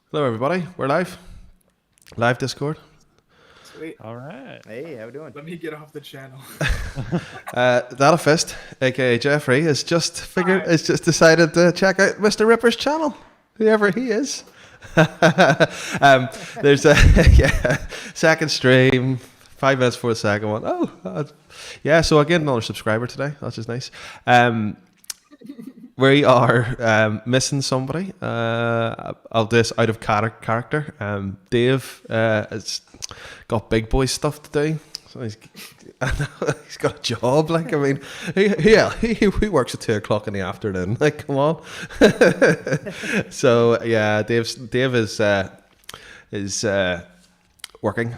Hello, everybody. We're live. Live Discord. Sweet. All right. Hey, how we doing? Let me get off the channel. Data Fist, aka Jeffrey, has just decided to check out MrRipper's channel, whoever he is. There's a second stream, 5 minutes before the second one. Yeah. So I get another subscriber today. That's just nice. We are missing somebody. I'll do this out of character. Dave has got big boy stuff to do. So he's got a job. Like, I mean, he works at 2 o'clock in the afternoon. Like, come on. So yeah, Dave is working.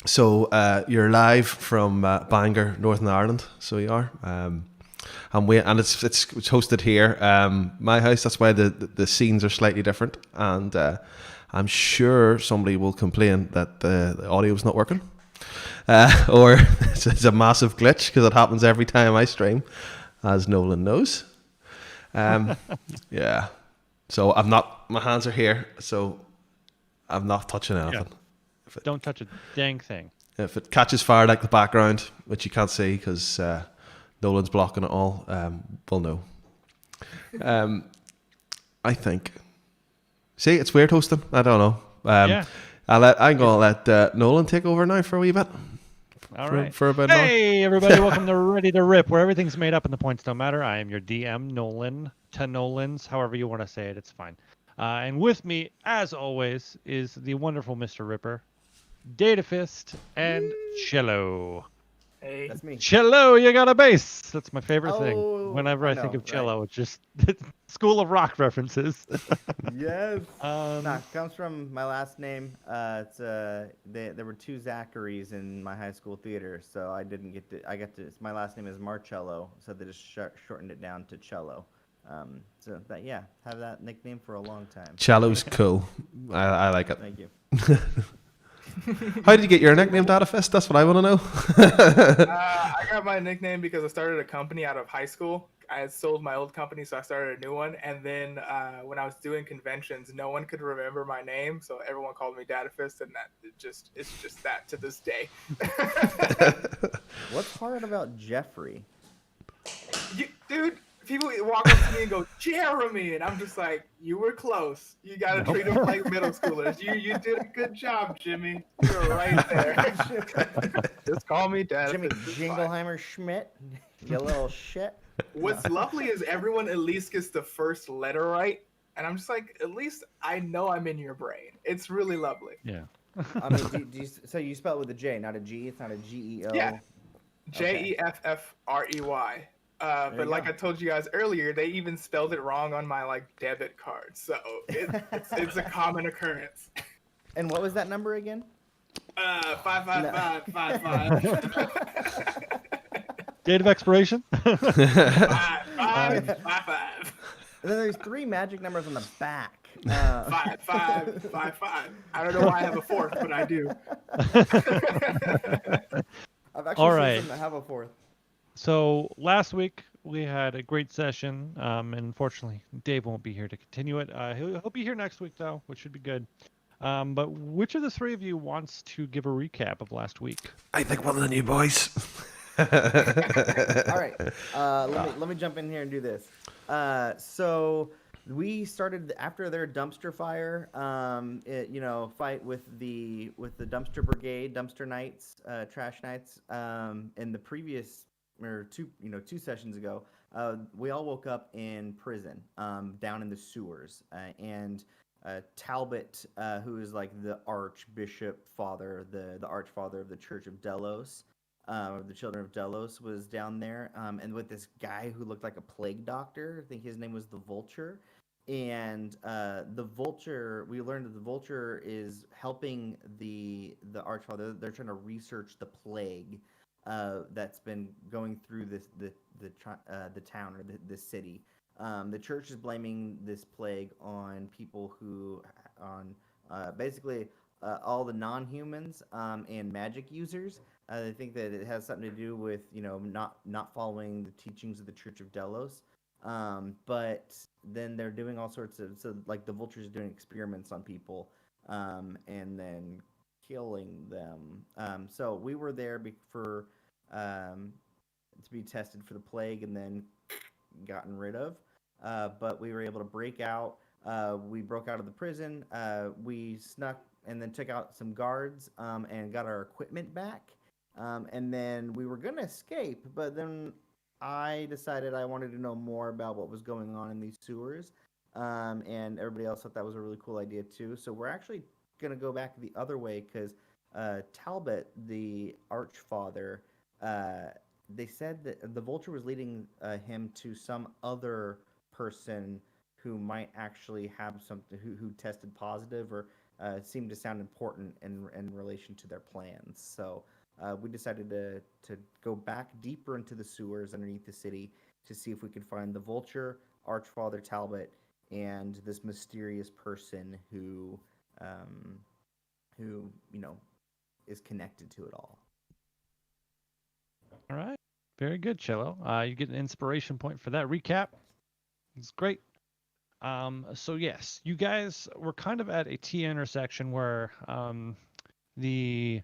So you're live from Bangor, Northern Ireland. So you are. And it's hosted here, my house. That's why the scenes are slightly different, and I'm sure somebody will complain that the audio is not working, or it's a massive glitch because it happens every time I stream, as Nolan knows. Yeah, so I'm not. My hands are here, so I'm not touching anything. Yeah. Don't touch a dang thing. If it catches fire like the background, which you can't see because Nolan's blocking it all, we'll know. I think. See, it's weird hosting. I don't know. Yeah. I'm gonna let Nolan take over now for a wee bit. All right. For about Hey, everybody. Welcome to Ready to Rip, where everything's made up and the points don't matter. I am your DM, Nolan. To Nolans, however you want to say it, it's fine. And with me, as always, is the wonderful MrRipper, Datafist, and Cello. Hey. That's me. Cello, you got a bass. That's my favorite Oh, thing. Whenever I think know, of cello, it's just School of Rock references. Yes. Um, Comes from my last name. There were two Zacharys in my high school theater, so I didn't get to. My last name is Marcello, so they just shortened it down to Cello. Have that nickname for a long time. Cello's cool. I like it. Thank you. How did you get your nickname, Data Fist? That's what I want to know. I got my nickname because I started a company out of high school. I had sold my old company, so I started a new one. And then when I was doing conventions, no one could remember my name, so everyone called me Datafist, and it's just that to this day. What's hard about Jeffrey? Dude, people walk up to me and go, Jeremy, and I'm just like, you were close. You got to treat them like middle schoolers. You did a good job, Jimmy. You're right there. Just call me Dad. Jimmy Jingleheimer Schmidt. You little shit. What's lovely is everyone at least gets the first letter right. And I'm just like, at least I know I'm in your brain. It's really lovely. yeah. I mean, so you spell it with a J, not a G? It's not a G-E-O? Yeah. Jeffrey. But like I told you guys earlier, they even spelled it wrong on my debit card. So it's a common occurrence. And what was that number again? 55555. Date of expiration? 555. And then there's 3 magic numbers on the back. 5555. I don't know why I have a fourth, but I do. I've actually seen them have a fourth. So last week we had a great session, and unfortunately Dave won't be here to continue it. He'll be here next week though, which should be good. But which of the 3 of you wants to give a recap of last week? I think one of the new boys. All right, let me jump in here and do this. So we started after their dumpster fire, fight with the dumpster brigade, dumpster nights, trash nights. In the previous two sessions ago, we all woke up in prison, down in the sewers, and Talbot, who is like the archbishop father, the archfather of the Church of Delos, the Children of Delos, was down there, and with this guy who looked like a plague doctor. I think his name was the Vulture. And the Vulture, we learned that the Vulture is helping the Archfather. They're trying to research the plague that's been going through the town or the city. The church is blaming this plague on people basically all the non-humans and magic users. They think that it has something to do with not following the teachings of the Church of Delos. But then they're doing all sorts of like the Vulture's doing experiments on people, and then killing them. So we were there for to be tested for the plague and then gotten rid of. But we were able to break out. We broke out of the prison. We snuck and then took out some guards and got our equipment back. And then we were going to escape, but then I decided I wanted to know more about what was going on in these sewers. And everybody else thought that was a really cool idea too. So we're actually going to go back the other way because Talbot, the Archfather, they said that the Vulture was leading him to some other person who might actually have something who tested positive or seemed to sound important in relation to their plans. So we decided to go back deeper into the sewers underneath the city to see if we could find the Vulture, Archfather Talbot, and this mysterious person who is connected to it all. All right. Very good, Cello. You get an inspiration point for that recap. It's great. So yes, you guys were kind of at a T intersection where the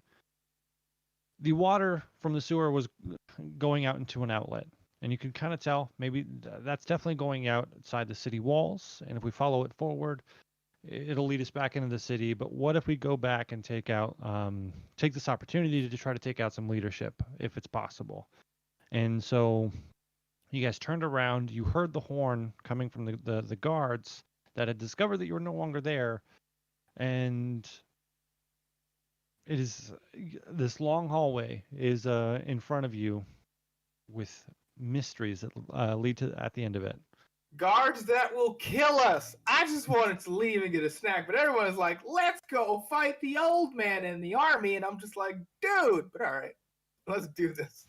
water from the sewer was going out into an outlet. And you can kind of tell maybe that's definitely going outside the city walls. And if we follow it forward, it'll lead us back into the city. But what if we go back and take this opportunity to try to take out some leadership if it's possible? And so you guys turned around, you heard the horn coming from the guards that had discovered that you were no longer there. And it is this long hallway is in front of you with mysteries that lead to at the end of it. Guards that will kill us. I just wanted to leave and get a snack, but everyone's like, let's go fight the old man in the army. And I'm just like, dude, but all right, let's do this.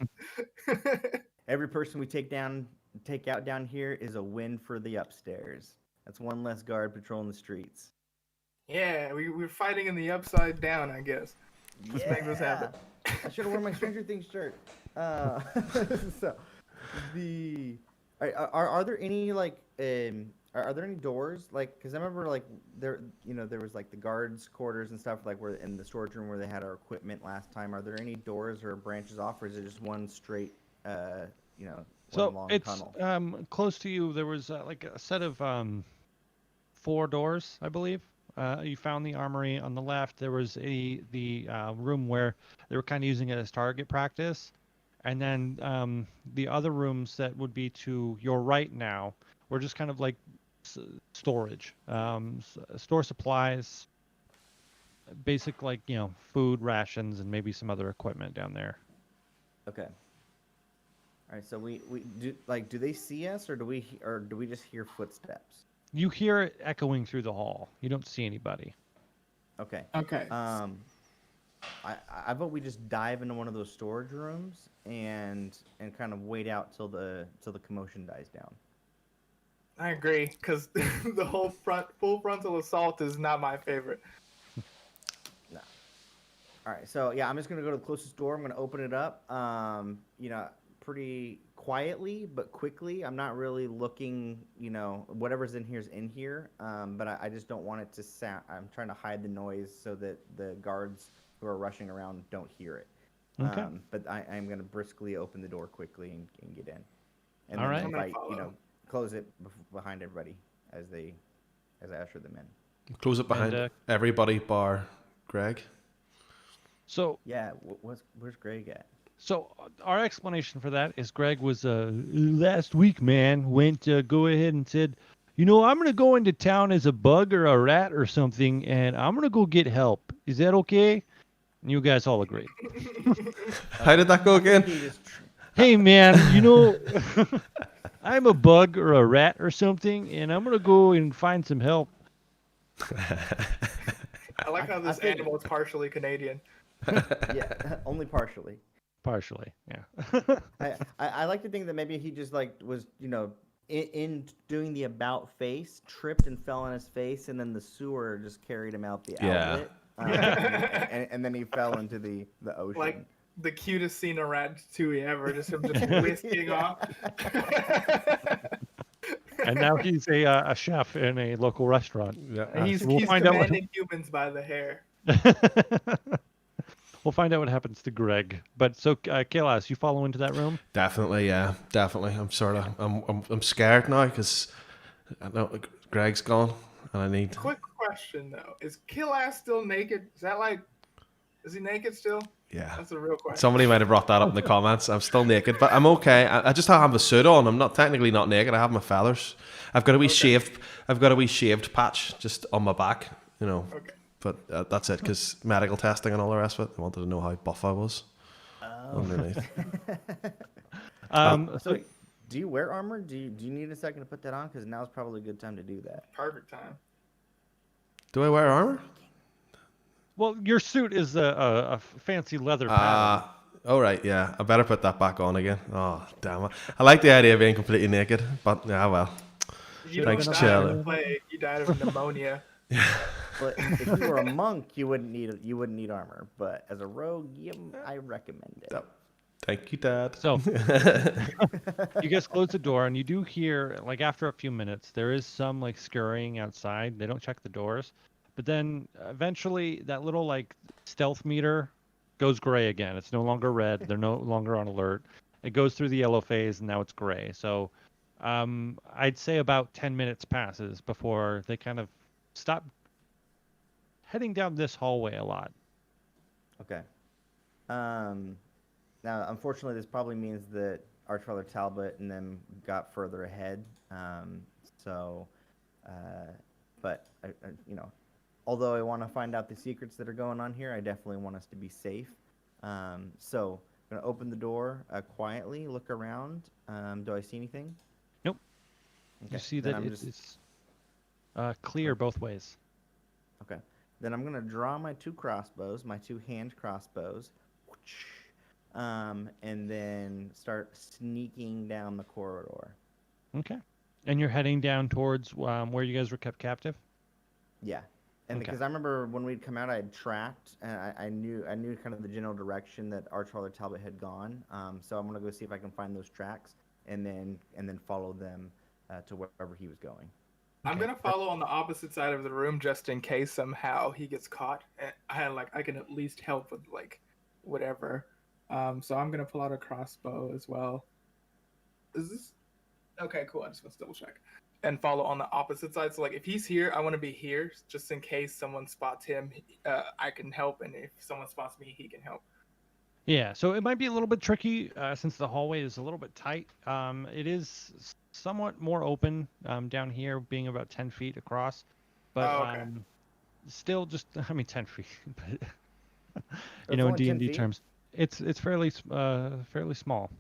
Every person we take out down here is a win for the upstairs. That's one less guard patrolling the streets. Yeah, we're fighting in the upside down, I guess. Let's make this happen. I should have worn my Stranger Things shirt. So, are there any like are there any doors like? Because I remember like there was like the guards' quarters and stuff like where in the storage room where they had our equipment last time. Are there any doors or branches off, or is it just one straight So long it's tunnel? close to you. There was like a set of 4 doors, I believe. You found the armory on the left. There was the room where they were kind of using it as target practice, and then the other rooms that would be to your right now were just kind of like storage, store supplies, basic like food rations and maybe some other equipment down there. Okay. All right. So we do they see us or do we just hear footsteps? You hear it echoing through the hall. You don't see anybody. Okay. Okay. I vote we just dive into one of those storage rooms and kind of wait out till the commotion dies down. I agree, because the whole full frontal assault is not my favorite. No. All right. So yeah, I'm just gonna go to the closest door. I'm gonna open it up. Pretty quietly but quickly. I'm not really looking. Whatever's in here is in here. But I just don't want it to sound. I'm trying to hide the noise so that the guards who are rushing around don't hear it. Okay. But I'm going to briskly open the door quickly and get in. And All then right. invite, close it behind everybody as I usher them in. Close it behind everybody bar Greg. So yeah, where's Greg at? So our explanation for that is Greg was last week, man, went to go ahead and said, I'm going to go into town as a bug or a rat or something, and I'm going to go get help. Is that okay? And you guys all agree. How did that go again? Hey, man, I'm a bug or a rat or something, and I'm going to go and find some help. I like how this animal is partially Canadian. Yeah, only partially. Partially, yeah. I like to think that maybe he just like was, in doing the about face, tripped and fell on his face, and then the sewer just carried him out the outlet. And then he fell into the ocean. Like the cutest scene of Ratatouille ever, just him whisking off. And now he's a chef in a local restaurant. Yeah. He's So we'll find out what- commanding humans by the hair. We'll find out what happens to Greg. But so, Killass, you follow into that room? Definitely, yeah, definitely. I'm scared now because I know Greg's gone, and I need. Quick question though: is Killass still naked? Is he naked still? Yeah. That's a real question. Somebody might have brought that up in the comments. I'm still naked, but I'm okay. I just have a suit on. I'm not technically not naked. I have my feathers. I've got a wee shaved. I've got a wee shaved patch just on my back. Okay. But that's it, because medical testing and all the rest of it. I wanted to know how buff I was underneath. So, do you wear armor? Do you need a second to put that on? Because now's probably a good time to do that. Perfect time. Do I wear armor? Well, your suit is a fancy leather pattern. Oh, right, yeah. I better put that back on again. Oh, damn it. I like the idea of being completely naked, but yeah, well. You Thanks, don't die of Charlie. the plague. You died of pneumonia. But if you were a monk, you wouldn't need armor. But as a rogue, I recommend it. Yep. Thank you, Dad. So you guys close the door, and you do hear, like, after a few minutes, there is some like scurrying outside. They don't check the doors, but then eventually that little like stealth meter goes gray again. It's no longer red. They're no longer on alert. It goes through the yellow phase, and now it's gray. So I'd say about 10 minutes passes before they kind of stop heading down this hallway a lot. Okay. Now, unfortunately, this probably means that Archfather Talbot and them got further ahead. But although I want to find out the secrets that are going on here, I definitely want us to be safe. So I'm gonna open the door quietly, look around. Do I see anything? Nope. Okay. You see then that I'm it's clear both ways. Okay. Then I'm gonna draw my two crossbows, my two hand crossbows, and then start sneaking down the corridor. Okay. And you're heading down towards where you guys were kept captive? Yeah. And Okay. because I remember when we'd come out, I had tracked, and I knew kind of the general direction that Archfather Talbot had gone. So I'm gonna go see if I can find those tracks, and then follow them to wherever he was going. I'm gonna follow on the opposite side of the room just in case somehow he gets caught. I can at least help with like whatever. So I'm gonna pull out a crossbow as well. Is this okay? Cool. I just want to double check and follow on the opposite side. So like if he's here, I want to be here just in case someone spots him. I can help, and if someone spots me, he can help. Yeah, so it might be a little bit tricky since the hallway is a little bit tight. It is somewhat more open down here, being about 10 feet across. But still just, 10 feet. But, in only 10 D&D feet? terms, it's fairly small.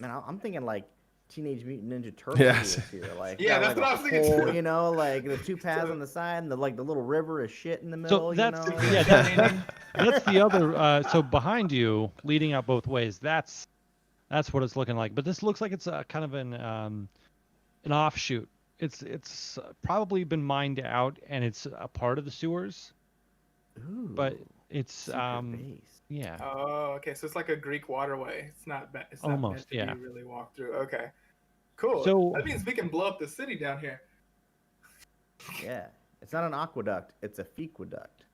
Man, I'm thinking like Teenage Mutant Ninja Turtles Yes. here. Like, Yeah, got, that's like, what I was thinking too. You know, like the two paths on the side, and the little river is shit in the middle. that's you know? that's the other. So behind you, leading out both ways, that's what it's looking like. But this looks like it's a kind of an offshoot. It's probably been mined out, and it's a part of the sewers. Ooh, But it's secret base. yeah. Oh, okay. So it's like a Greek waterway. It's not It's not Almost, meant to yeah. be really walked through. Okay. Cool. So- that means we can blow up the city down here. Yeah, it's not an aqueduct; it's a fequeduct.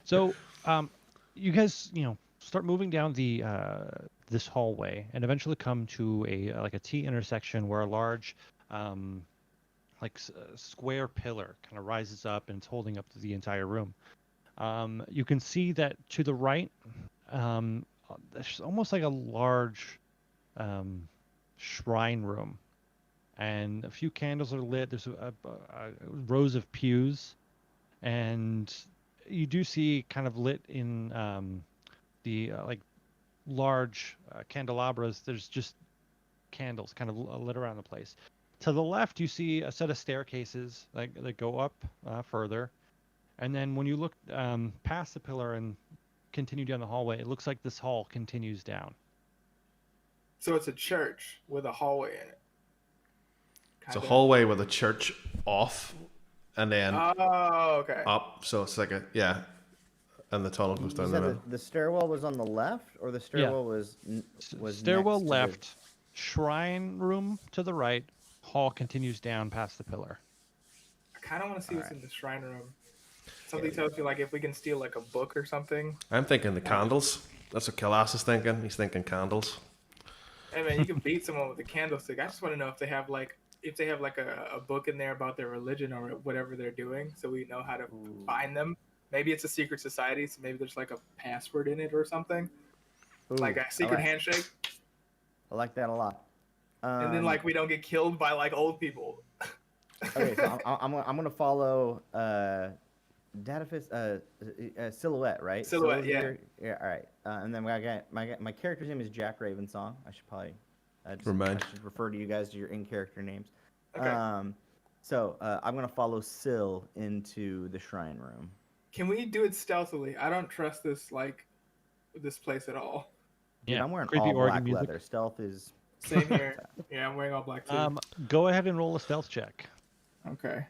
So, you guys, start moving down the this hallway, and eventually come to a T intersection where a large, square pillar kind of rises up and it's holding up the entire room. You can see that to the right, there's almost like a large shrine room, and a few candles are lit. There's rows of pews, and you do see kind of lit in the large candelabras. There's just candles kind of lit around the place. To the left, you see a set of staircases that go up further, and then when you look past the pillar and continue down the hallway, it looks like this hall continues down. So it's a church with a hallway in it. It's a Kinda. hallway with a church off, and then Oh, okay. up. So it's like and the tunnel goes You down the said middle. the stairwell was on the left, or the stairwell was Stairwell next to left, shrine room to the right. Hall continues down past the pillar. I kind of want to see what's Alright. in the shrine room. Something tells me like if we can steal like a book or something. I'm thinking the candles. That's what Killass is thinking. He's thinking candles. Hey man, you can beat someone with a candlestick. I just want to know if they have like a book in there about their religion or whatever they're doing, so we know how to find them. Maybe it's a secret society, so maybe there's like a password in it or something, like a secret handshake. I like that a lot. And then like we don't get killed by like old people. Okay, so I'm gonna follow Silhouette, right? Silhouette, Yeah. All right. And then my character's name is Jack Ravensong. I should probably I should refer to you guys to your in-character names. Okay. So I'm gonna follow Sil into the shrine room. Can we do it stealthily? I don't trust this place at all. Dude, Yeah, I'm wearing creepy all organ black music. leather. Stealth is Same here. Yeah, I'm wearing all black too. Go ahead and roll a stealth check. Okay.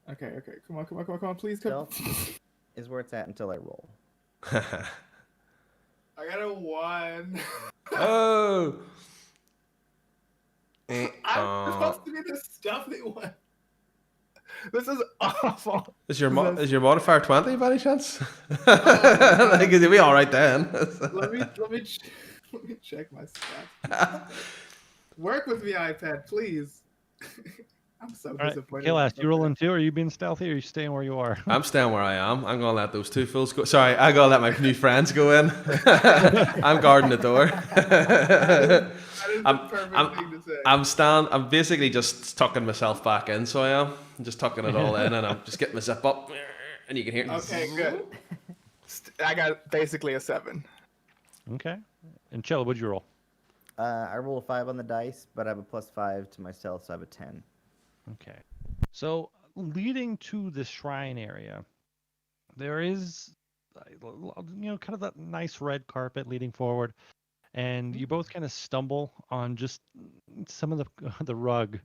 Okay. Come on. Please come. stealth is where it's at until I roll. I got a 1. Oh. I'm supposed to be the stealthy one. This is awful. Is your modifier 20 by any chance? Like, it'll be all right then. Let me check my stats. Work with me, iPad, please. I'm so All right, disappointed. Killass, you rolling too? Are you being stealthy or are you staying where you are? I'm staying where I am. I'm gonna let those two fools go. Sorry, I gotta let my new friends go in. I'm guarding the door. That is the perfect thing to say. I'm basically just tucking myself back in, so I am. I'm just tucking it all in, and I'm just getting my zip up, and you can hear. Okay, good. I got basically a 7. Okay. And Chella, what'd you roll? I roll a 5 on the dice, but I have a +5 to my stealth, so I have a 10. Okay. So leading to the shrine area, there is, kind of that nice red carpet leading forward, and you both kind of stumble on just some of the rug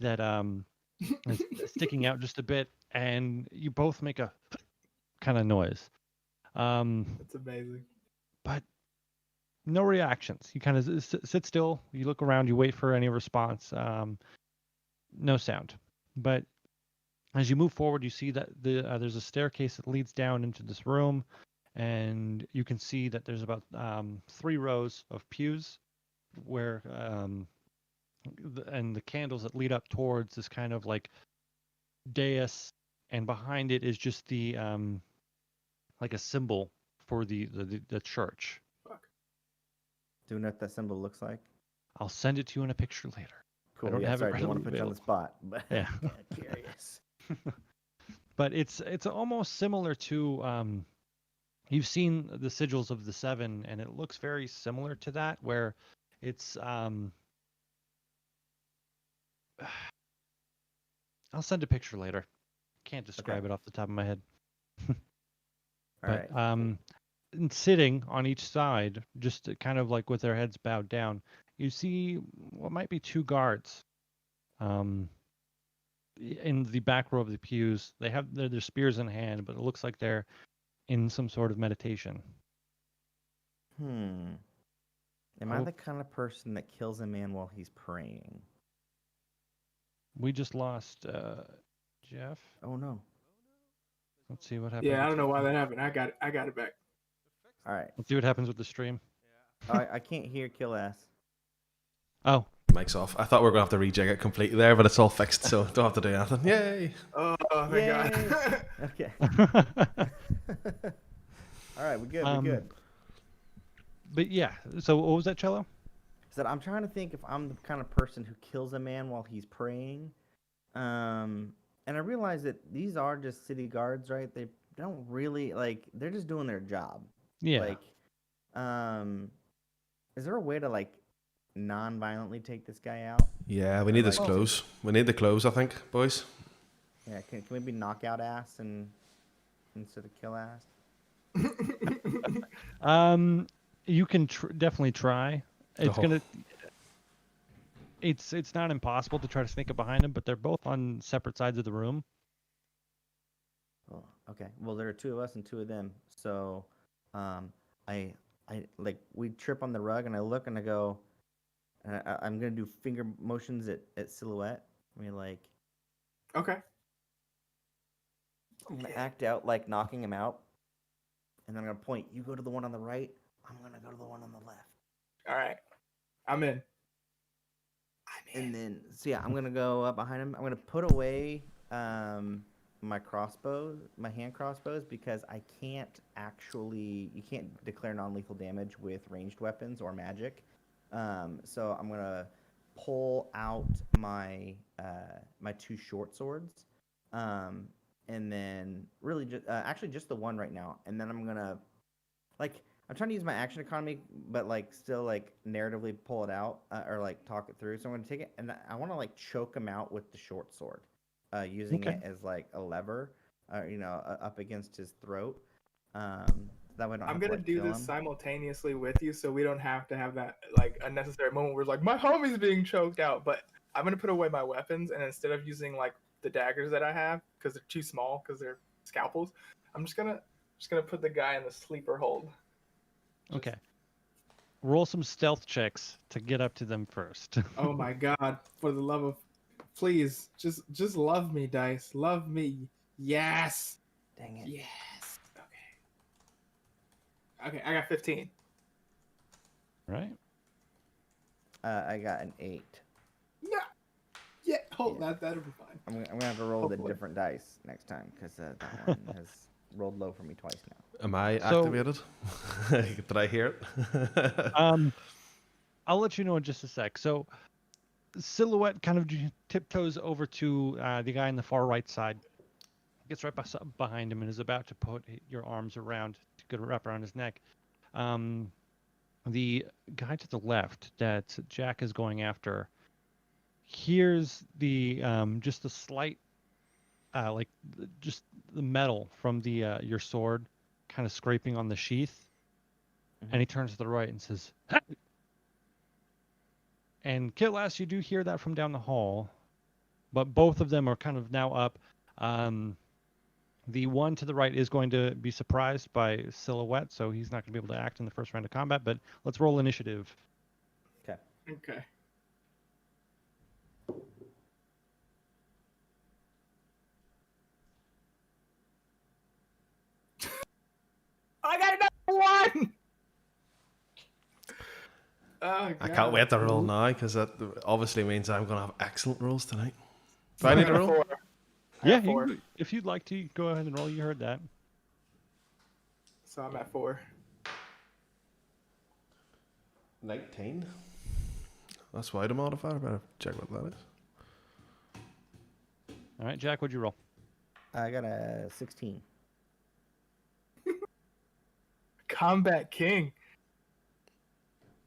that is sticking out just a bit, and you both make a kind of noise. That's amazing. But no reactions. You kind of sit still. You look around. You wait for any response. No sound. But as you move forward, you see that there's a staircase that leads down into this room, and you can see that there's about 3 rows of pews, where and the candles that lead up towards this kind of like dais, and behind it is just the like a symbol for the church. Do you know what that symbol looks like? I'll send it to you in a picture later. Cool. I don't have sorry, it I don't want to readily put you on the spot, but Yeah. curious. But it's almost similar to you've seen the sigils of the 7, and it looks very similar to that, where it's I'll send a picture later. Can't describe it off the top of my head. But Right. and sitting on each side, just kind of like with their heads bowed down, you see what might be 2 guards. In the back row of the pews, they have their spears in hand, but it looks like they're in some sort of meditation. Am I the kind of person that kills a man while he's praying? We just lost Jeff. Oh no. Let's see what happens. Yeah, I don't know why that happened. I got it back. All right. Let's see what happens with the stream. I can't hear Killass. Oh, Mic's off. I thought we were gonna have to rejig it completely there, but it's all fixed, so don't have to do anything. Yay! Oh, thank God. Okay. All right, we're good. We're good. But yeah. So what was that, Cello? So I'm trying to think if I'm the kind of person who kills a man while he's praying. And I realize that these are just city guards, right? They don't really they're just doing their job. Yeah. Is there a way to non-violently take this guy out? Yeah, we need his clothes. We need the clothes, I think, boys. Yeah, can we be knockout ass instead of kill ass? You can definitely try. It's not impossible to try to sneak up behind him, but they're both on separate sides of the room. Oh, okay. Well, there are 2 of us and 2 of them. So, I we trip on the rug, and I look and I go, and I'm gonna do finger motions at Silhouette. I mean, like, Okay. I'm gonna act out like knocking him out, and then I'm gonna point. You go to the one on the right. I'm gonna go to the one on the left. All right. I'm in. And then, so yeah, I'm gonna go up behind him. I'm gonna put away my crossbow, my hand crossbows, because I can't actually, you can't declare non-lethal damage with ranged weapons or magic. So I'm gonna pull out my my 2 short swords, and then really just actually just the one right now, and then I'm gonna I'm trying to use my action economy, but like still like narratively pull it out or like talk it through. So I'm gonna take it and I want to like choke him out with the short sword, using it as like a lever, up against his throat. That way I don't I'm have gonna to, like, do kill this him. simultaneously with you, so we don't have to have that like unnecessary moment where it's like my homie's being choked out. But I'm gonna put away my weapons, and instead of using like the daggers that I have because they're too small because they're scalpels, I'm just gonna put the guy in the sleeper hold. Okay. Roll some stealth checks to get up to them first. Oh my god! For the love of, please, just love me, dice. Love me. Yes. Dang it. Yes. Okay, I got 15. Right? I got an 8. No. Yeah. Hold Yeah. that'll be fine. I'm gonna have to roll the Hopefully. different dice next time because that one has rolled low for me twice now. Am I So- activated? Did I hear it? I'll let you know in just a sec. So, Silhouette kind of tiptoes over to the guy on the far right side, gets right behind him, and is about to put your arms around to get a wrap around his neck. The guy to the left that Jack is going after hears the just the slight, just the metal from the your sword kind of scraping on the sheath, and he turns to the right and says, "Ha!" And Killass, you do hear that from down the hall, but both of them are kind of now up. The one to the right is going to be surprised by Silhouette, so he's not going to be able to act in the first round of combat, but let's roll initiative. Okay. I got another one. Oh, I can't wait to roll now because that obviously means I'm going to have excellent rolls tonight. Do I I need to got roll? 4. Yeah, four. if you'd like to, you go ahead and roll. You heard that. So I'm at 4. 19. That's why the modifier. Better check what that is. All right, Jack, what'd you roll? I got a 16. Combat King.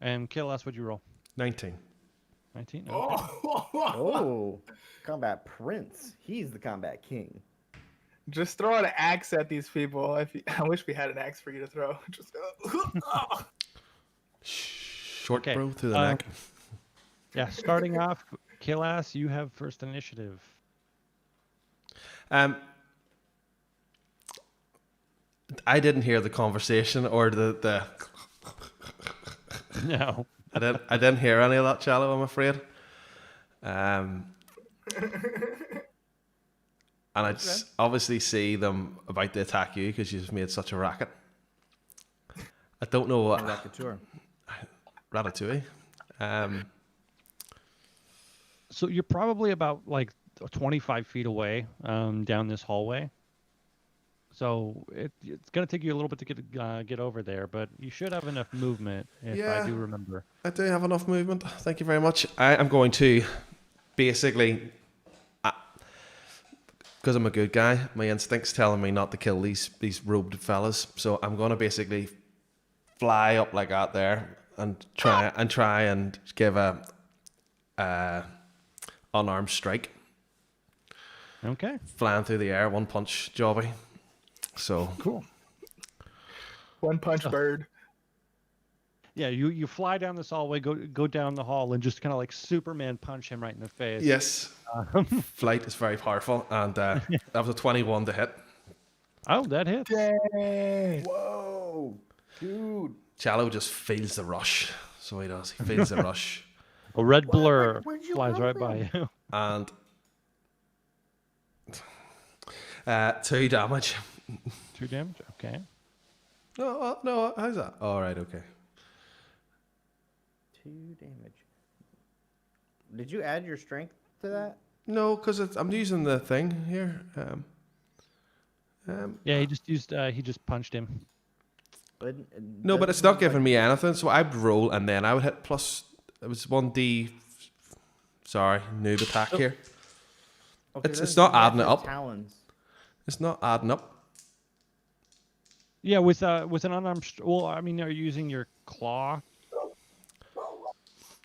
And Killass, what'd you roll? 19. 19? Oh. Oh, Combat Prince. He's the Combat King. Just throw an axe at these people. I wish we had an axe for you to throw. Just Short Okay, bro through the neck. Yeah, starting off, Killass, you have first initiative. I didn't hear the conversation or the No. I didn't hear any of that, Shallow, I'm afraid. And I just obviously see them about to attack you because you've made such a racket. I don't know what Racketeur. Ratatouille. So you're probably about like 25 feet away down this hallway. So it's going to take you a little bit to get over there, but you should have enough movement if Yeah. I do remember. I do have enough movement. Thank you very much. I am going to basically, because I'm a good guy, my instinct's telling me not to kill these robed fellas. So I'm going to basically fly up like that there and try and give a unarmed strike. Okay. Flying through the air, one punch jobby. So Cool. One punch bird. Yeah, you fly down this hallway, go down the hall, and just kind of like Superman punch him right in the face. yes, flight is very powerful, and that was a 21 to hit. Oh, that hit. Dang. Whoa, dude. Cello just feels the rush. So he does. He feels the rush. A red blur Where'd you flies come right from? by you. And 2 damage. 2 damage. Okay. No, how's that? All right, okay. 2 damage. Did you add your strength to that? No, because I'm using the thing here. Yeah, he just used. He just punched him. But No, but it's not giving me anything. So I'd roll and then I would hit plus. It was 1d. Sorry, noob attack here. Okay, It's not adding it up. Talons. It's not adding up. Yeah, with an unarmed. Well, I mean, are you using your claw?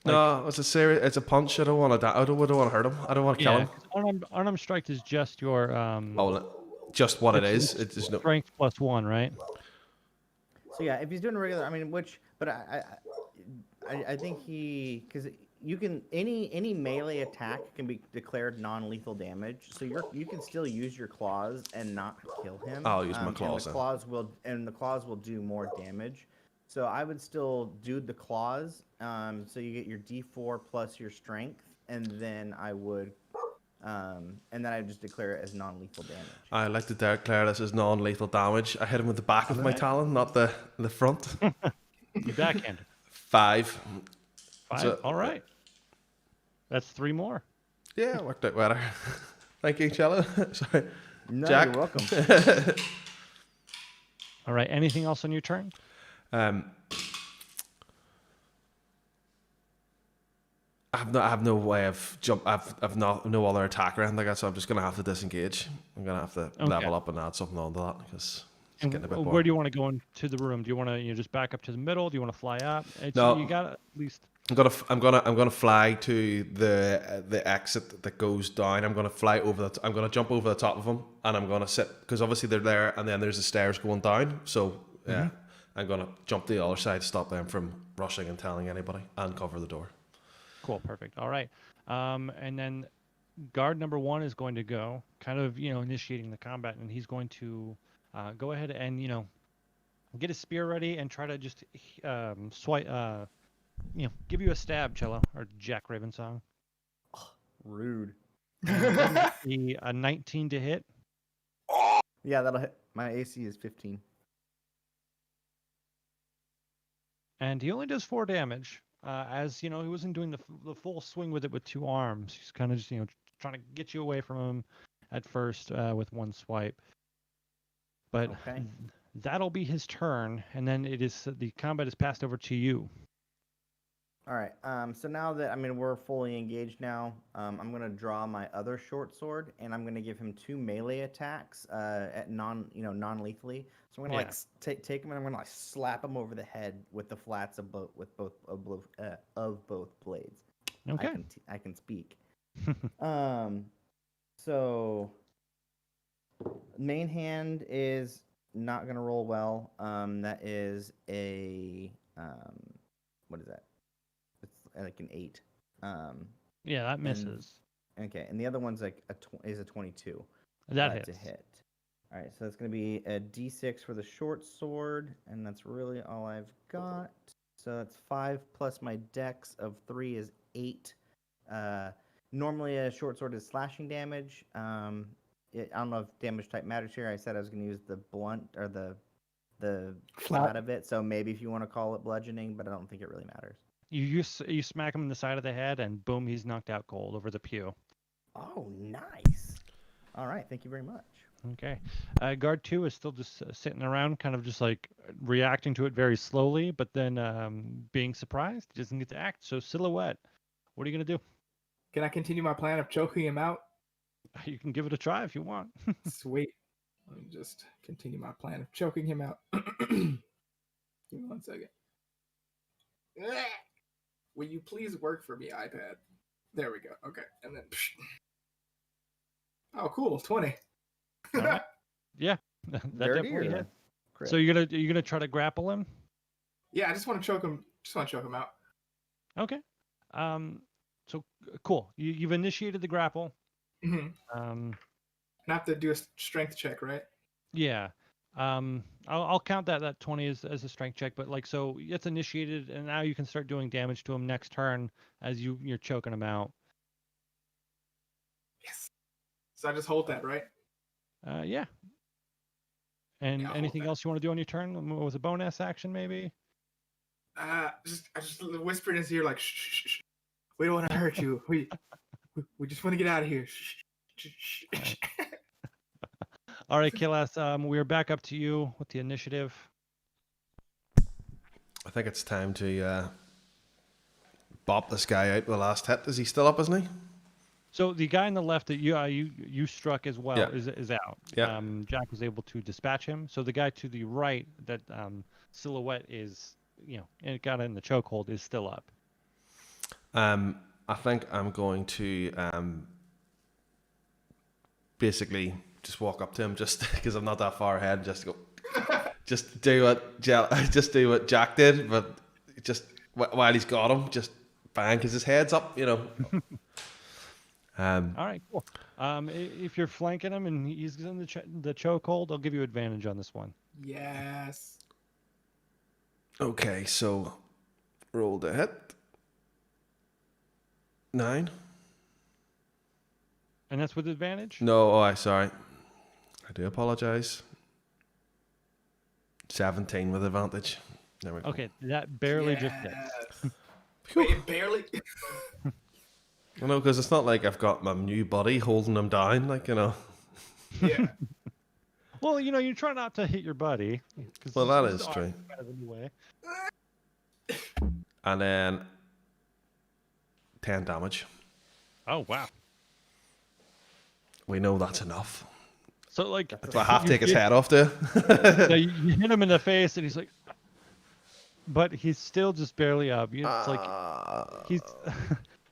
No, it's a serious. It's a punch. I don't want to. I don't want to hurt him. I don't want to kill Yeah, him. 'cause unarmed strike is just your Just what it it's- is. It's no. strength plus 1, right? So yeah, if he's doing a regular, I mean, but I think because you can any melee attack can be declared non-lethal damage, so you can still use your claws and not kill him. I'll use my claws And then. the claws will do more damage. So I would still do the claws. So you get your D4 plus your strength, and then I would just declare it as non-lethal damage. I like to declare this as non-lethal damage. I hit him with the back of my talon, not the front. You backhanded. 5. 5. So- All right. That's 3 more. Yeah, it worked out better. Thank you, Cello. Sorry. No, Jack. you're welcome. All right. Anything else on your turn? I have no way of jump. I've no other attack or anything like that, so I'm just gonna have to disengage. I'm gonna have to level up and add something onto that because it's And getting a bit where boring. do you want to go into the room? Do you want to just back up to the middle? Do you want to fly up? No. You got at least. I'm gonna fly to the exit that goes down. I'm gonna fly over I'm gonna jump over the top of them, and I'm gonna sit because obviously they're there, and then there's the stairs going down. So yeah, I'm gonna jump to the other side, stop them from rushing and telling anybody, and cover the door. Cool, perfect. All right. And then guard number 1 is going to go, kind of, initiating the combat, and he's going to go ahead and, get his spear ready and try to just swipe, give you a stab, Cello, or Jack Raven song. Rude. A 19 to hit. Yeah, that'll hit. My AC is 15. And he only does 4 damage. As he wasn't doing the full swing with it with 2 arms. He's kind of just trying to get you away from him at first with 1 swipe. But Okay. that'll be his turn, and then the combat is passed over to you. All right. So now that we're fully engaged now, I'm gonna draw my other short sword, and I'm gonna give him 2 melee attacks at non-lethally. So I'm gonna take him and I'm gonna slap him over the head with the flats of both blades. Okay. I can speak. So main hand is not gonna roll well. That is a what is that? It's like an 8. Yeah, that misses. Okay, and the other one's like is a 22. That That's hits. a hit. All right, so that's going to be a D6 for the short sword, and that's really all I've got. So that's 5 plus my dex of 3 is 8. Normally a short sword is slashing damage. I don't know if damage type matters here. I said I was going to use the blunt or the flat of it, so maybe if you want to call it bludgeoning, but I don't think it really matters. You smack him in the side of the head, and boom, he's knocked out cold over the pew. Oh, nice. All right, thank you very much. Okay. Guard 2 is still just sitting around, kind of just like reacting to it very slowly, but then being surprised. He doesn't get to act. So, Silhouette, what are you going to do? Can I continue my plan of choking him out? You can give it a try if you want. Sweet. Let me just continue my plan of choking him out. Give me 1 second. Will you please work for me, iPad? There we go. Okay. And then... Oh, cool. 20. Right. Yeah. That Dirty definitely or hit. crit? So you're gonna try to grapple him? Yeah, I just want to choke him. Out. Okay. So cool. You've initiated the grapple. Mm-hmm. I have to do a strength check, right? Yeah. I'll count that 20 as a strength check, but like so it's initiated, and now you can start doing damage to him next turn as you're choking him out. Yes. So I just hold that, right? Yeah. And Yeah, I'll anything hold that. else you want to do on your turn? Was a bonus action maybe? I just whispered in his ear like, shh, shh, shh. We don't want to hurt you. We just want to get out of here. Shh, shh, shh, shh. All right, Killass, we're back up to you with the initiative. I think it's time to bop this guy out with the last hit. Is he still up, isn't he? So the guy on the left that you struck as well Yeah. is out. Yeah. Jack was able to dispatch him. So the guy to the right that Silhouette is, and got in the chokehold is still up. I think I'm going to basically just walk up to him, just because I'm not that far ahead. Just go, just do what Jack did, but just while he's got him, just bang, because his head's up, All right, cool. If you're flanking him and he's in the chokehold, I'll give you advantage on this one. Yes. Okay, so roll the hit. 9. And that's with advantage? No, sorry. I do apologize. 17 with advantage. There we go. Okay, that barely just hits. Wait, barely. I know, because it's not like I've got my new buddy holding him down, Yeah. Well, you try not to hit your buddy. Well, that is true. Anyway. And then 10 damage. Oh, wow. We know that's enough. So, like... Do I have to take his head off, too? So you hit him in the face, and he's like... But he's still just barely up. It's like...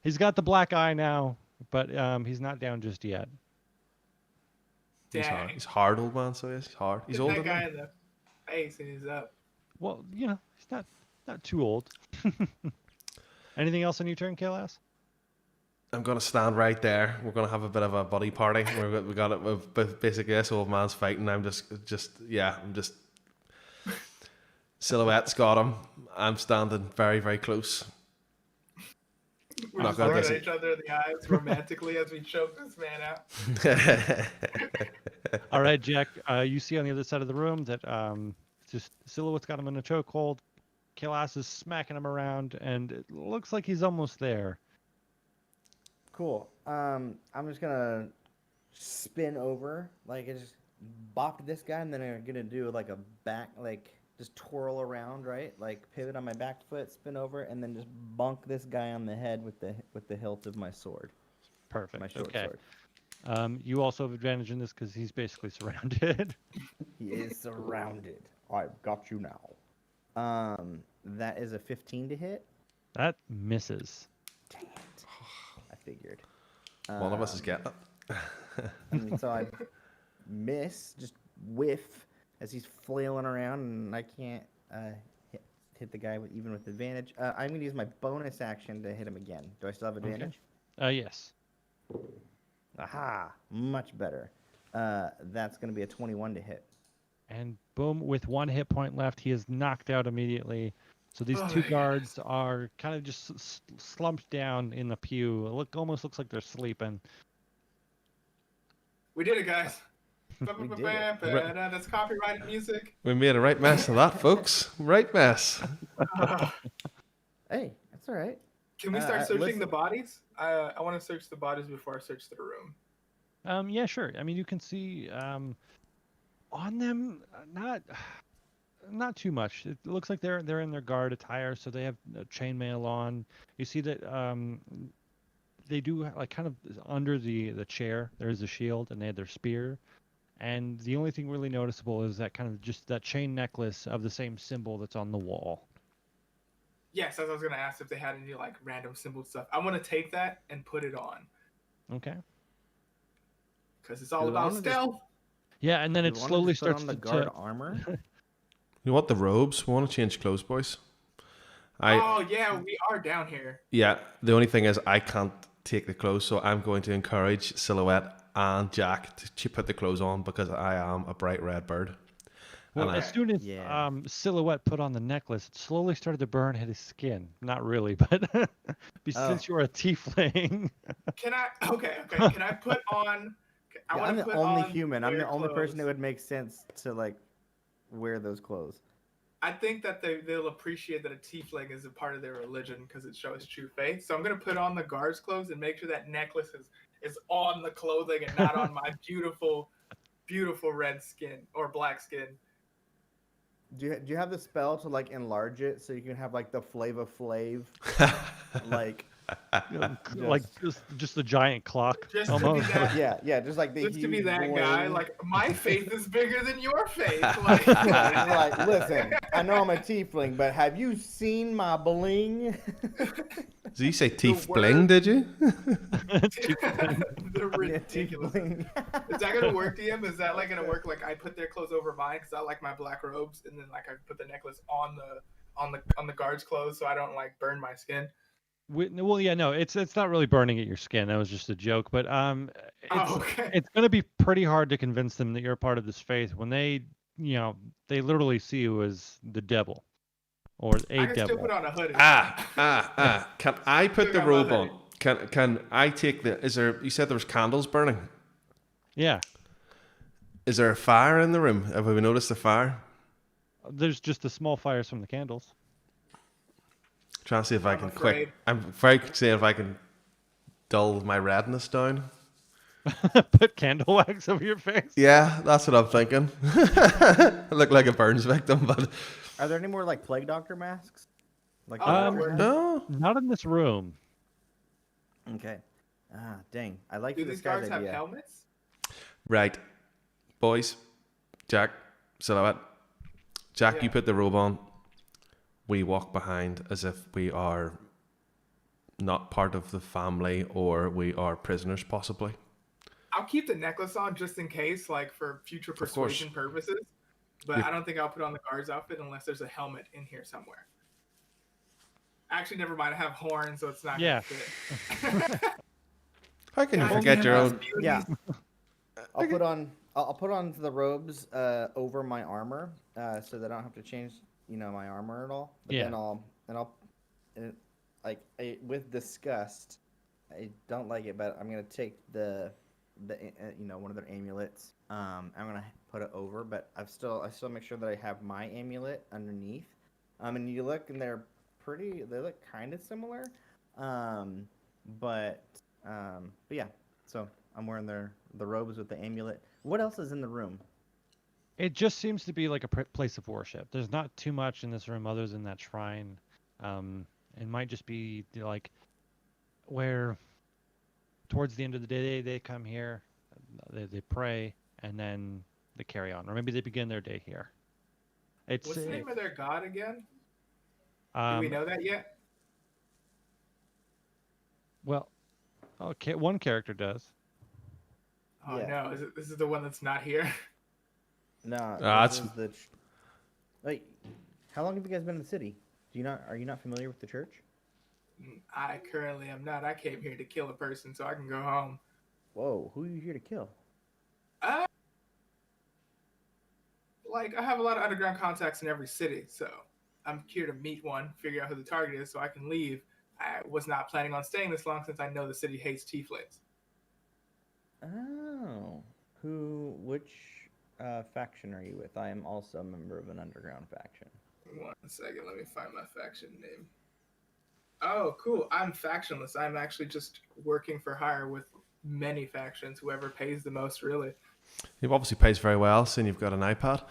He's got the black eye now, but he's not down just yet. Dang. He's hard, old man, so he's hard. He's Hit older that guy now. in the face and he's up. Well, he's not too old. Anything else on your turn, Killass? I'm going to stand right there. We're going to have a bit of a buddy party. We got it with basically this old man's fighting. I'm just Silhouette's got him. I'm standing very, very close. We're Not just gonna looking do at each other in the eyes romantically as we choke this man out. All right, Jack. You see on the other side of the room that just Silhouette's got him in a chokehold. Killass is smacking him around, and it looks like he's almost there. Cool. I'm just gonna spin over, I just bop this guy, and then I'm gonna do like a back, just twirl around, right? Pivot on my back foot, spin over, and then just bonk this guy on the head with the hilt of my sword. Perfect. My short Okay. sword. You also have advantage in this because he's basically surrounded. He is surrounded. I've got you now. That is a 15 to hit. That misses. Dang it. I figured. One of us is getting it. And so I miss, just whiff, as he's flailing around, and I can't hit the guy even with advantage. I'm going to use my bonus action to hit him again. Do I still have advantage? Yes. Aha! Much better. That's going to be a 21 to hit. And boom, with 1 hit point left, he is knocked out immediately. So these two guards are kind of just slumped down in the pew. Almost looks like they're sleeping. We did it, guys. We did it. That's copyrighted music. We made a right mess of that, folks. Right mess. Hey, that's all right. Can we start searching listen. the bodies? I want to search the bodies before I search the room. Yeah, sure. I mean, you can see on them not too much. It looks like they're in their guard attire, so they have chainmail on. You see that they do kind of under the chair. There's a shield, and they have their spear. And the only thing really noticeable is that kind of just that chain necklace of the same symbol that's on the wall. Yes, as I was gonna ask if they had any random symbol stuff. I want to take that and put it on Okay. because it's all about stealth. Yeah, and then Do it we wanna slowly just put starts on the to guard armor. You know what? The robes. We want to change clothes, boys. Oh yeah, we are down here. Yeah, the only thing is I can't take the clothes, so I'm going to encourage Silhouette and Jack to put the clothes on because I am a bright red bird. Well, And as soon as Yeah. Silhouette put on the necklace, it slowly started to burn at his skin. Not really, but Oh. since you're a tiefling, Can I? Okay, okay. Can I put on? I Yeah, want I'm to the put only on human. I'm the weird only person that clothes. would make sense to like wear those clothes. I think that they'll appreciate that a tiefling is a part of their religion because it shows true faith. So I'm gonna put on the guard's clothes and make sure that necklace is on the clothing and not on my beautiful, beautiful red skin or black skin. Do you have the spell to like enlarge it so you can have like the Flava Flav, like like just just the giant clock Just to be almost. that, yeah, yeah, just like the just to be huge that guy. bling. Like my faith is bigger than your faith. Like, Yeah, you're like, listen, I know I'm a tiefling, but have you seen my bling? Did you say teeth word- bling? Did you? They're Yeah, teeth ridiculous. bling. Is that gonna work, DM? Is that like gonna work? Like I put their clothes over mine because I like my black robes, and then like I put the necklace on the guard's clothes so I don't like burn my skin. Well, yeah, no, it's not really burning at your skin. That was just a joke, but Oh, okay. it's going to be pretty hard to convince them that you're a part of this faith when they, they literally see you as the devil or a I can devil. still put on a hoodie. Can I put Still the got my robe hoodie. on? Can I take the? Is there? You said there was candles burning. Yeah, Is there a fire in the room? Have we noticed a fire? there's just the small fires from the candles. Trying to see if I I'm can afraid. quick. I'm very seeing if I can dull my redness down. Put candle wax over your face. Yeah, that's what I'm thinking. I look like a Burns victim, but Are there any more like plague doctor masks? Like Oh, doctor that masks? no. Not in this room. Okay. Ah, dang. I like Do this these guy's guards have idea. helmets? Right, boys. Jack, Silhouette. Jack, Yeah. you put the robe on. We walk behind as if we are not part of the family or we are prisoners, possibly. I'll keep the necklace on just in case, like for future course. persuasion purposes. But Yeah. I don't think I'll put on the guard's outfit unless there's a helmet in here somewhere. Actually, never mind. I have horns, so it's not Yeah. gonna fit. How can you God forget damn your it, own? beauties. Yeah. I'll put on the robes over my armor so that I don't have to change my armor at all. But Yeah. then with disgust, I don't like it, but I'm gonna take the one of their amulets. I'm gonna put it over, but I still make sure that I have my amulet underneath. And you look, and they look kind of similar. But yeah. So I'm wearing the robes with the amulet. What else is in the room? It just seems to be like a place of worship. There's not too much in this room other than that shrine. It might just be like where towards the end of the day they come here, they pray, and then they carry on. Or maybe they begin their day here. What's the name of their god again? Do we um, know that yet? well, okay, one character does. Oh Yeah. no, this is the one that's not here? No, That's- this is the. Like, how long have you guys been in the city? Are you not familiar with the church? I currently am not. I came here to kill a person so I can go home. Whoa, who are you here to kill? Like, I have a lot of underground contacts in every city, so I'm here to meet one, figure out who the target is so I can leave. I was not planning on staying this long since I know the city hates tieflings. Oh, which faction are you with? I am also a member of an underground faction. 1 second, let me find my faction name. Oh, cool. I'm factionless. I'm actually just working for hire with many factions, whoever pays the most, really. He obviously pays very well, seeing you've got an iPad.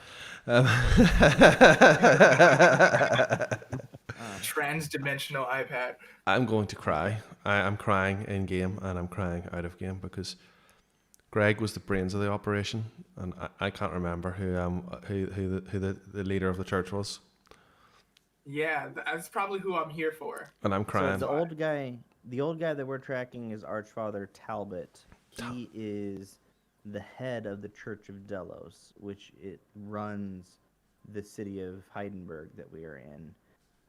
Trans-dimensional iPad. I'm going to cry. I'm crying in game and I'm crying out of game because Greg was the brains of the operation, and I can't remember who the leader of the church was. Yeah, that's probably who I'm here for. And I'm So crying. the old guy that we're tracking is Archfather Talbot. He is the head of the Church of Delos, which it runs the city of Heidenberg that we are in.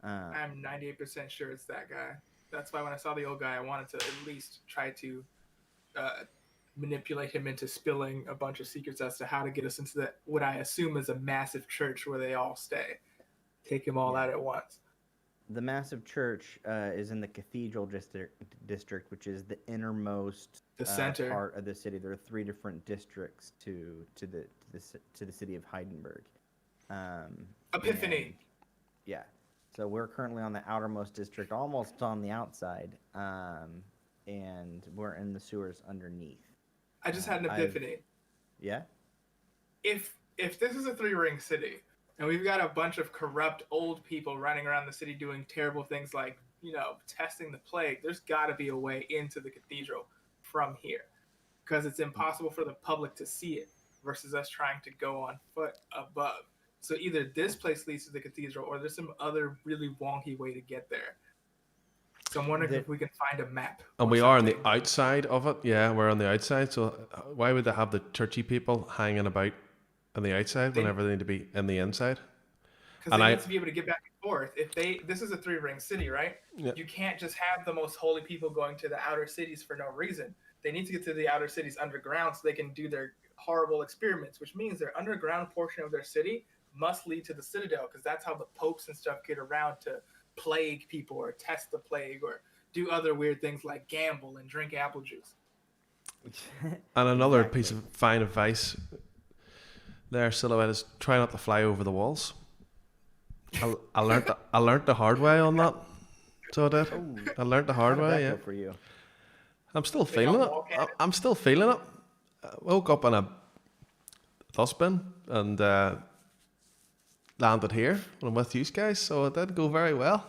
I'm 98% sure it's that guy. That's why when I saw the old guy, I wanted to at least try to manipulate him into spilling a bunch of secrets as to how to get us into that what I assume is a massive church where they all stay. Take them all out at once. The massive church is in the cathedral district, which is the innermost The center. part of the city. There are 3 different districts to the city of Heidenberg. Epiphany. And, yeah. So we're currently on the outermost district, almost on the outside, and we're in the sewers underneath. I just had an epiphany. Yeah? If this is a 3-ring city, and we've got a bunch of corrupt old people running around the city doing terrible things like, testing the plague, there's got to be a way into the cathedral from here. Because it's impossible for the public to see it versus us trying to go on foot above. So either this place leads to the cathedral or there's some other really wonky way to get there. So I'm wondering if we can find a map. And we are on the outside of it. Yeah, we're on the outside. So why would they have the churchy people hanging about on the outside whenever they need to be in the inside? Because they need to be able to get back and forth. This is a 3-ring city, right? Yeah. You can't just have the most holy people going to the outer cities for no reason. They need to get to the outer cities underground so they can do their horrible experiments, which means their underground portion of their city must lead to the citadel, because that's how the popes and stuff get around to plague people or test the plague or do other weird things like gamble and drink apple juice. And another piece of fine advice there, Silhouette, is try not to fly over the walls. I learned the hard way on that. So I did. I learned the hard way. Yeah. For you. I'm still feeling it. I'm still feeling it. I woke up in a dustbin and landed here when I'm with you guys, so it did go very well.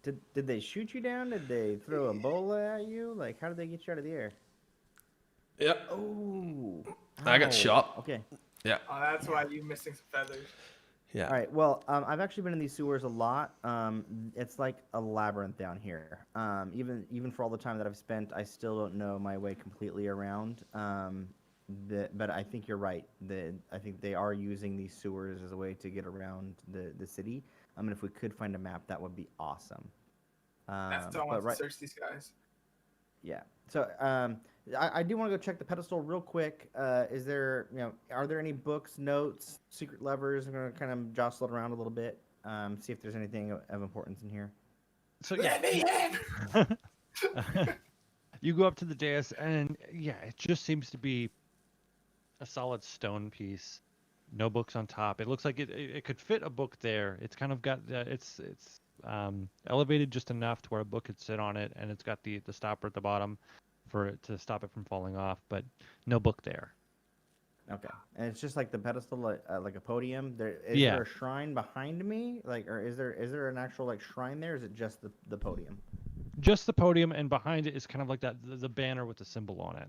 Did they shoot you down? Did they throw a bola at you? Like, how did they get you out of the air? Yeah. Oh. I got shot. Okay. Yeah. Oh, that's why you're missing some feathers. Yeah. All right. Well, I've actually been in these sewers a lot. It's like a labyrinth down here. Even for all the time that I've spent, I still don't know my way completely around. But I think you're right. I think they are using these sewers as a way to get around the city. I mean, if we could find a map, that would be awesome. That's all I want to search these guys. Yeah. So I do want to go check the pedestal real quick. Is there, are there any books, notes, secret levers? I'm going to kind of jostle it around a little bit, see if there's anything of importance in here. So yeah. You go up to the dais, and yeah, it just seems to be a solid stone piece. No books on top. It looks like it could fit a book there. It's kind of got it's elevated just enough to where a book could sit on it, and it's got the stopper at the bottom for it to stop it from falling off, but no book there. Okay, and it's just like the pedestal, like a podium. Is there a shrine behind me, or is there an actual like shrine there? Or is it just the podium? Just the podium, and behind it is kind of like the banner with the symbol on it.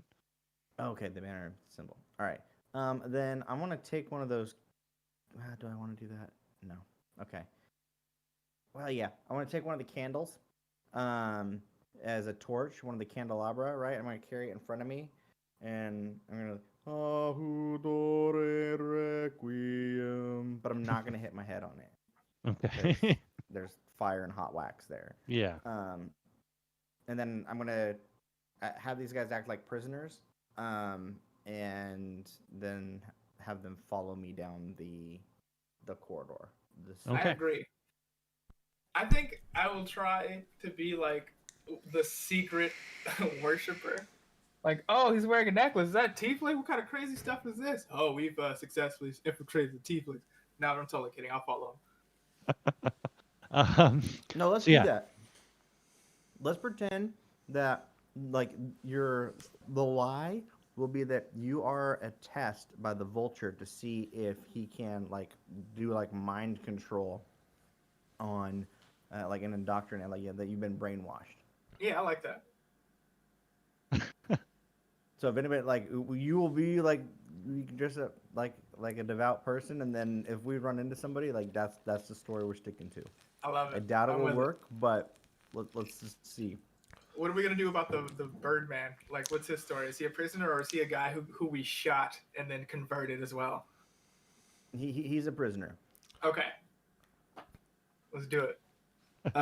Okay, the banner symbol. All right. Then I want to take one of those. Do I want to do that? No. Okay. Well, yeah. I want to take one of the candles as a torch, one of the candelabra, right? I'm going to carry it in front of me, and I'm going to Ahudore Requiem, but I'm not going to hit my head on it. Okay. There's fire and hot wax there. Yeah. And then I'm going to have these guys act like prisoners. And then have them follow me down the corridor. Okay. I agree. I think I will try to be like the secret worshiper. Like, oh, he's wearing a necklace. Is that tiefling? What kind of crazy stuff is this? Oh, we've successfully infiltrated the tieflings. No, I'm totally kidding. I'll follow him. No, let's do that. Let's pretend that like the lie will be that you are a test by the Vulture to see if he can like do like mind control on like an indoctrinate, like that you've been brainwashed. Yeah, I like that. So if anybody like you will be like you can dress up like a devout person, and then if we run into somebody, like that's the story we're sticking to. I love it. I doubt it will work, but let's just see. What are we gonna do about the Birdman? Like, what's his story? Is he a prisoner, or is he a guy who we shot and then converted as well? He's a prisoner. Okay, let's do it.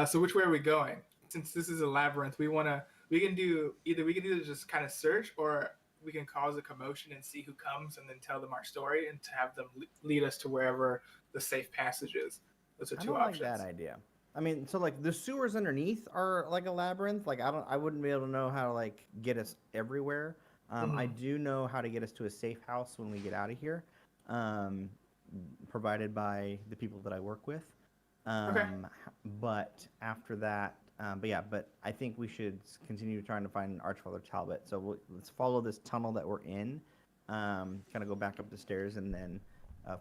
So which way are we going? Since this is a labyrinth, we can either just kind of search, or we can cause a commotion and see who comes, and then tell them our story, and to have them lead us to wherever the safe passage is. Those are I two don't options. like that idea. I mean, so like the sewers underneath are like a labyrinth. Like I wouldn't be able to know how to like get us everywhere. I do know how to get us to a safe house when we get out of here, um, provided by the people that I work with. Okay. But after that, but I think we should continue trying to find Archfather Talbot. So let's follow this tunnel that we're in, kind of go back up the stairs, and then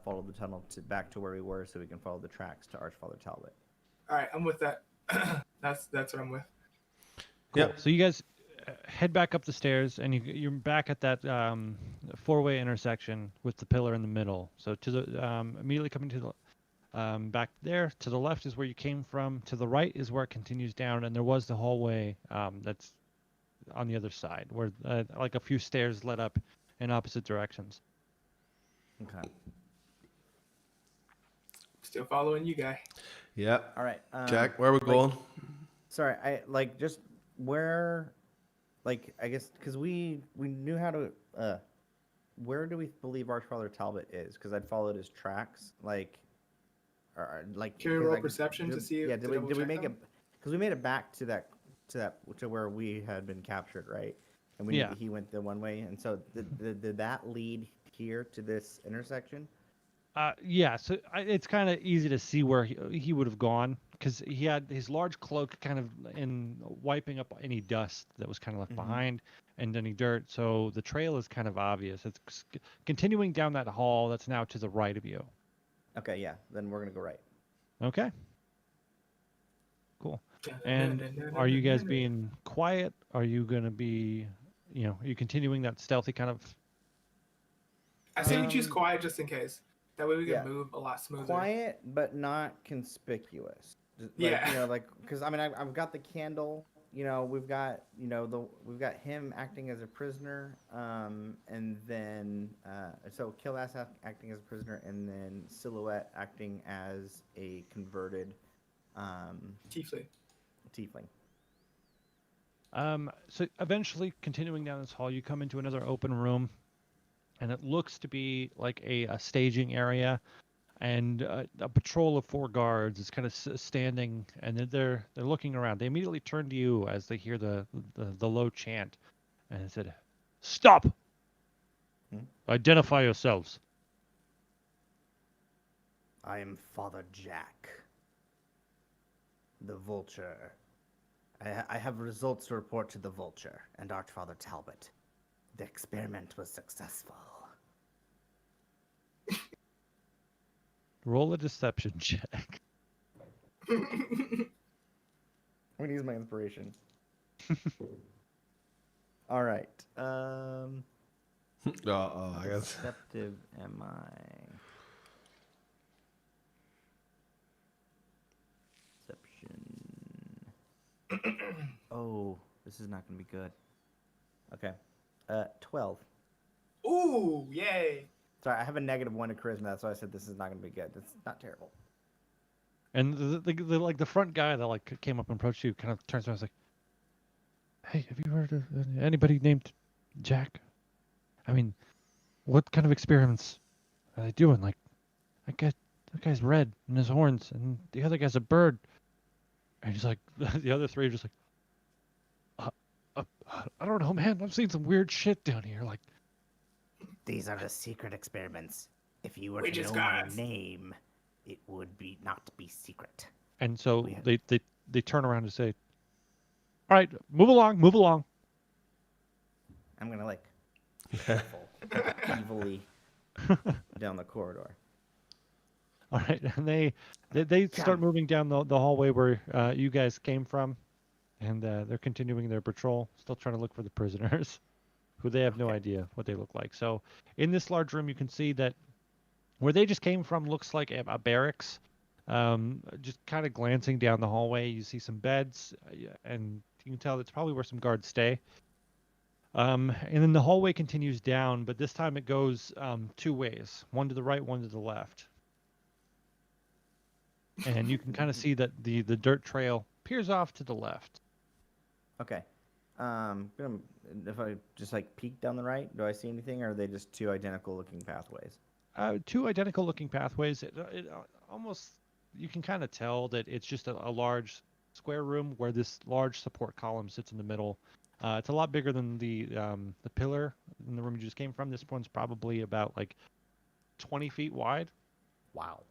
follow the tunnel back to where we were, so we can follow the tracks to Archfather Talbot. All right, I'm with that. That's what I'm with. Cool. Yep. So you guys head back up the stairs, and you're back at that four-way intersection with the pillar in the middle. So to the immediately coming to the back there to the left is where you came from. To the right is where it continues down, and there was the hallway that's on the other side, where like a few stairs led up in opposite directions. Okay. Still following you, guy. Yeah. All right. Jack, where are we going? Sorry, I like just where, like I guess because we knew how to. Where do we believe Archfather Talbot is? Because I'd followed his tracks, like, like. Can we roll perception to see? Yeah, did we make it? Because we made it back to where we had been captured, right? And we knew that he went the one way, and so did that lead here to this intersection? Yeah, so it's kind of easy to see where he would have gone, because he had his large cloak kind of in wiping up any dust that was kind of left behind and any dirt. So the trail is kind of obvious. It's continuing down that hall that's now to the right of you. Okay, yeah. Then we're gonna go right. Okay. Cool. And are you guys being quiet? Are you gonna be, are you continuing that stealthy kind of? I say we choose quiet just in case. That way we can Yeah. move a lot smoother. Quiet, but not conspicuous. Because I mean, I've got the candle. We've got we've got him acting as a prisoner, and then so Killass acting as a prisoner, and then Silhouette acting as a converted Tiefling. So eventually, continuing down this hall, you come into another open room, and it looks to be like a staging area, and a patrol of 4 guards is kind of standing, and they're looking around. They immediately turn to you as they hear the low chant, and they said, "Stop! Identify yourselves." I am Father Jack, the Vulture. I have results to report to the Vulture and Archfather Talbot. The experiment was successful. Roll a deception check. I'm gonna use my inspiration. All right. I guess. Deceptive am I? Deception. Oh, this is not gonna be good. Okay. 12. Ooh, yay! Sorry, I have a -1 to charisma. That's why I said this is not gonna be good. It's not terrible. And the front guy that came up and approached you kind of turns around and is like, "Hey, have you heard of anybody named Jack? I mean, what kind of experiments are they doing? Like, that guy's red in his horns, and the other guy's a bird." And he's like, the other 3 are just like, "I don't know, man. I've seen some weird shit down here. Like, these are the secret experiments. If you were We to just know my got- name, it would be not be secret." And so they turn around and say, "All right, move along." I'm gonna shuffle evilly down the corridor. All right, and they start moving down the hallway where you guys came from, and they're continuing their patrol, still trying to look for the prisoners, who they have no idea what they look like. So in this large room, you can see that where they just came from looks like a barracks. Just kind of glancing down the hallway, you see some beds, and you can tell that's probably where some guards stay. And then the hallway continues down, but this time it goes 2 ways, one to the right, one to the left. And you can kind of see that the dirt trail peers off to the left. Okay. If I just like peek down the right, do I see anything, or are they just two identical looking pathways? Two identical looking pathways. It almost, you can kind of tell that it's just a large square room where this large support column sits in the middle. It's a lot bigger than the pillar in the room you just came from. This one's probably about like 20 feet wide. Wow.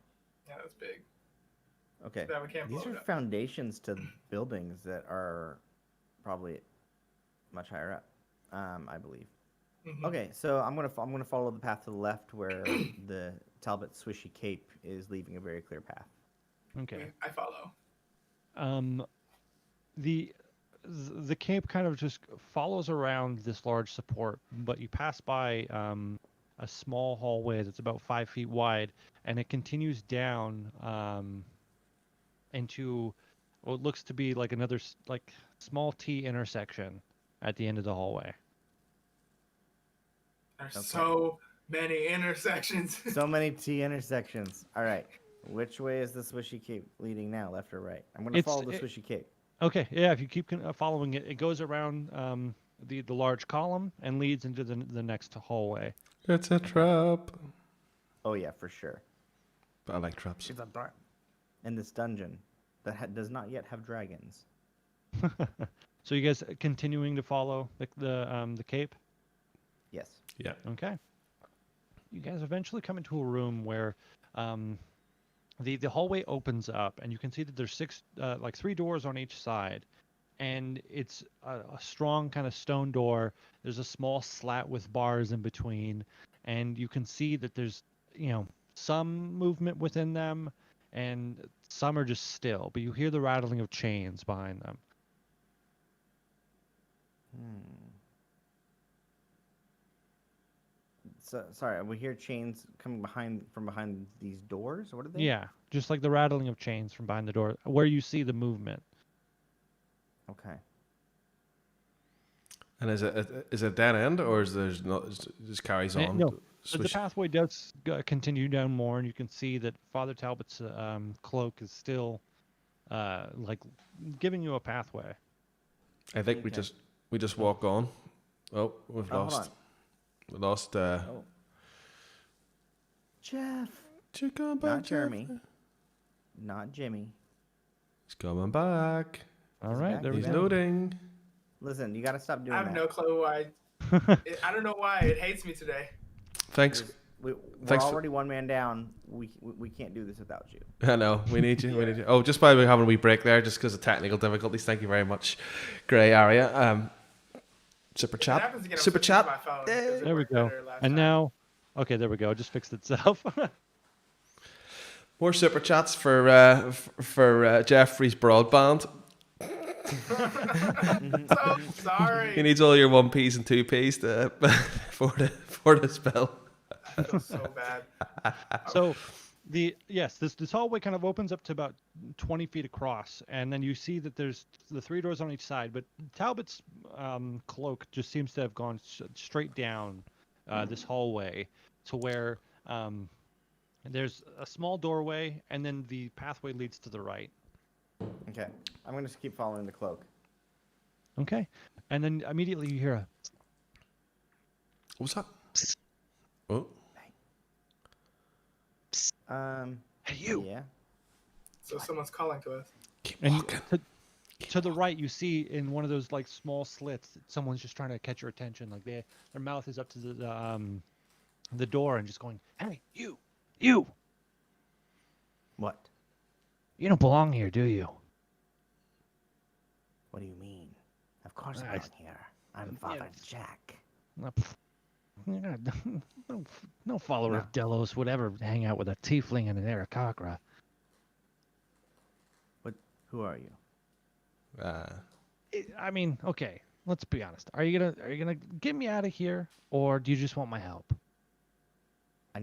Yeah, that's big. Okay. So we can't These blow are it up. foundations to buildings that are probably much higher up, I believe. Mhm. Okay, so I'm gonna follow the path to the left where the Talbot swishy cape is leaving a very clear path. Okay. I follow. The the cape kind of just follows around this large support, but you pass by a small hallway that's about 5 feet wide, and it continues down into what looks to be like another like small T intersection at the end of the hallway. There's Okay. so many intersections. So many T intersections. All right, which way is the swishy cape leading now, left or right? I'm gonna follow the swishy cape. Okay, yeah, if you keep following it, it goes around the large column and leads into the next hallway. It's a trap. Oh yeah, for sure. But I like traps. It's a trap. In this dungeon that does not yet have dragons. So you guys continuing to follow the cape? Yes. Yeah. Okay. You guys eventually come into a room where the hallway opens up, and you can see that there's three doors on each side, and it's a strong kind of stone door. There's a small slat with bars in between, and you can see that there's some movement within them, and some are just still, but you hear the rattling of chains behind them. So sorry, we hear chains coming from behind these doors. What are they? Yeah, just like the rattling of chains from behind the door, where you see the movement. Okay. And is it a dead end, or is there's not? It just carries on? No, the pathway does continue down more, and you can see that Father Talbot's cloak is still like giving you a pathway. I think Okay. we just walk on. Oh, we've Hold lost. on. We lost. Oh. Jeff. Come back, Not Jeremy. Not Jimmy. He's coming back. All right, back. there we He's go. loading. Listen, you gotta stop doing I that. have no clue why. I don't know why it hates me today. Thanks. We're Thanks already one man down. We can't do this without you. I know. We need you. We need you. Oh, just by having a wee break there, just because of technical difficulties. Thank you very much, Grey Area. Super If it chat. happens again, I'm Super switching to chat. my phone, 'cause it There we worked go. better last And time. now, okay, there we go. It just fixed itself. More super chats for Jeffrey's broadband. So sorry. He needs all your 1Ps and 2Ps for the spell. I feel so bad. So this hallway kind of opens up to about 20 feet across, and then you see that there's the three doors on each side, but Talbot's cloak just seems to have gone straight down this hallway to where there's a small doorway, and then the pathway leads to the right. Okay. I'm gonna just keep following the cloak. Okay, and then immediately you hear a What's that? Oh, "Hey, you!" Yeah. So someone's calling to us. keep And walking. to the right, you see in one of those like small slits, someone's just trying to catch your attention. Like their mouth is up to the door and just going, "Hey, you! What? You don't belong here, do you?" What do you mean? Of course I- I'm not here. I'm Father Jack. You're not- no follower No. of Delos would ever hang out with a tiefling and an Aarakocra. What? Who are you? I mean, okay, let's be honest. Are you gonna get me out of here, or do you just want my help?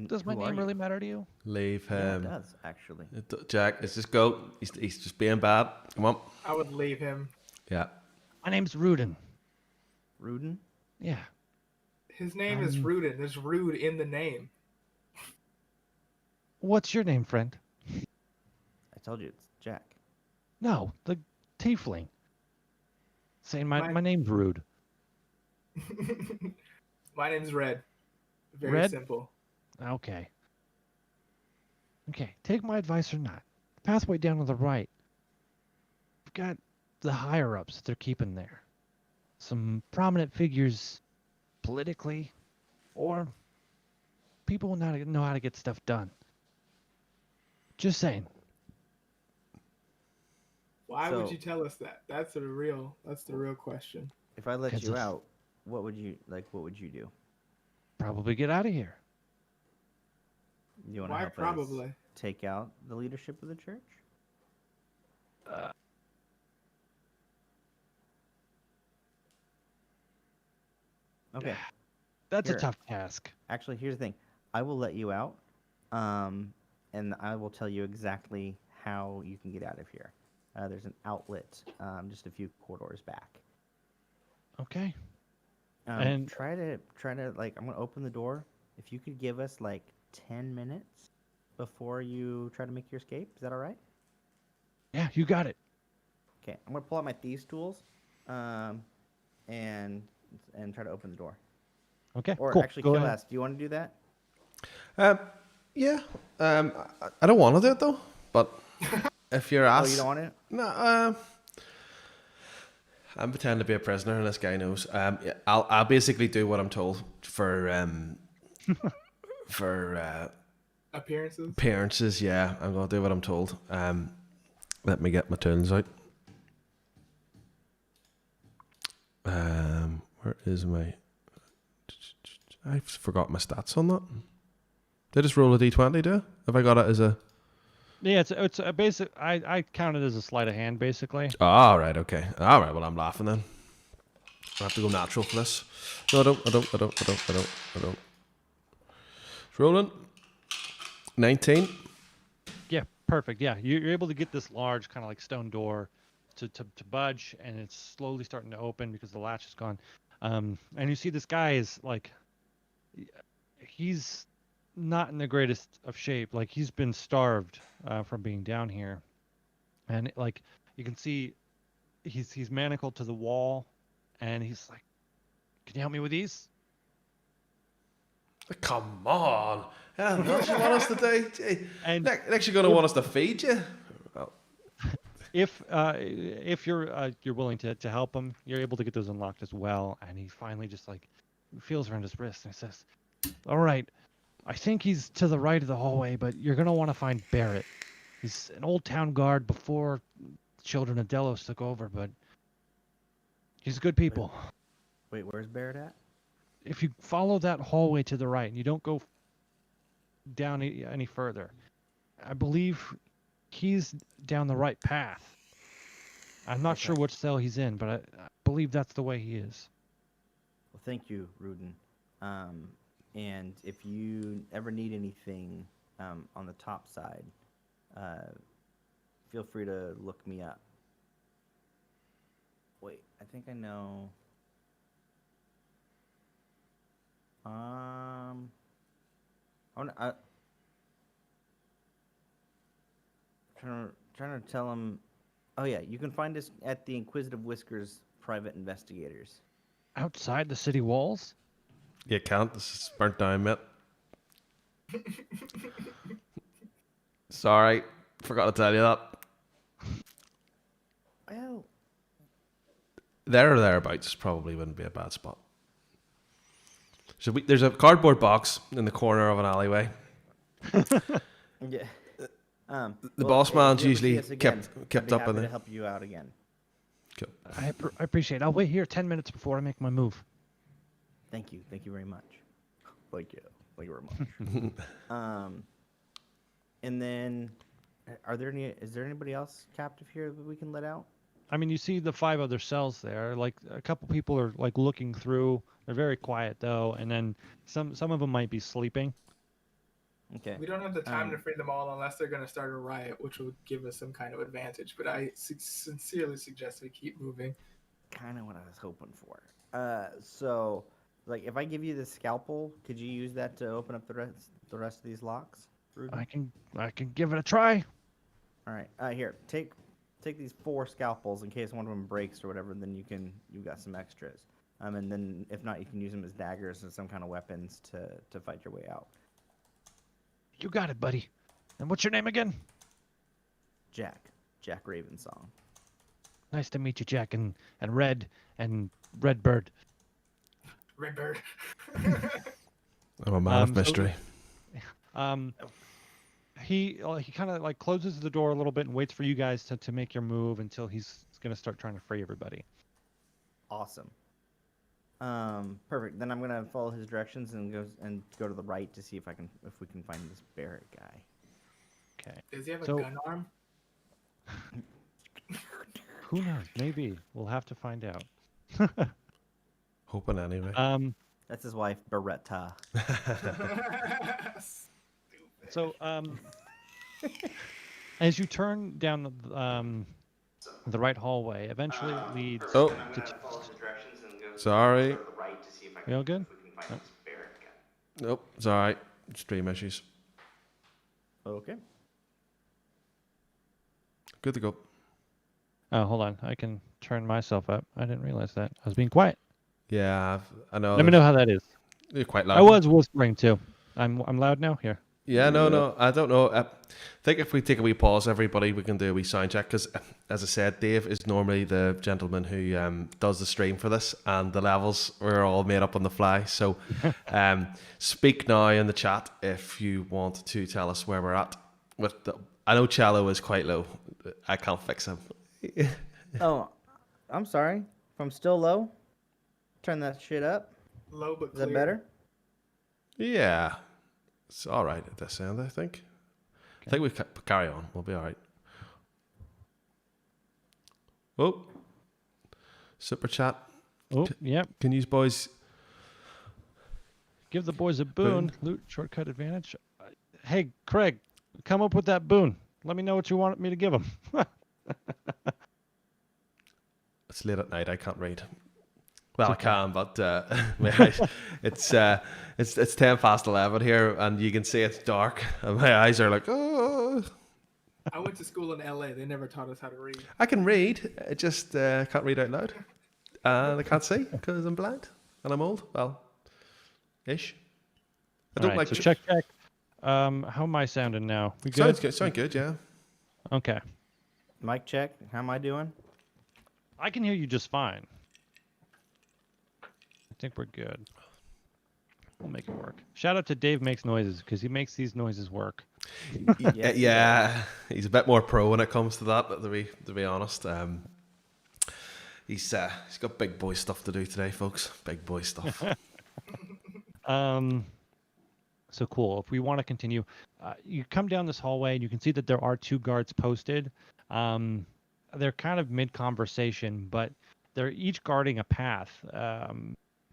Does my Who are name you? really matter to you? Leave Yeah, it him. does actually. Jack, let's just go. He's just being bad. Come on. I would leave him. Yeah. My name's Rudin. Rudin? Yeah. His name is Rudin. There's rude in the name. What's your name, friend? I told you it's Jack. No, the tiefling. saying my name's rude. My name's Red. Very Red? simple. Okay. Okay, take my advice or not. Pathway down to the right. We've got the higher-ups that they're keeping there. Some prominent figures politically, or people know how to get stuff done. Just saying. Why would So- you tell us that? That's the real question. If I let 'Cause you if- out, what would you do? Probably get out of here. You want to Why help probably? us take out the leadership of the church? Okay. That's Here. a tough task. Actually, here's the thing. I will let you out, and I will tell you exactly how you can get out of here. There's an outlet just a few corridors back. Okay. And try to like I'm gonna open the door. If you could give us like 10 minutes before you try to make your escape, is that all right? Yeah, you got it. Okay, I'm gonna pull out my thieves tools, and try to open the door. Okay, Or cool. actually, Go ahead. Killass, do you want to do that? Yeah. I don't want to do it though, but if you're Oh, asked, you don't want it? no. I'm pretending to be a prisoner, and this guy knows. Yeah, I'll basically do what I'm told for for Appearances? appearances. Yeah, I'm gonna do what I'm told. Let me get my tools out. Where is my? I forgot my stats on that. Did I just roll a d20? Do? Have I got it as a? Yeah, it's a basic. I count it as a sleight of hand, basically. Oh, right, okay. All right, well, I'm laughing then. I have to go natural for this. No, I don't. It's rolling. 19. Yeah, perfect. Yeah, you're able to get this large kind of like stone door to budge, and it's slowly starting to open because the latch is gone. And you see this guy is like, he's not in the greatest of shape. Like he's been starved from being down here, and like you can see, he's manacled to the wall, and he's like, "Can you help me with these?" Come on. Yeah, what do you want us to do? Gee. And Next you're going to want us to feed you? Oh, if you're willing to help him, you're able to get those unlocked as well. And he finally just like feels around his wrist and he says, "All right, I think he's to the right of the hallway, but you're gonna want to find Barrett. He's an old town guard before the children of Delos took over, but he's good people. Wait, where's Barrett at? If you follow that hallway to the right and you don't go down any further, I believe he's down the right path. I'm not sure which cell he's in, but I believe that's the way he is." Well, thank you, Rudin. And if you ever need anything on the top side, feel free to look me up. Wait, I think I know. Trying to tell him. Oh yeah, you can find us at the Inquisitive Whiskers Private Investigators. Outside the city walls? you can't. This is burnt down, mate. Sorry. Forgot to tell you that. Well, There or thereabouts probably wouldn't be a bad spot. So there's a cardboard box in the corner of an alleyway. yeah. The boss man's if you ever see usually us again, kept I'd be up in happy there. to help you out again. Cool. I appreciate it. I'll wait here 10 minutes before I make my move. Thank you very much. Thank you very much. And then, is there anybody else captive here that we can let out? I mean, you see the 5 other cells there. Like a couple people are like looking through. They're very quiet though, and then some of them might be sleeping. Okay. We don't have the time to free them all unless they're going to start a riot, which will give us some kind of advantage. But I sincerely suggest we keep moving. Kind of what I was hoping for. So, like, if I give you the scalpel, could you use that to open up the rest of these locks? Ruben? I can give it a try. All right. Here, take take these 4 scalpels in case one of them breaks or whatever. Then you've got some extras. And then if not, you can use them as daggers and some kind of weapons to fight your way out. You got it, buddy. And what's your name again? Jack Ravensong. Nice to meet you, Jack, and Red and Redbird. Redbird. I'm a man of mystery. He kind of like closes the door a little bit and waits for you guys to make your move until he's gonna start trying to free everybody. Awesome. Perfect. Then I'm gonna follow his directions and go to the right to see if we can find this Barrett guy. Okay. Does he have a gun arm? Who knows? Maybe we'll have to find out. Hoping anyway. That's his wife, Beretta. So as you turn down the right hallway, eventually it leads. Oh. To Sorry. You all good? Nope. It's all right. Stream issues. Okay. Good to go. Oh, hold on. I can turn myself up. I didn't realize that. I was being quiet. Yeah, I know. Let me know how that is. You're quite loud. I was whispering too. I'm loud now. Here. Yeah, no. I don't know. I think if we take a wee pause, everybody, we can do a wee sound check because, as I said, Dave is normally the gentleman who does the stream for this, and the levels were all made up on the fly. So, speak now in the chat if you want to tell us where we're at. I know Cello is quite low. I can't fix him. Oh, I'm sorry. If I'm still low, turn that shit up. Low but Is clear. that better? Yeah, it's all right at this end, I think. Okay. I think we carry on. We'll be all right. Oh, super chat. Oh, yep. Can you boys give the boys a boon? Loot shortcut advantage. Hey, Craig, come up with that boon. Let me know what you want me to give them. It's late at night. I can't read. Well, okay. I can, but my eyes, it's 11:10 here, and you can see it's dark, and my eyes are like, oh. I went to school in LA. They never taught us how to read. I can read. I just can't read out loud, and I can't see because I'm blind and I'm old. Well, ish. I don't right, like. So check. How am I sounding now? We good? Sounds good. Sound good. Yeah. Okay. Mic check. How am I doing? I can hear you just fine. I think we're good. We'll make it work. Shout out to Dave Makes Noises because he makes these noises work. Yeah, he's a bit more pro when it comes to that. To be honest, he's got big boy stuff to do today, folks. Big boy stuff. So cool. If we want to continue, you come down this hallway and you can see that there are 2 guards posted. They're kind of mid-conversation, but they're each guarding a path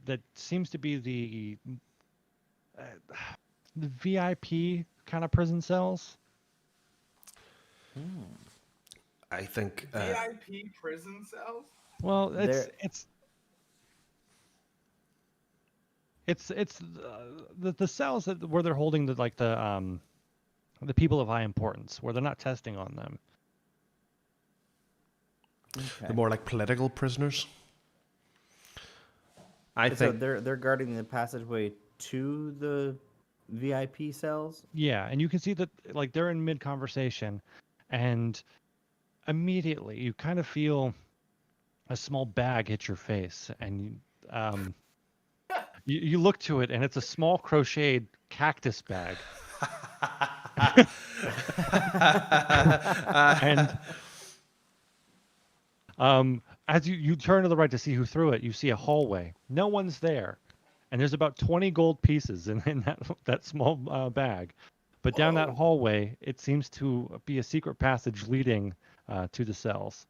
that seems to be the VIP kind of prison cells. I think VIP prison cells. Well, it's the cells where they're holding the people of high importance, where they're not testing on them. Okay. The more like political prisoners. I think so they're guarding the passageway to the VIP cells. Yeah, and you can see that like they're in mid conversation, and immediately you kind of feel a small bag hit your face, and you look to it, and it's a small crocheted cactus bag. And as you turn to the right to see who threw it, you see a hallway. No one's there. And there's about 20 gold pieces in that small bag. But down that hallway, it seems to be a secret passage leading to the cells.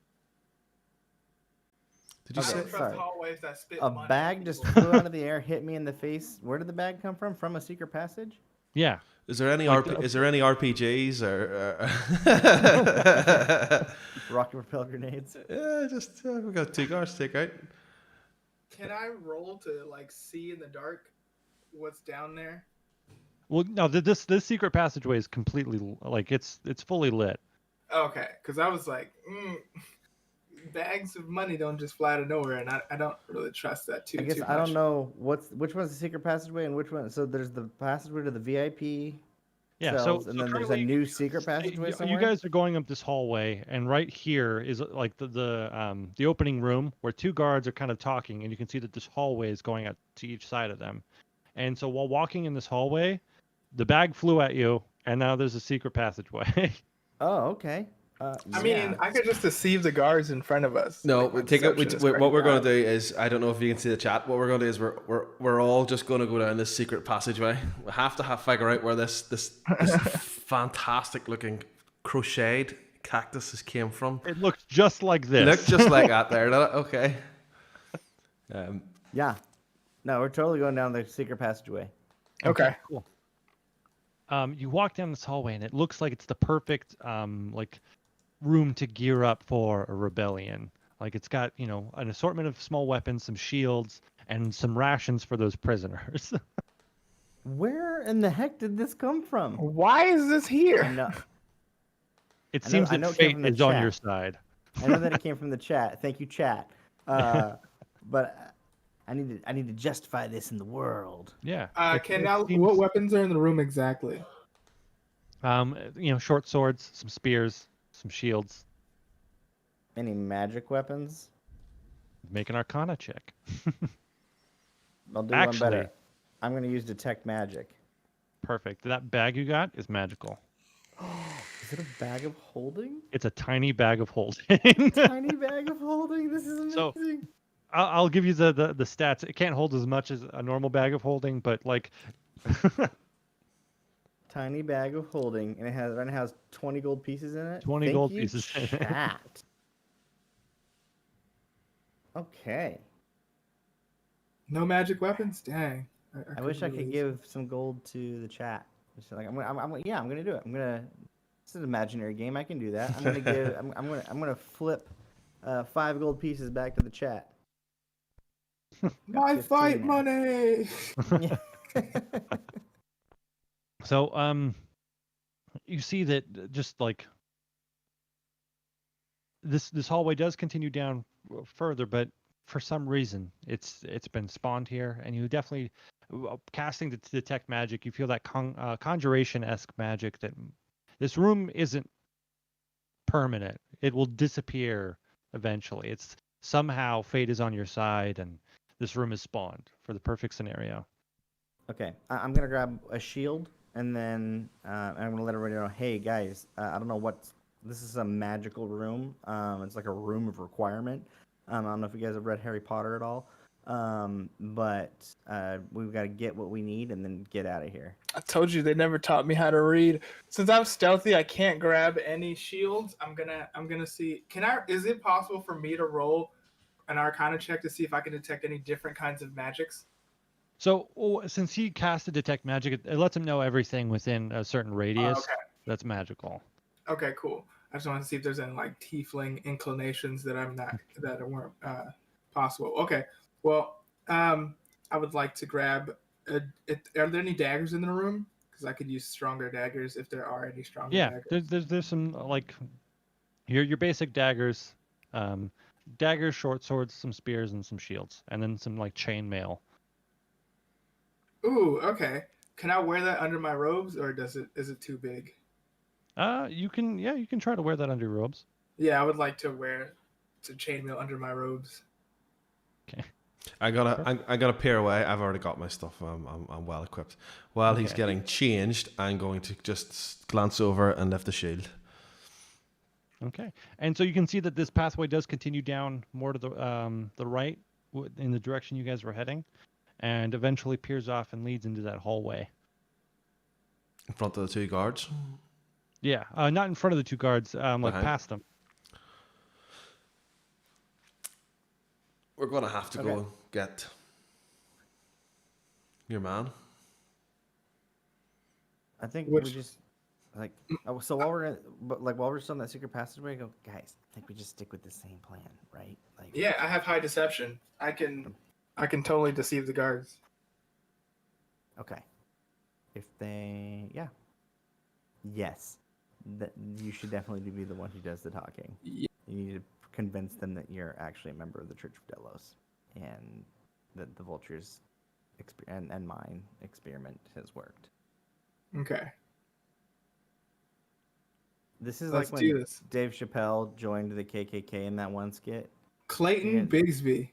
Did you say? Sorry. That spit A money bag just flew out of the air, hit me in the face. Where did the bag come from? From a secret passage? Yeah. Is there any is there any RPGs or rocket propel grenades? Yeah, just we got 2 guards to take out. Can I roll to like see in the dark what's down there? Well, no, this secret passageway is completely like it's fully lit. Okay, because I was like, bags of money don't just fly out of nowhere, and I don't really trust that I guess too I don't much. know which one's the secret passageway and which one. So there's the passageway to the VIP Yeah, cells, and so then there's a currently new secret passageway you somewhere. guys are going up this hallway, and right here is like the opening room where two guards are kind of talking, and you can see that this hallway is going out to each side of them. And so while walking in this hallway, the bag flew at you, and now there's a secret passageway. Oh, okay. I Yeah. mean, I could just deceive the guards in front of us. No, Like, my we take it. deception is What pretty we're going bad. to do is, I don't know if you can see the chat. What we're going to do is we're all just going to go down this secret passageway. We have to figure out where this fantastic looking crocheted cactus came from. It looks just like this. Look just like that there. Doesn't it? Okay. Yeah. No, we're totally going down the secret passageway. Okay. Cool. You walk down this hallway, and it looks like it's the perfect like room to gear up for a rebellion. Like it's got, an assortment of small weapons, some shields, and some rations for those prisoners. Where in the heck did this come from? Why is this I here? know. It I know- seems I know that it came fate from the is on your chat. side. I know that it came from the chat. Thank you, chat. But I need to justify this in the world. Yeah. What weapons are in the room exactly? Short swords, some spears, some shields. Any magic weapons? Make an Arcana check. I'll do Actually- one better. I'm going to use detect magic. Perfect. That bag you got is magical. Is it a bag of holding? It's a tiny bag of holding. Tiny bag of holding. This is amazing. So- I'll give you the stats. It can't hold as much as a normal bag of holding, but like Tiny bag of holding, and it has 20 gold pieces in it. 20 Thank gold you, pieces in it. Chat. Okay. No magic weapons? Dang. I wish I couldn't could believe give some gold to the chat. Just like I'm gonna do it. This is an imaginary game. I can do that. I'm gonna give. I'm gonna flip 5 gold pieces back to the chat. My 15 fight now. money. so you see that just like this hallway does continue down further, but for some reason it's been spawned here, and you definitely casting to detect magic, you feel that conjuration-esque magic that this room isn't permanent. It will disappear eventually. It's somehow fate is on your side, and this room is spawned for the perfect scenario. Okay, I'm gonna grab a shield, and then I'm gonna let everybody know. Hey guys, I don't know what this is. A magical room. It's like a room of requirement. I don't know if you guys have read Harry Potter at all. But we've got to get what we need and then get out of here. I told you they never taught me how to read. Since I'm stealthy, I can't grab any shields. I'm gonna see. Is it possible for me to roll an Arcana check to see if I can detect any different kinds of magics? So since he casted detect magic, it lets him know everything within a certain radius Okay. that's magical. Okay, cool. I just wanted to see if there's any like tiefling inclinations that weren't possible. Okay, well, I would like to grab. Are there any daggers in the room? Because I could use stronger daggers if there are any stronger Yeah, daggers. there's some like your basic daggers, daggers, short swords, some spears, and some shields, and then some like chainmail. Ooh, okay. Can I wear that under my robes, or is it too big? You can try to wear that under your robes. Yeah, I would like to wear chainmail under my robes. Okay. I gotta peer away. I've already got my stuff. I'm well equipped. While he's Okay. getting changed, I'm going to just glance over and lift the shield. Okay, and so you can see that this pathway does continue down more to the right in the direction you guys were heading, and eventually peers off and leads into that hallway. In front of the two guards. Yeah, not in front of the two guards, like Behind. past them. We're gonna have to go get your man. I think Which- we just like so while we're still in that secret passageway, I go, guys. I think we just stick with the same plan, right? Like, Yeah, I have high deception. I can totally deceive the guards. okay. If they, yes, that you should definitely be the one who does the talking. Yeah. You need to convince them that you're actually a member of the Church of Delos, and that the Vulture's and mine experiment has worked. Okay. This is Let's like do when this. Dave Chappelle joined the KKK in that one skit. Clayton Yeah. Bigsby.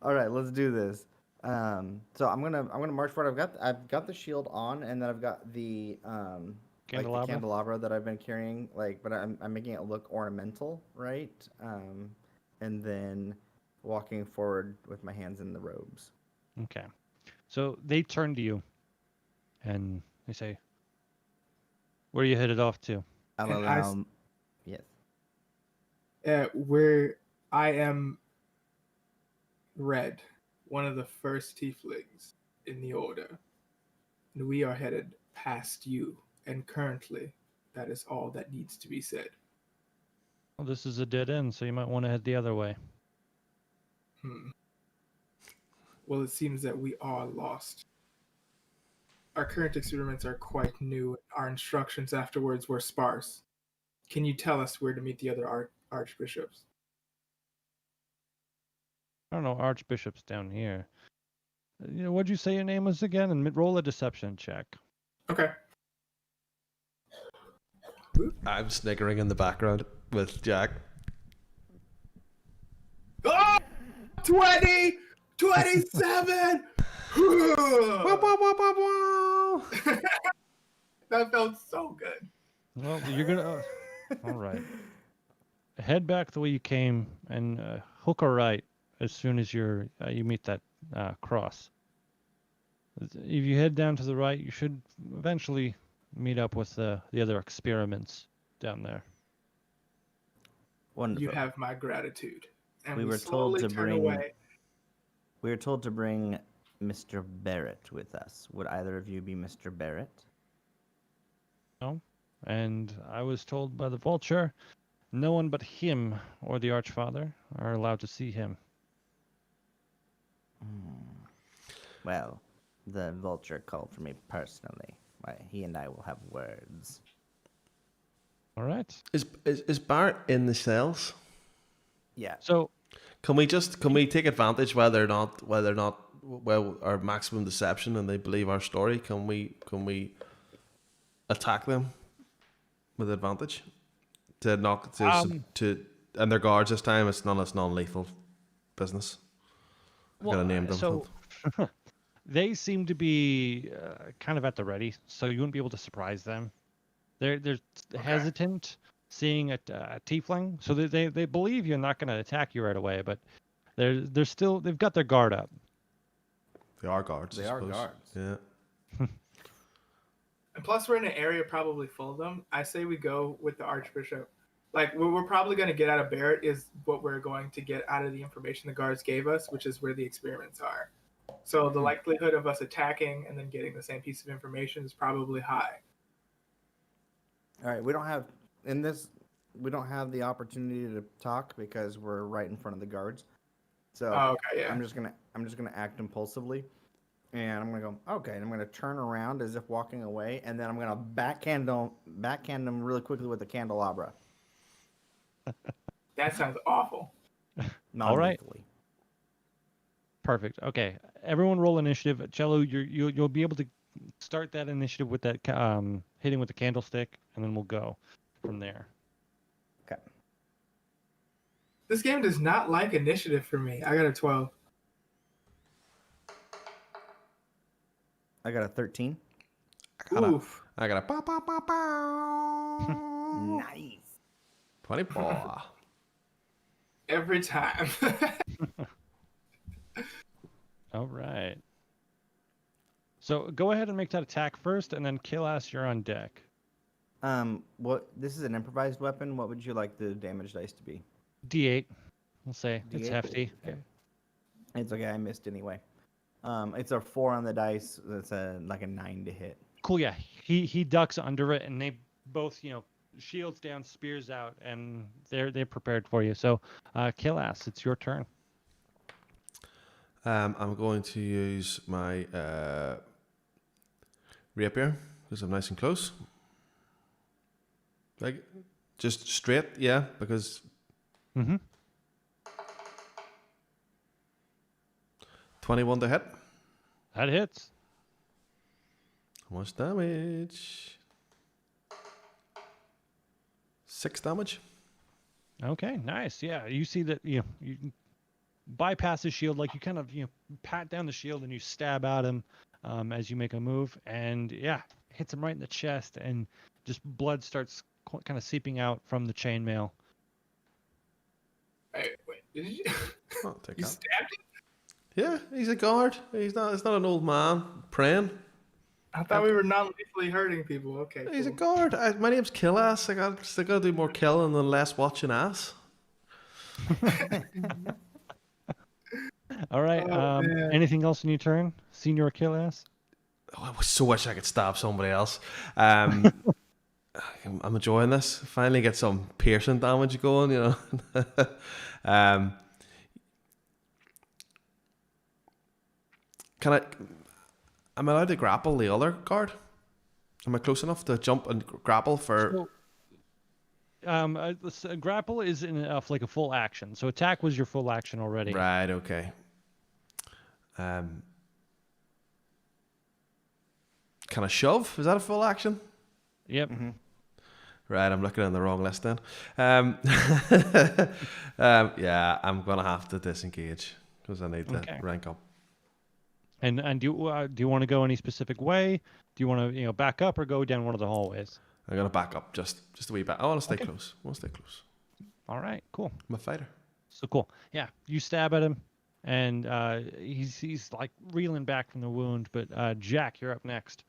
All right, let's do this. So I'm gonna march forward. I've got the shield on, and then I've got the like the Candelabra? candelabra that I've been carrying, but I'm making it look ornamental, right? And then walking forward with my hands in the robes. Okay. So they turn to you and they say, "Where are you headed off to?" I'll And allow. Yes. Where I am Red, one of the first tieflings in the order, and we are headed past you, and currently that is all that needs to be said. Well, this is a dead end, so you might want to head the other way. Well, it seems that we are lost. Our current experiments are quite new. Our instructions afterwards were sparse. Can you tell us where to meet the other archbishops? I don't know, Archbishop's down here. What'd you say your name was again? And roll a deception check. Okay. I'm sniggering in the background with Jack. Oh! 20! 27! Wow, wow, wow, wow, wow. That felt so good. Well, you're gonna. All right. Head back the way you came and hook a right as soon as you meet that cross. If you head down to the right, you should eventually meet up with the other experiments down there. Wonderful. You have my gratitude. And We we were slowly told to turn bring- away. We were told to bring Mr. Barrett with us. Would either of you be Mr. Barrett? No, and I was told by the Vulture, no one but him or the Archfather are allowed to see him. Well, the Vulture called for me personally. He and I will have words. All right. Is Bart in the cells? Yeah. So Can we take advantage whether or not well our maximum deception and they believe our story? Can we attack them with advantage to knock to and their guards this time? It's non-lethal business. I gotta name them. so they seem to be kind of at the ready, so you wouldn't be able to surprise them. They're hesitant seeing a tiefling, so they believe you're not going to attack you right away, but they've got their guard up. They are guards. They I are suppose. guards. Yeah. And plus, we're in an area probably full of them. I say we go with the Archbishop. Like, what we're probably going to get out of Barrett is what we're going to get out of the information the guards gave us, which is where the experiments are. So the likelihood of us attacking and then getting the same piece of information is probably high. All right. We don't have the opportunity to talk because we're right in front of the guards. So Okay, yeah. I'm just gonna act impulsively, and I'm gonna go okay, and I'm gonna turn around as if walking away, and then I'm gonna backhand them really quickly with the candelabra. That sounds awful. All right. Non-lethally. Perfect. Okay, everyone roll initiative. Cello, you'll be able to start that initiative with that hitting with the candlestick, and then we'll go from there. Okay. This game does not like initiative for me. I got a 12. I got a 13. Oof. I got a pow, pow, pow, pow. Nice. 24. Every time. All right. So go ahead and make that attack first, and then Killass, you're on deck. What? This is an improvised weapon. What would you like the damage dice to be? D8. We'll say it's D8? hefty. Okay. It's okay. I missed anyway. It's a 4 on the dice. That's like a 9 to hit. Cool. Yeah. He ducks under it, and they both shields down, spears out, and they're prepared for you. So, Killass, it's your turn. I'm going to use my rapier because I'm nice and close. Like, just straight, yeah, because 21 to hit. That hits. How much damage? 6 damage. Okay, nice. Yeah, you see that you bypass his shield, like you kind of pat down the shield and you stab at him as you make a move, and yeah, hits him right in the chest, and just blood starts kind of seeping out from the chainmail. Wait, did you? I'll take You that. stabbed him? Yeah, he's a guard. He's not an old man praying. I thought we were non-lethally hurting people. Okay, He's a cool. guard. I, my name's Killass. I gotta do more killing and less watching ass. All right. Oh, man. Anything else in your turn, Senior Killass? Oh, I so wish I could stab somebody else. I'm enjoying this. Finally get some piercing damage going, you know. Am I allowed to grapple the other guard? Am I close enough to jump and grapple for... Grapple is like a full action. So attack was your full action already. Right, okay. Can I shove? Is that a full action? Yep. Right, I'm looking in the wrong list then. Yeah, I'm going to have to disengage because I need to rank up. And do you want to go any specific way? Do you want to back up or go down one of the hallways? I'm going to back up just a wee bit. I want to stay close. All right, cool. I'm a fighter. So cool. Yeah, you stab at him, and he's like reeling back from the wound. But Jack, you're up next.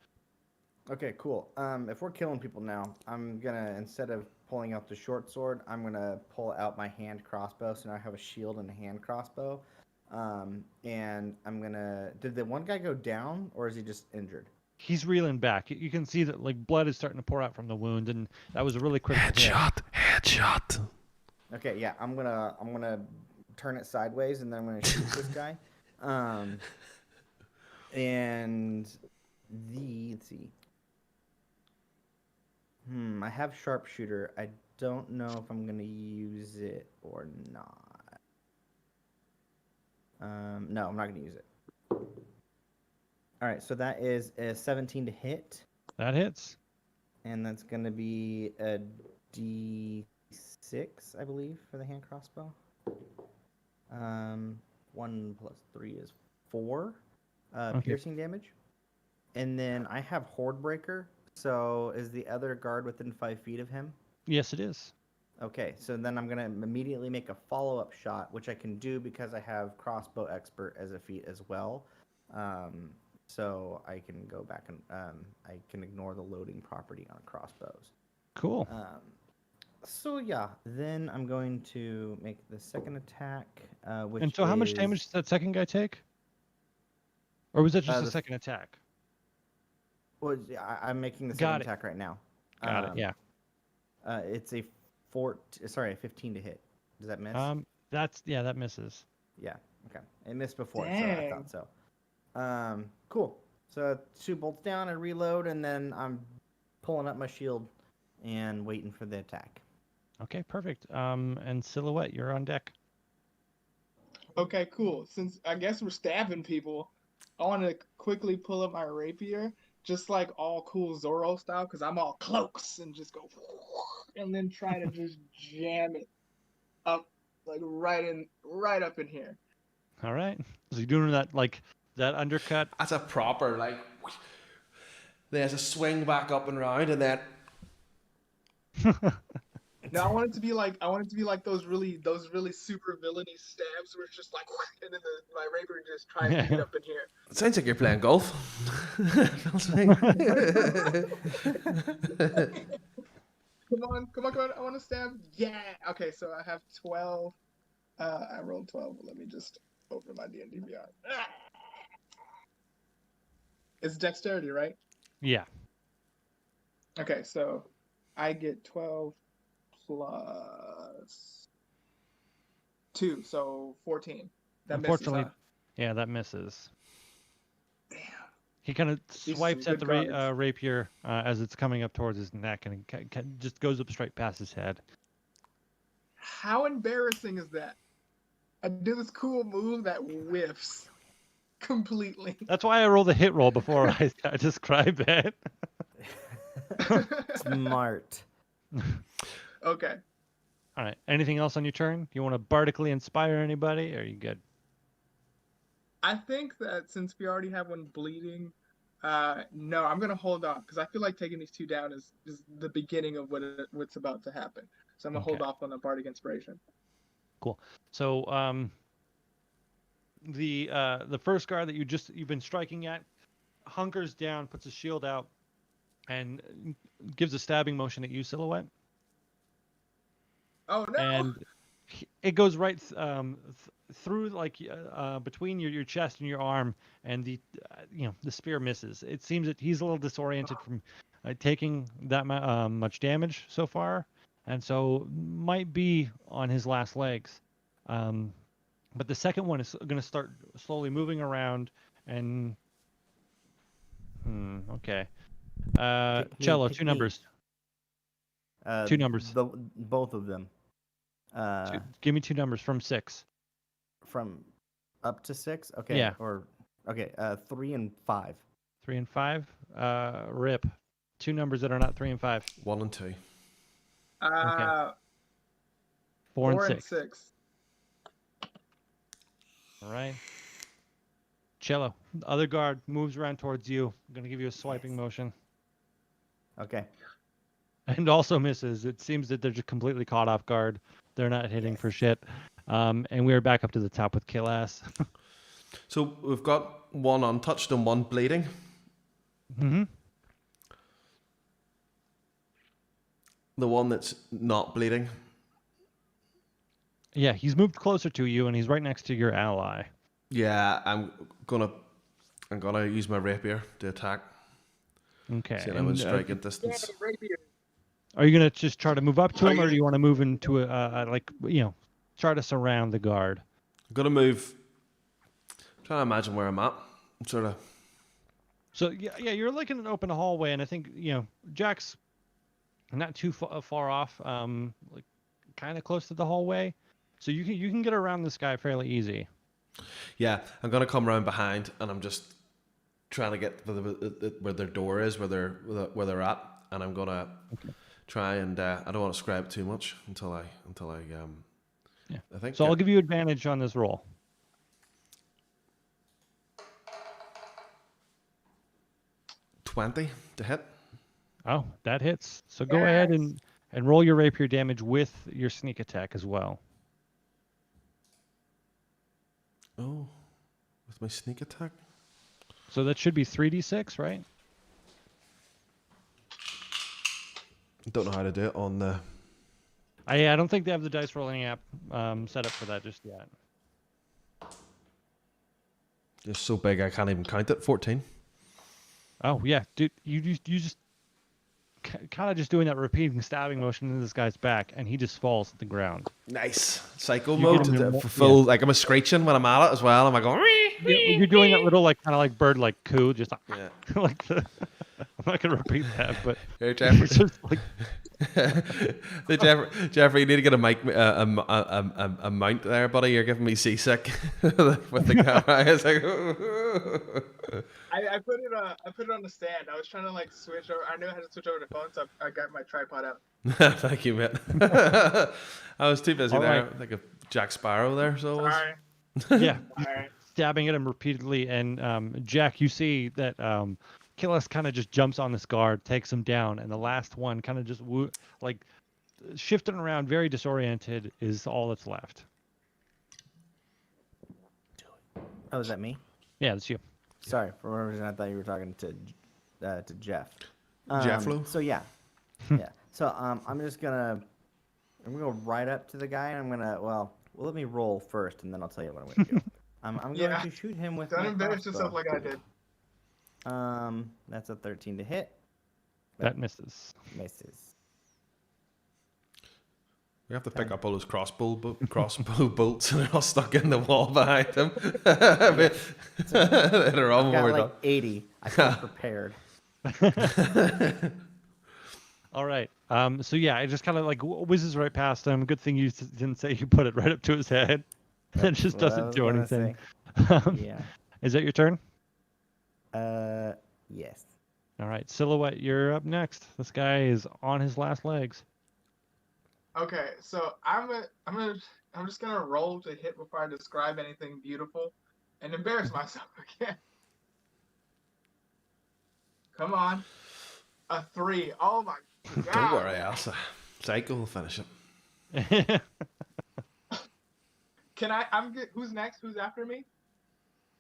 Okay, cool. If we're killing people now, I'm gonna, instead of pulling out the short sword, I'm gonna pull out my hand crossbow. So now I have a shield and a hand crossbow. And I'm gonna. Did the one guy go down, or is he just injured? He's reeling back. You can see that like blood is starting to pour out from the wound, and that was a really critical hit. Headshot. Okay, yeah, I'm gonna turn it sideways, and then I'm gonna shoot this guy. And let's see. I have sharpshooter. I don't know if I'm gonna use it or not. No, I'm not gonna use it. All right, so that is a 17 to hit. That hits. And that's gonna be a D6, I believe, for the hand crossbow. 1 plus 3 is 4 piercing damage. And then I have Horde Breaker. So is the other guard within 5 feet of him? Yes, it is. Okay, so then I'm gonna immediately make a follow-up shot, which I can do because I have Crossbow Expert as a feat as well. So I can go back and I can ignore the loading property on crossbows. Cool. So yeah, then I'm going to make the second attack, which And so how much damage did that second guy take? Or was that just a second attack? Well, I'm making the second attack right now. Got it, yeah. It's a 15 to hit. Does that miss? That misses. Yeah, okay. It missed before, Dang. so I thought so. Cool. So 2 bolts down, I reload, and then I'm pulling up my shield and waiting for the attack. Okay, perfect. And Silhouette, you're on deck. Okay, cool. Since I guess we're stabbing people, I want to quickly pull up my rapier, just like all cool Zorro style, because I'm all cloaks and just go, and then try to just jam it up, like right up in here. All right. So you're doing that undercut. That's a proper there's a swing back up and round, and then No, I want it to be like those really super villainy stabs where it's just like, and then my rapier just tries to get up in here. it sounds like you're playing golf. Come on! I want to stab. Yeah. Okay, so I have 12. I rolled 12. Let me just open my D&D Beyond. It's dexterity, right? Yeah. Okay, so I get 12 plus 2, so 14. That misses, Unfortunately, huh? yeah, that misses. Damn. He kind of These are swipes some at the good cards. rapier as it's coming up towards his neck, and it just goes up straight past his head. How embarrassing is that? I do this cool move that whiffs completely. That's why I rolled a hit roll before I describe it. Smart. Okay. All right. Anything else on your turn? You want to bardically inspire anybody? Or are you good? I think that since we already have one bleeding, no, I'm gonna hold off because I feel like taking these two down is the beginning of what's about to happen. So I'm gonna hold off on the bardic inspiration. Cool. So the first guard that you've been striking at hunkers down, puts a shield out, and gives a stabbing motion at you, Silhouette. Oh no! And it goes right through, like between your chest and your arm, and the spear misses. It seems that he's a little disoriented from taking that much damage so far, and so might be on his last legs. But the second one is going to start slowly moving around, and okay. Cello, two numbers. Two numbers. Both of them. Give me two numbers from 6. From up to 6? Okay. Yeah. Or okay, 3 and 5. 3 and 5. Rip. Two numbers that are not 3 and 5. 1 and 2. Okay. 4 and 6. All right. Cello. The other guard moves around towards you. I'm going to give you a swiping motion. Okay. And also misses. It seems that they're just completely caught off guard. They're not hitting for shit. And we are back up to the top with Killass. So we've got one untouched and one bleeding. Mm-hmm. The one that's not bleeding. Yeah, he's moved closer to you, and he's right next to your ally. Yeah, I'm gonna use my rapier to attack. Okay. See, I'm in striking distance. Are you gonna just try to move up to him, or do you want to move into try to surround the guard? I'm gonna move. I'm trying to imagine where I'm at. I'm sort of. So yeah, you're like in an open hallway, and I think Jack's not too far off, like kind of close to the hallway, so you can get around this guy fairly easy. Yeah, I'm gonna come around behind, and I'm just trying to get where their door is, where they're at, and I'm gonna try and I don't want to scribe too much until I Yeah. I think. So I'll give you advantage on this roll. $20 to hit. Oh, that hits. So go ahead and roll your rapier damage with your sneak attack as well. Oh, with my sneak attack. So that should be 3d6, right? Don't know how to do it on the. I don't think they have the dice rolling app set up for that just yet. It's so big I can't even count it. 14. Oh yeah, dude, you just kind of just doing that repeating stabbing motion in this guy's back, and he just falls to the ground. Nice. Psycho You mode get him in for full. yeah. Like I'm a screeching when I'm at it as well. I'm like going. You're doing that little kind of bird coo, just Yeah. like the. I'm not gonna repeat that, but Here, Jeffrey. it's just like Jeffrey, you need to get a mic, a mount there, buddy. You're giving me seasick with the camera. It's like, I put it on the stand. I was trying to switch over. I knew how to switch over to phone, so I got my tripod out. Thank you, mate. I was too busy All there. right. Like a Jack Sparrow there. So it was. yeah, All right. stabbing at him repeatedly, and Jack, you see that Killass kind of just jumps on this guard, takes him down, and the last one kind of just shifting around, very disoriented, is all that's left. Oh, is that me? Yeah, that's you. Sorry, for whatever reason I thought you were talking to Jeff. Jefflo? So yeah. So I'm gonna go right up to the guy, and I'm gonna let me roll first, and then I'll tell you what I'm gonna do. I'm going to shoot him with Don't my embarrass crossbow. yourself like I did. That's a 13 to hit. That misses. Misses. We have to pick up all those crossbow bolts and they're all stuck in the wall behind him. They're all I've got more like done. 80. I feel prepared. All right. So yeah, it just kind of like whizzes right past him. Good thing you didn't say you put it right up to his head. It just what I doesn't was do gonna anything. Yeah. Is that your turn? Yes. All right, Silhouette, you're up next. This guy is on his last legs. Okay, so I'm just gonna roll to hit before I describe anything beautiful, and embarrass myself again. Come on, a 3. Oh my god! Don't worry, Elsa. Psycho will finish it. Can I? Who's next? Who's after me?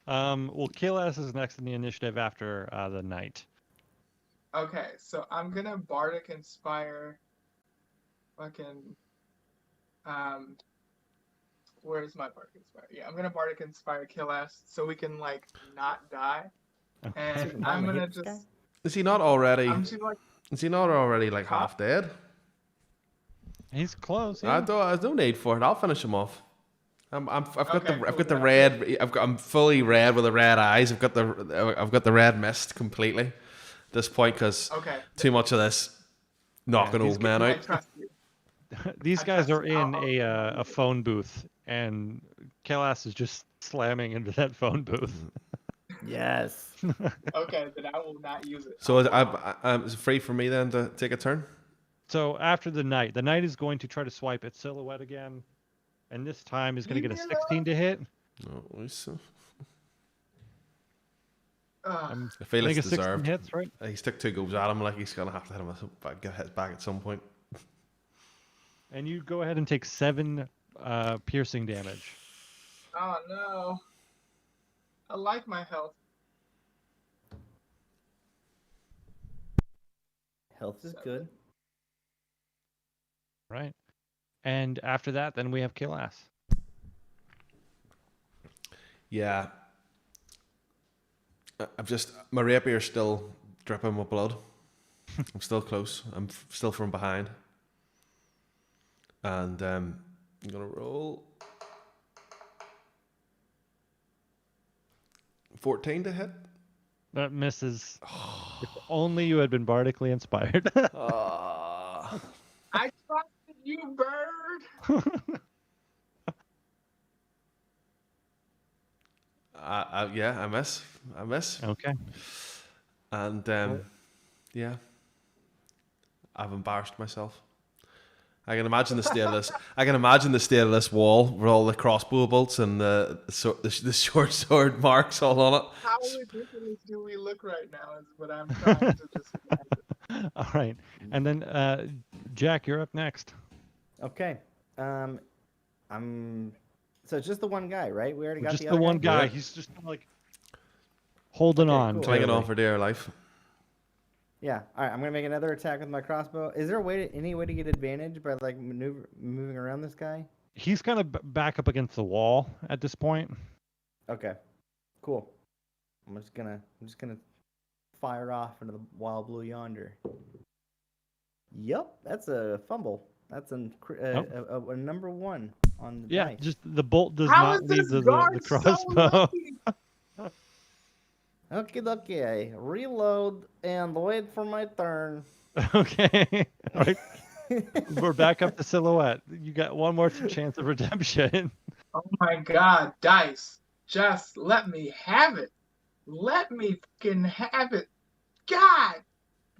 Well, Killass is next in the initiative after the knight. Okay, so I'm gonna Bardic Inspire. Fucking. Where's my Bardic Inspire? Yeah, I'm gonna Bardic Inspire Killass so we can like not die. And I'm gonna just. Is he not already? I'm just like. Is he not already like half dead? He's close. I Yeah. don't. There's no need for it. I'll finish him off. I've got the cool. red. I'm fully red with the red eyes. I've got the red mist completely. At this point, because Okay. too much of this knocking these old man I out. trust you. These guys are in I'll- a phone booth, and Killass is just slamming into that phone booth. Yes. Okay, then I will not use it. So is it free for me then to take a turn? So after the knight is going to try to swipe at Silhouette again, and this time is going to get a 16 to hit. No, so. I I feel think it's a 16 deserved. hits, right? He took 2 goes at him. Like he's gonna have to hit him. Get hit back at some point. And you go ahead and take 7 piercing damage. Oh no. I like my health. Health is good. Right. And after that, then we have Killass. Yeah. My rapier's still dripping with blood. I'm still close. I'm still from behind. And I'm gonna roll 14 to hit. That misses. If only you had been bardically inspired. Ah. I trusted you, bird. Yeah, I miss. Okay. And yeah, I've embarrassed myself. I can imagine the state of this. I can imagine the state of this wall with all the crossbow bolts and the short sword marks all on it. How ridiculous do we look right now is what I'm trying to just imagine. All right. And then Jack, you're up next. Okay. I'm. So it's just the one guy, right? We already got Just the the other one guy. Yeah. He's just like holding Okay, on. cool. Clinging barely. on for dear life. Yeah. All right. I'm gonna make another attack with my crossbow. Is there any way to get advantage by like moving around this guy? He's kind of back up against the wall at this point. Okay. Cool. I'm just gonna fire off into the wild blue yonder. Yup, that's a fumble. That's a number 1 on the Yeah, dice. just the bolt does How not is leave this the guard so crossbow. lucky? Okay. Reload and wait for my turn. Okay. All right. We're back up to Silhouette. You got one more chance of redemption. Oh my god, dice. Just let me have it. Let me fucking have it. God!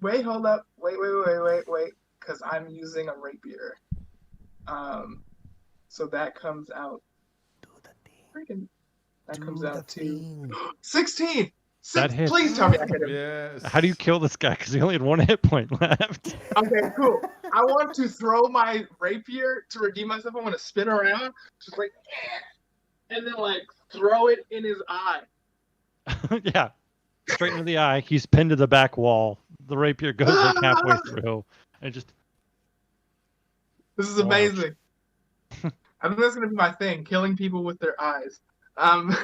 Wait, hold up. Wait. Because I'm using a rapier. So that comes out. Do the thing. Freaking. That comes Do out the to thing. 16! That hits. Please tell me I hit him. Yes. How do you kill this guy? Because he only had 1 hit point left. Okay, cool. I want to throw my rapier to redeem myself. I want to spin around, just like, and then like throw it in his eye. Yeah. Straight into the eye. He's pinned to the back wall. The rapier goes like halfway through. And just This is amazing. I think that's gonna be my thing: killing people with their eyes. I'm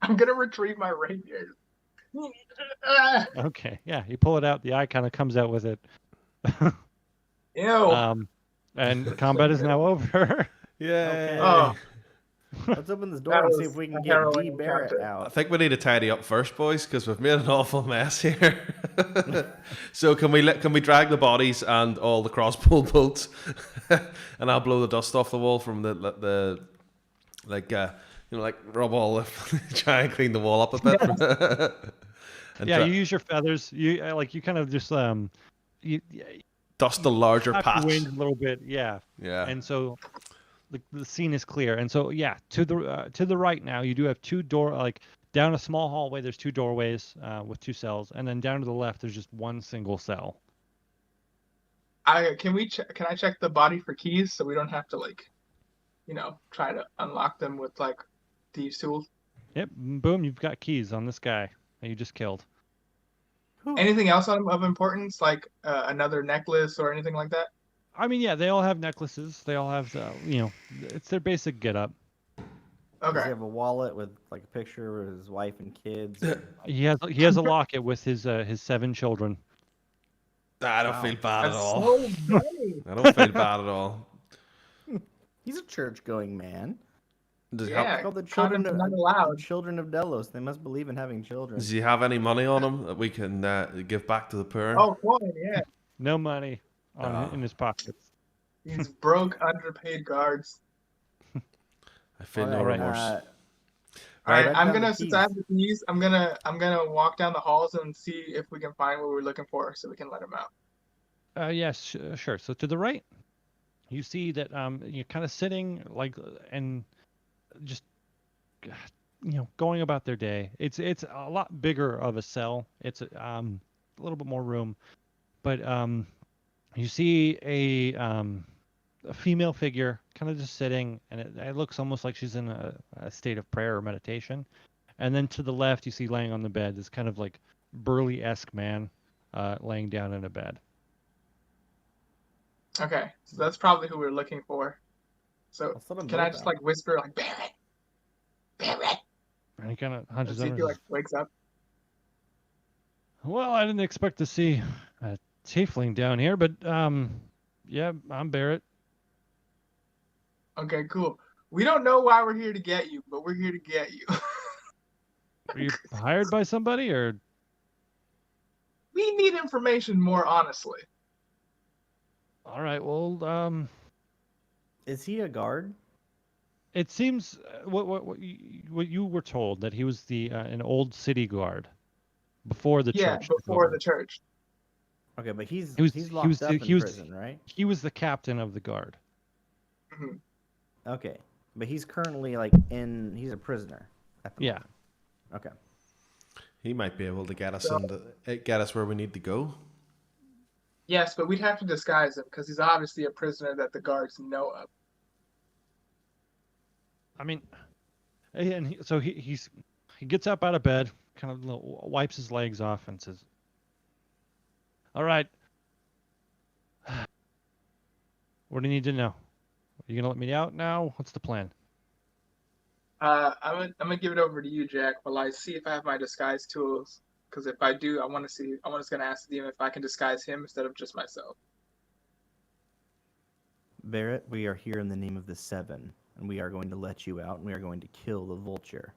gonna retrieve my rapier. okay. Yeah, you pull it out, the eye kind of comes out with it. Ew. And combat is now over. Yay! Oh. Let's open this door That and see was if we a can get harrowing D Barrett encounter. I out. think we need to tidy up first, boys, because we've made an awful mess here. So can we drag the bodies and all the crossbow bolts, and I'll blow the dust off the wall from the like like rub all the try and clean the wall up a bit. And Yeah, you use your feathers. You you kind of just you dust the larger flap your patch. wings a little bit. Yeah. Yeah. And so the scene is clear. And so yeah, to the right now you do have two down a small hallway. There's two doorways with two cells, and then down to the left there's just one single cell. Can I check the body for keys so we don't have to try to unlock them with thieves' tools? Yep. Boom. You've got keys on this guy that you just killed. Anything else of importance, like another necklace or anything like that? I mean, yeah, they all have necklaces. They all have, it's their basic getup. Does he Okay. have a wallet with like a picture of his wife and kids? He has a locket with his 7 children. I don't Wow. feel bad at That's all. so funny. I don't feel bad at all. He's a church-going man. Does he Yeah. have, It's called the Condoms children not of, allowed. the children of Delos. They must believe in having children. does he have any money on him that we can give back to the poor? Oh, coin, yeah. No money in his pockets. These broke, underpaid guards. I feel no Alright, remorse. All Right, right, write I'm down the gonna since I have keys. the keys, I'm gonna walk down the halls and see if we can find what we're looking for, so we can let him out. Yes, sure. So to the right, you see that you're kind of sitting and just going about their day. It's a lot bigger of a cell. It's a little bit more room, but you see a female figure kind of just sitting, and it looks almost like she's in a state of prayer or meditation. And then to the left, you see laying on the bed this kind of like burly-esque man laying down in a bed. Okay, so that's probably who we're looking for. So Let's let him can know I just that. whisper Barrett, Barrett, And he kind of and hunches see over. if And he says, wakes up? well, I didn't expect to see a tiefling down here, but yeah, I'm Barrett. Okay, cool. We don't know why we're here to get you, but we're here to get you. Are you hired by somebody, or We need information more honestly. all right? Well, Is he a guard? it seems what you were told that he was an old city guard before the Yeah, church took before over. the church. Okay, but he's He was- he's he locked was- up in he was- prison, right? He was the captain of the guard. hmm Okay, but he's currently he's a prisoner. At the Yeah. moment. Okay. He might be able to get us So- get us where we need to go. Yes, but we'd have to disguise him because he's obviously a prisoner that the guards know of. I mean, so he gets up out of bed, kind of wipes his legs off, and says, "All right, what do you need to know? Are you gonna let me out now? What's the plan?" I'm gonna give it over to you, Jack, while I see if I have my disguise tools. Because if I do, I'm just gonna ask the DM if I can disguise him instead of just myself. Barrett, we are here in the name of the Seven, and we are going to let you out, and we are going to kill the Vulture.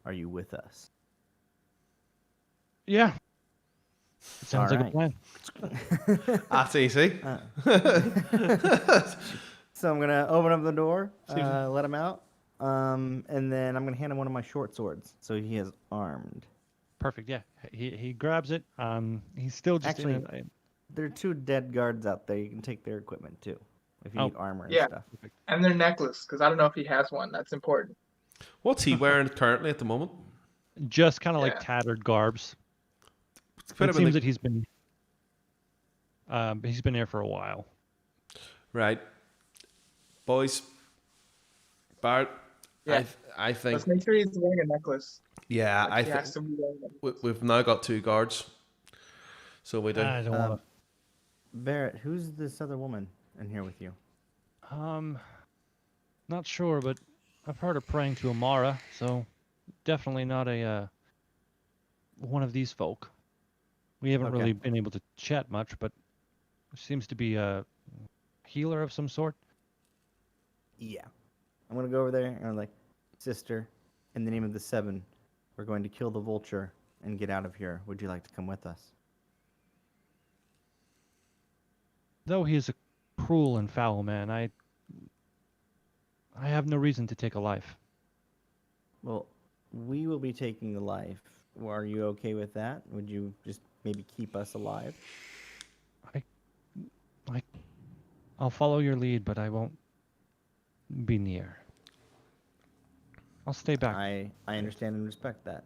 Are you with us? Yeah, sounds like a Alright. plan. That's easy. So I'm gonna open up the door, let him out, and then I'm gonna hand him one of my short swords, so he is armed. Perfect. Yeah, he grabs it. He's still just Actually, in a, there are 2 dead guards out there. You can take their equipment too, if you Oh. need armor and Yeah. stuff. And their necklace, because I don't know if he has one. That's important. What's he wearing currently at the moment? just kind of Yeah. like tattered garbs. Put It him in seems the- that he's been there for a while. Right, boys. Bart, Yeah. I think Let's make sure he's wearing a necklace. yeah, Like, I he has think to be wearing a necklace. we've now got 2 guards, so we do. I don't want Barrett, who's this other woman in here with you? to. Not sure, but I've heard her praying to Amara, so definitely not a one of these folk. We haven't Okay. really been able to chat much, but seems to be healer of some sort? Yeah. I'm gonna go over there and I'm like, sister, in the name of the seven, we're going to kill the vulture and get out of here. Would you like to come with us? Though he is a cruel and foul man, I have no reason to take a life. Well, we will be taking a life. Are you okay with that? Would you just maybe keep us alive? I'll follow your lead, but I won't be near. I'll stay back. I understand and respect that.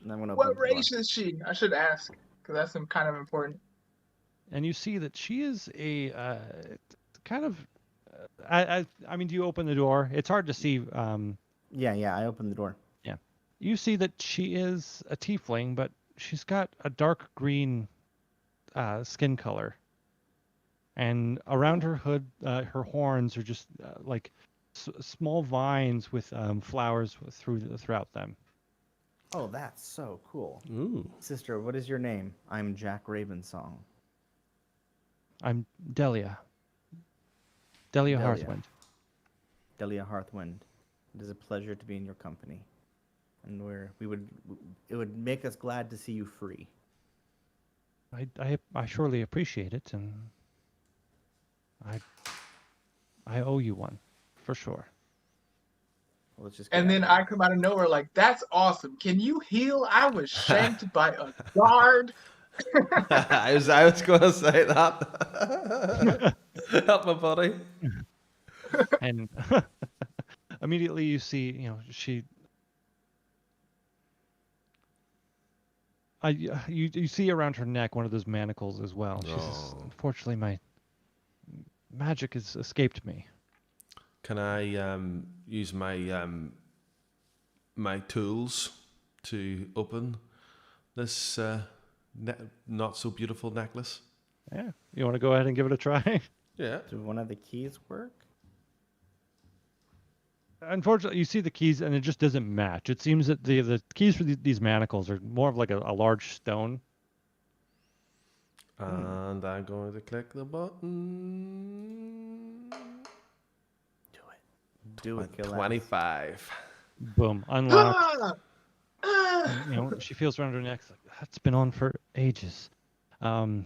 And I'm gonna open What the door. race is she? I should ask, because that's some kind of important. And you see that she is a kind of. I mean, do you open the door? It's hard to see. Yeah, I opened the door. You see that she is a tiefling, but she's got a dark green skin color. And around her hood, her horns are just like small vines with flowers throughout them. Oh, that's so cool. Ooh. Sister, what is your name? I'm Jack Ravensong. I'm Delia. Delia Delia. Hearthwind. Delia Hearthwind. It is a pleasure to be in your company. And it would make us glad to see you free. I surely appreciate it, and I owe you one, for sure. Well, let's just get And out then of here. I come out of nowhere like, that's awesome. Can you heal? I was shanked by a guard. I was going to say that. Help my buddy. And immediately you see, you see around her neck one of those manacles as well. She says, Oh. unfortunately, my magic has escaped me. Can I use my my tools to open this not so beautiful necklace? Yeah, you want to go ahead and give it a try? Yeah. Do one of the keys work? Unfortunately, you see the keys and it just doesn't match. It seems that the keys for these manacles are more of like a large stone. And I'm going to click the button. Do it, Killass. 25. Boom, unlocked. Ah! She feels around her neck. Like, that's been on for ages. And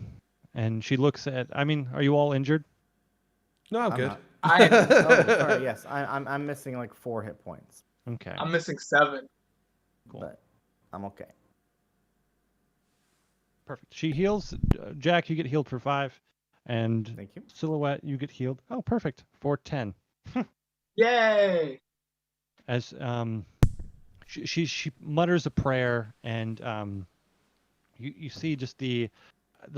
she looks at. I mean, are you all injured? No, I'm I'm good. not. I, Oh, sorry. Yes, I'm missing like 4 hit points, Okay. I'm missing 7. Cool. but I'm okay. Perfect. She heals. Jack, you get healed for 5, and Thank you. Silhouette, you get healed. Oh, perfect. For 10. Yay! As she mutters a prayer, and you see just the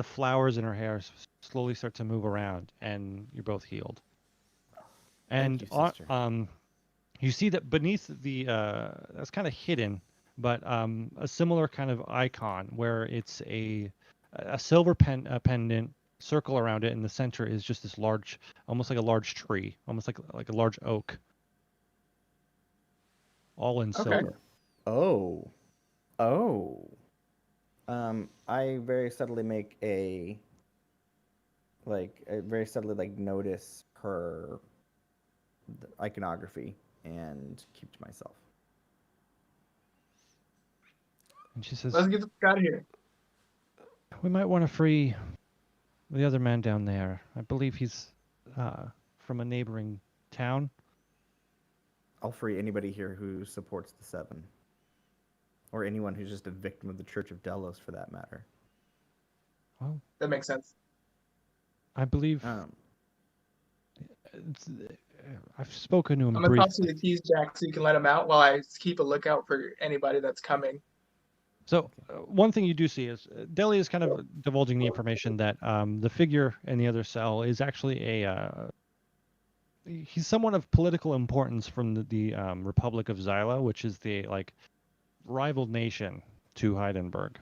flowers in her hair slowly start to move around, and you're both healed. And Thank you, sister. you see that beneath the that's kind of hidden, but a similar kind of icon where it's a silver pendant circle around it, and the center is just this large, almost like a large tree, almost like a large oak, all in Okay. silver. Oh. I very subtly make notice her iconography and keep to myself. And she says, Let's get the fuck out of here. we might want to free the other man down there. I believe he's from a neighboring town. I'll free anybody here who supports the Seven. Or anyone who's just a victim of the Church of Delos, for that matter. Well, That makes sense. I believe I've spoken to him I'm gonna toss you briefly. the keys, Jack, so you can let him out while I keep a lookout for anybody that's coming. So one thing you do see is Deli is kind of divulging the information that the figure in the other cell is actually he's someone of political importance from the Republic of Zyla, which is the rival nation to Heidenberg.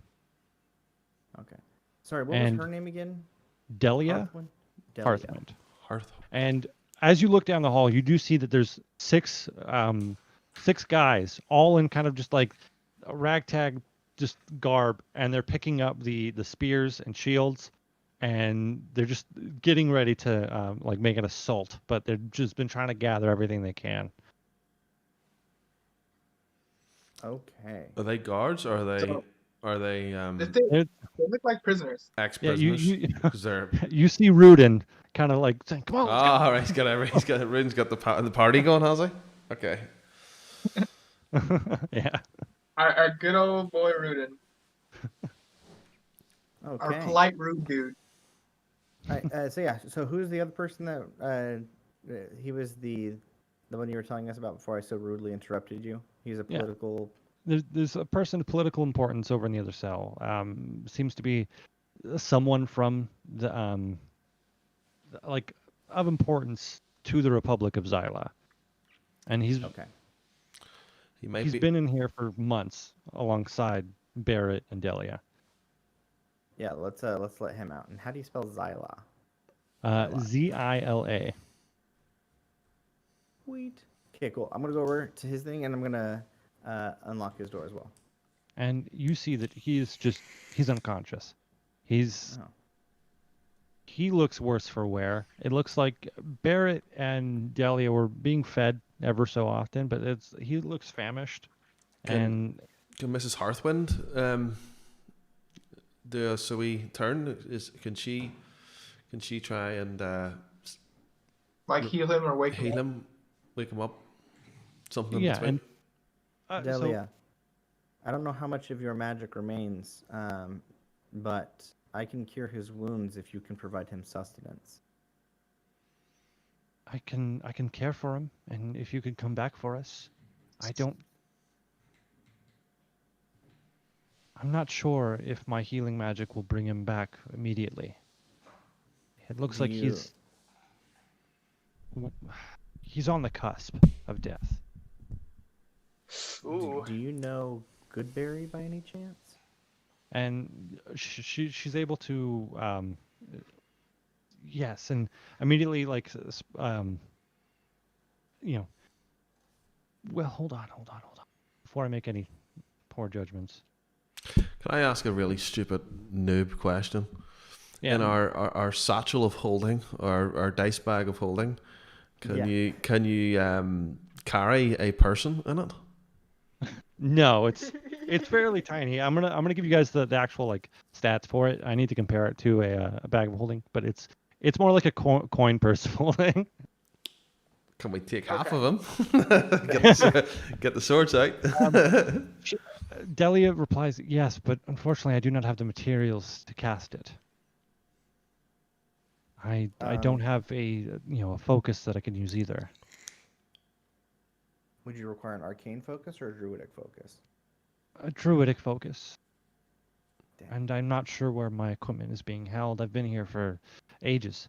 Okay. Sorry, what And was her name again? Delia Hearthwind? Delia. Hearthwind. Hearth. And as you look down the hall, you do see that there's six guys, all in kind of just like a ragtag, just garb, and they're picking up the spears and shields, and they're just getting ready to like make an assault, but they've just been trying to gather everything they can. Okay. Are they guards or So are they They're- they look like prisoners. Yeah, you ex-prisoners? you Because they're you see Rudin kind of like saying, "Come on, let's go." all right. Ruden's got the party going, has he? Okay. Yeah. Our good old boy Rudin, our Okay. polite rude dude. All right. So yeah. So who's the other person that he was the one you were telling us about before I so rudely interrupted you? He's a Yeah. political. There's a person of political importance over in the other cell. Seems to be someone from the like of importance to the Republic of Xyla, and he's Okay. He might he's be. been in here for months alongside Barrett and Delia. Yeah. Let's let him out. And how do you spell Xyla? Zila. Sweet. Okay. Cool. I'm gonna go over to his thing and I'm gonna unlock his door as well. And you see that he's unconscious. Oh. He looks worse for wear. It looks like Barrett and Delia were being fed ever so often, but he looks famished. And Can Mrs. Hearthwind do a sweet turn? Can she try and Like heal him or wake him. heal him, wake him up? Something in yeah, between. and Delia, I don't know how much of your magic remains, but I can cure his wounds if you can provide him sustenance. I can care for him, and if you could come back for us. I'm not sure if my healing magic will bring him back immediately. It looks like he's on the cusp of death. Ooh. Do you know Goodberry by any chance? And she's able to yes, and immediately like well, hold on before I make any poor judgments. Can I ask a really stupid noob question? Yeah. In our satchel of holding, our dice bag of holding, can you carry a person in it? No, it's fairly tiny. I'm gonna give you guys the actual like stats for it. I need to compare it to a bag of holding, but it's more like a coin purse holding. Can we take half of them? Get the swords out. Delia replies, "Yes, but unfortunately, I do not have the materials to cast it. I don't have a focus that I can use either." Would you require an arcane focus or a druidic focus? A druidic focus. Damn. And I'm not sure where my equipment is being held. I've been here for ages.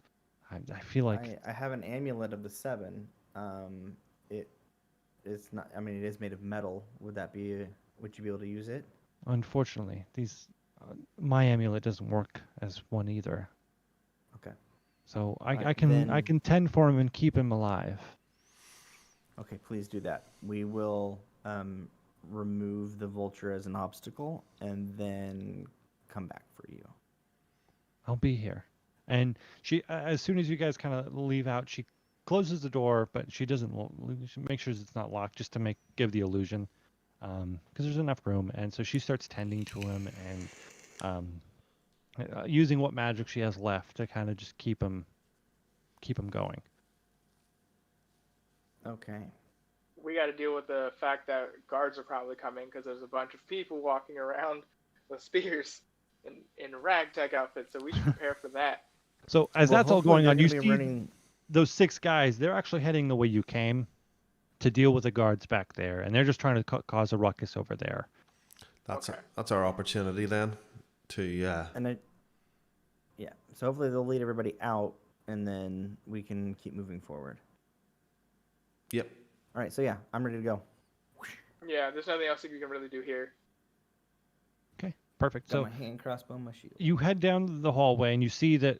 I feel like I have an amulet of the seven. It is not. I mean, it is made of metal. Would you be able to use it? unfortunately my amulet doesn't work as one either. Okay. So Alright, I can tend for him and keep him alive. Okay, please do that. We will remove the vulture as an obstacle and then come back for you. I'll be here. And she, as soon as you guys kind of leave out, she closes the door, but she doesn't. She makes sure it's not locked, just to give the illusion, because there's enough room. And so she starts tending to him and using what magic she has left to kind of just keep him going. Okay. We got to deal with the fact that guards are probably coming because there's a bunch of people walking around with spears in ragtag outfits, so we should prepare for that. So as Well, that's all hopefully going on, they're you gonna be see running. those 6 guys. They're actually heading the way you came to deal with the guards back there, and they're just trying to cause a ruckus over there. That's Okay. that's our opportunity then to Yeah. So hopefully they'll lead everybody out, and then we can keep moving forward. Yep. All right. So yeah, I'm ready to go. Yeah, there's nothing else that you can really do here. Okay, perfect. Got So my hand crossbow, my shield. you head down the hallway, and you see that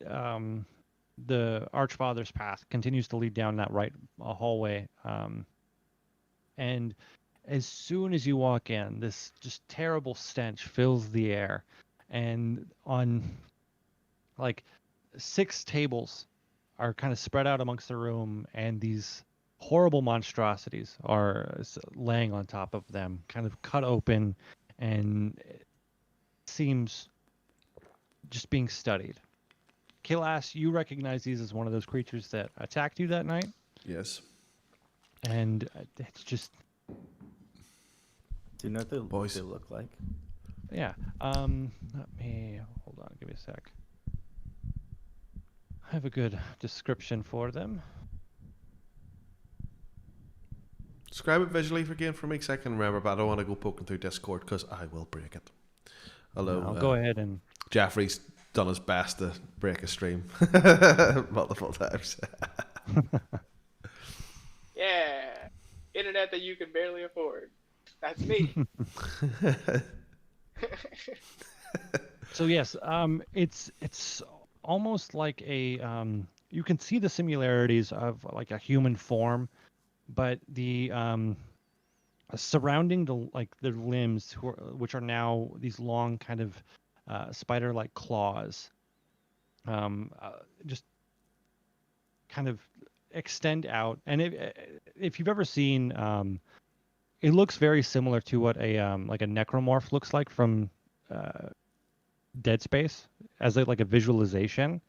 the Archfather's path continues to lead down that right hallway. And as soon as you walk in, this just terrible stench fills the air. And on like 6 tables are kind of spread out amongst the room, and these horrible monstrosities are laying on top of them, kind of cut open, and it seems just being studied. Killass, you recognize these as one of those creatures that attacked you that night, Yes. and it's just Do you know what Boys. they look like? yeah. Let me hold on. Give me a sec. I have a good description for them. Describe it visually again for me, 'cause I can remember, but I don't want to go poking through Discord because I will break it. Hello. I'll go ahead and Jeffrey's done his best to break a stream multiple times. Yeah, internet that you can barely afford. That's me. So yes, it's almost like a you can see the similarities of like a human form, but the surrounding the limbs, which are now these long kind of spider-like claws, just kind of extend out. And if you've ever seen, it looks very similar to what a like a necromorph looks like from Dead Space, as like a visualization,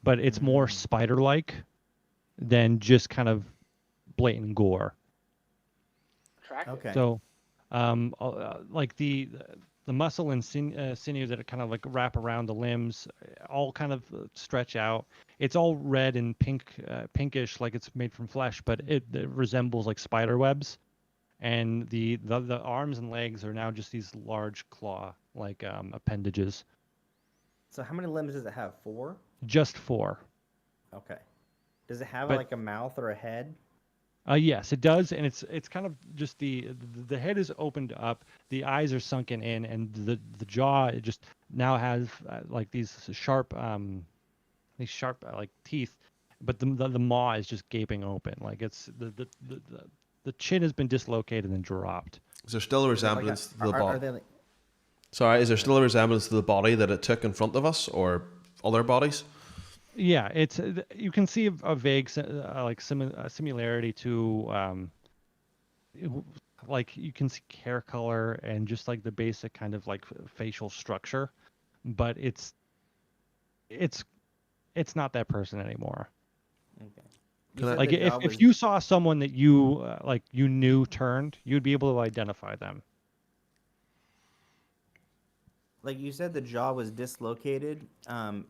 but it's more spider-like than just kind of blatant gore. Attractive. Okay. So, like the muscle and sinew that kind of like wrap around the limbs, all kind of stretch out. It's all red and pink, pinkish, like it's made from flesh, but it resembles like spider webs. And the arms and legs are now just these large claw like appendages. So how many limbs does it have? 4? Just 4. Okay. Does it have But- like a mouth or a head? Yes, it does, and it's kind of just the head is opened up, the eyes are sunken in, and the jaw, it just now has like these sharp like teeth, but the maw is just gaping open, like it's the chin has been dislocated and dropped. Is there still a resemblance to the Are body? they like, Sorry, is there still a resemblance to the body that it took in front of us, or other bodies? Yeah, it's you can see a vague similarity to like you can see hair color and just like the basic kind of like facial structure, but it's not that person anymore. okay. Can I- said Like the if job if was- you saw someone that you like you knew turned, you'd be able to identify them. Like you said, the jaw was dislocated.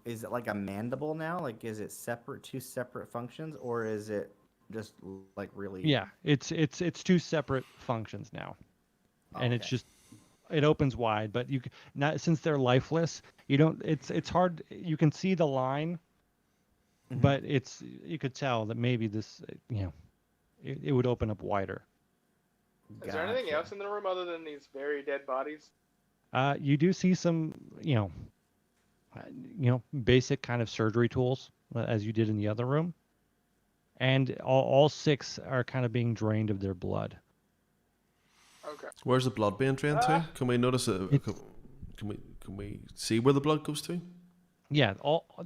Is it like a mandible now? Like, is it separate, 2 separate functions, or is it just like really? Yeah, it's 2 separate functions now, and it's Okay. just it opens wide. But you not since they're lifeless, you don't. It's hard. You can see the line, Mhm. but you could tell that maybe this it would open up wider. Is there anything Gotcha. else in the room other than these very dead bodies? You do see some basic kind of surgery tools as you did in the other room, and all 6 are kind of being drained of their blood. Okay. Where's the blood being drained to? Ah. Can we notice it? It's- Can we see where the blood goes to? Yeah,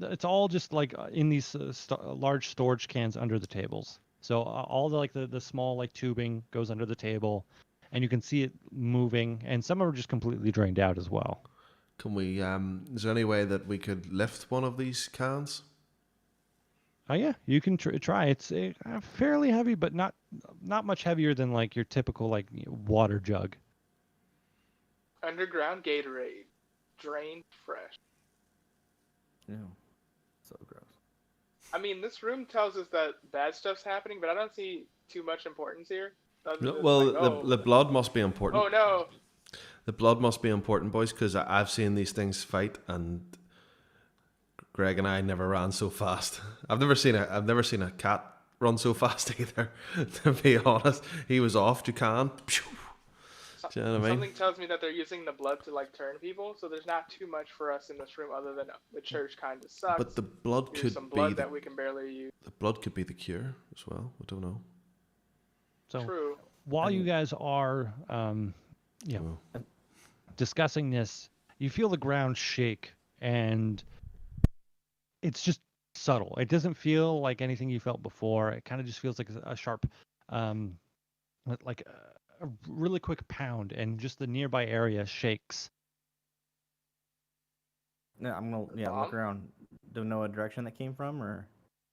it's all just like in these large storage cans under the tables. So all the small like tubing goes under the table, and you can see it moving, and some are just completely drained out as well. Can we? Is there any way that we could lift one of these cans? Oh yeah, you can try. It's fairly heavy, but not much heavier than like your typical like water jug. Underground Gatorade, drained fresh. Ew. So gross. I mean, this room tells us that bad stuff's happening, but I don't see too much importance here. Other No, than, well, like, oh, the blood must be important. oh no, The blood must be important, boys, because I've seen these things fight, and Greg and I never ran so fast. I've never seen a cat run so fast either. To be honest, he was off. You can. Do you know what I mean? something tells me that they're using the blood to like turn people. So there's not too much for us in this room other than the church kind of sucks. But the blood Here's could some be blood that we can barely use. the blood could be the cure as well. I don't know. So True. while you guys are Well, discussing this, you feel the ground shake, and it's just subtle. It doesn't feel like anything you felt before. It kind of just feels like a sharp, like a really quick pound, and just the nearby area shakes. Yeah, I'm gonna look around. Don't know what direction that came from, or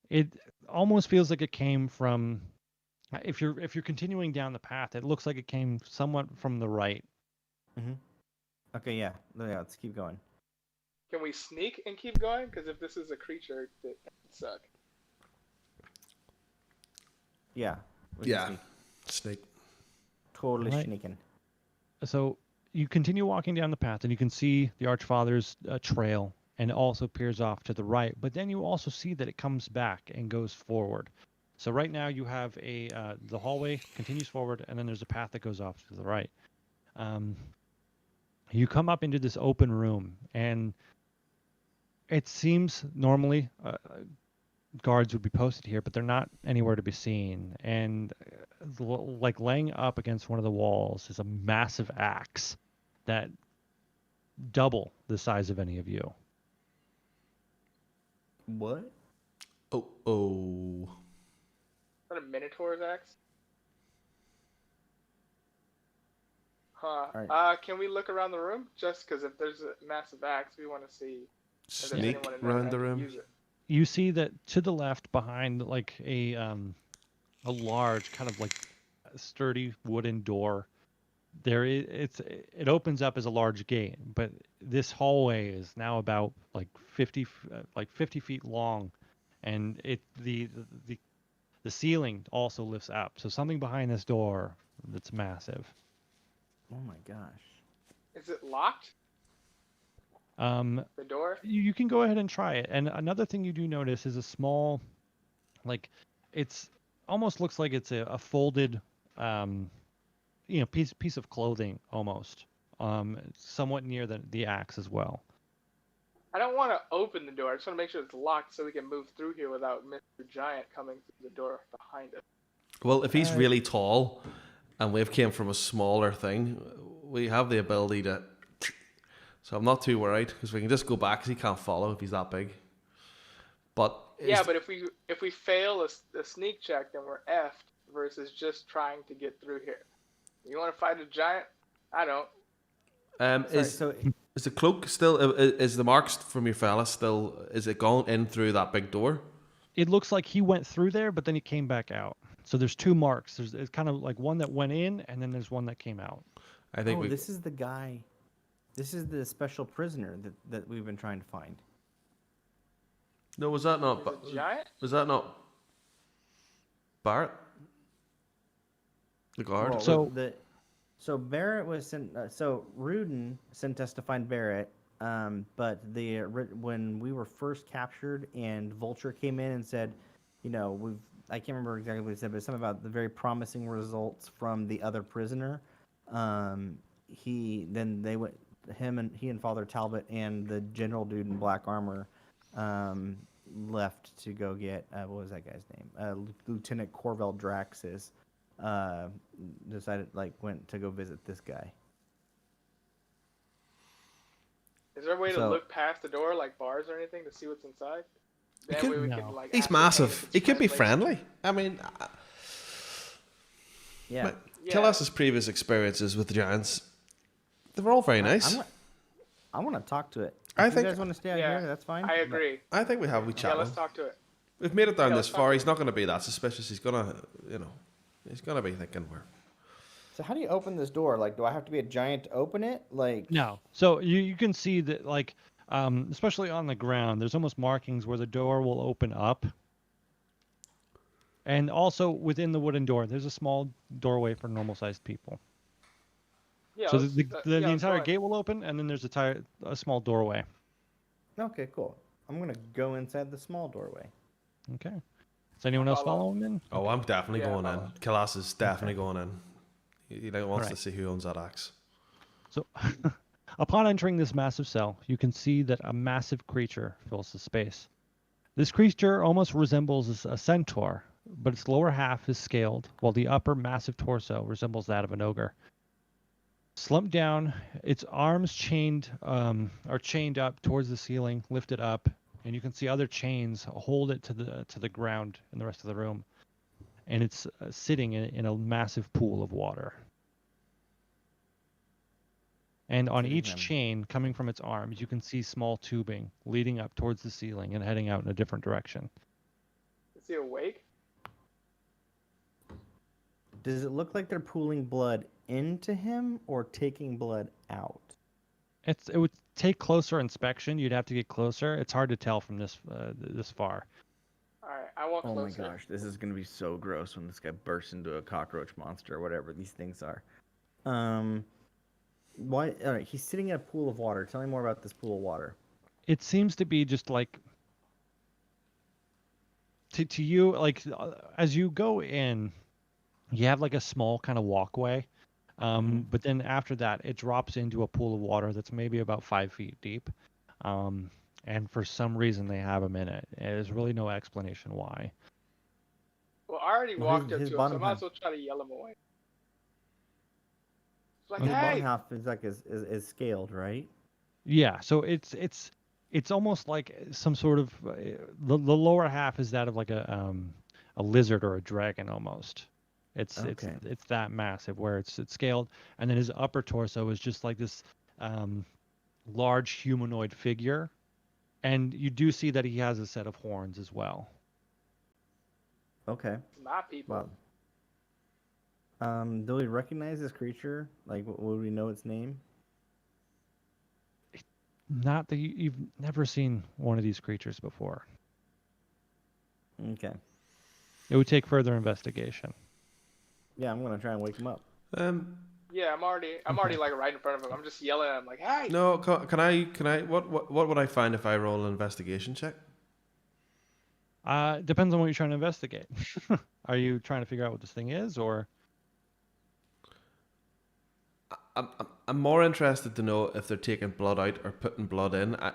It almost feels like it came from. If you're continuing down the path, it looks like it came somewhat from the right. Okay, yeah, let's keep going. Can we sneak and keep going? Because if this is a creature, it would suck. Yeah. Yeah. Sneak. Totally Right. sneaking. So you continue walking down the path, and you can see the Archfather's trail, and it also peers off to the right. But then you also see that it comes back and goes forward. So right now you have the hallway continues forward, and then there's a path that goes off to the right. You come up into this open room, and it seems normally guards would be posted here, but they're not anywhere to be seen. And like laying up against one of the walls is a massive axe that double the size of any of you. What? Oh. Is that a Minotaur's axe? Huh. Alright. Can we look around the room? Just because if there's a massive axe, we want to see if there's Sneak anyone in there around that the can room. use it. You see that to the left, behind like a large kind of like sturdy wooden door, it opens up as a large gate, but this hallway is now about like 50 feet long, and the ceiling also lifts up. So something behind this door that's massive. Oh my gosh. Is it locked? The door? You can go ahead and try it. And another thing you do notice is a small, like, it's almost looks like it's a folded, piece of clothing almost, somewhat near the axe as well. I don't want to open the door. I just want to make sure it's locked so we can move through here without Mr. Giant coming through the door behind us. Well, if he's really tall and we've came from a smaller thing, we have the ability to... So I'm not too worried because we can just go back because he can't follow if he's that big. But but if we fail a sneak check, then we're effed versus just trying to get through here. You want to fight a giant? I don't. Is the cloak still? Is the marks from your fella still? Is it going in through that big door? It looks like he went through there, but then he came back out. So there's two marks. It's kind of like one that went in, and then there's one that came out. I think. This is the guy. This is the special prisoner that we've been trying to find. No, was that not? Is it giant? Was that not Barrett? The guard. Well, so Barrett was sent. So Rudin sent us to find Barrett. But when we were first captured and Vulture came in and said, I can't remember exactly what he said, but something about the very promising results from the other prisoner. He and Father Talbot and the general dude in black armor left to go get what was that guy's name? Lieutenant Corvel Draxis went to go visit this guy. Is there a way to look past the door, like bars or anything, to see what's inside? That way we can, he's massive. He could be friendly. I mean, yeah. Killass's previous experiences with the Giants, they were all very nice. I want to talk to it. If you guys want to stay out here, that's fine. I agree. I think we have a chat. Yeah, let's talk to it. We've made it down this far. He's not going to be that suspicious. He's gonna, he's gonna be thinking we're. So how do you open this door? Like, do I have to be a giant to open it? Like, no. So you can see that, like, especially on the ground, there's almost markings where the door will open up. And also within the wooden door, there's a small doorway for normal-sized people. Yeah. So the entire gate will open, and then there's a small doorway. Okay, cool. I'm gonna go inside the small doorway. Okay. Is anyone else following in? Oh, I'm definitely going in. Killass is definitely going in. He wants to see who owns that axe. So, upon entering this massive cell, you can see that a massive creature fills the space. This creature almost resembles a centaur, but its lower half is scaled, while the upper massive torso resembles that of an ogre. Slumped down, its arms are chained up towards the ceiling, lifted up, and you can see other chains hold it to the ground in the rest of the room, and it's sitting in a massive pool of water. And on Sitting each in- chain, coming from its arms, you can see small tubing leading up towards the ceiling and heading out in a different direction. Is he awake? Does it look like they're pooling blood into him or taking blood out? It would take closer inspection. You'd have to get closer. It's hard to tell from this far. All right, I walk Oh closer. my gosh, this is gonna be so gross when this guy bursts into a cockroach monster or whatever these things are. Why? All right, he's sitting in a pool of water. Tell me more about this pool of water. It seems to be just like to you, like as you go in, you have like a small kind of walkway, but then after that, it drops into a pool of water that's maybe about 5 feet deep, and for some reason they have him in it. There's really no explanation why. Well, I already Well, walked his up to him, so I bottom might half- as well try to yell him away. It's like, His bottom hey! half is like is scaled, right? Yeah, so it's almost like some sort of the lower half is that of like a lizard or a dragon almost. Okay. It's that massive where it's scaled, and then his upper torso is just like this large humanoid figure, and you do see that he has a set of horns as well. Okay. My people. Wow. Do we recognize this creature? Like, would we know its name? Not that you've never seen one of these creatures before. Okay. It would take further investigation. Yeah, I'm gonna try and wake him up. Yeah, I'm already like right in front of him. I'm just yelling at him like, hey! No, can I? What would I find if I roll an investigation check? Depends on what you're trying to investigate. Are you trying to figure out what this thing is, or? I'm more interested to know if they're taking blood out or putting blood in. I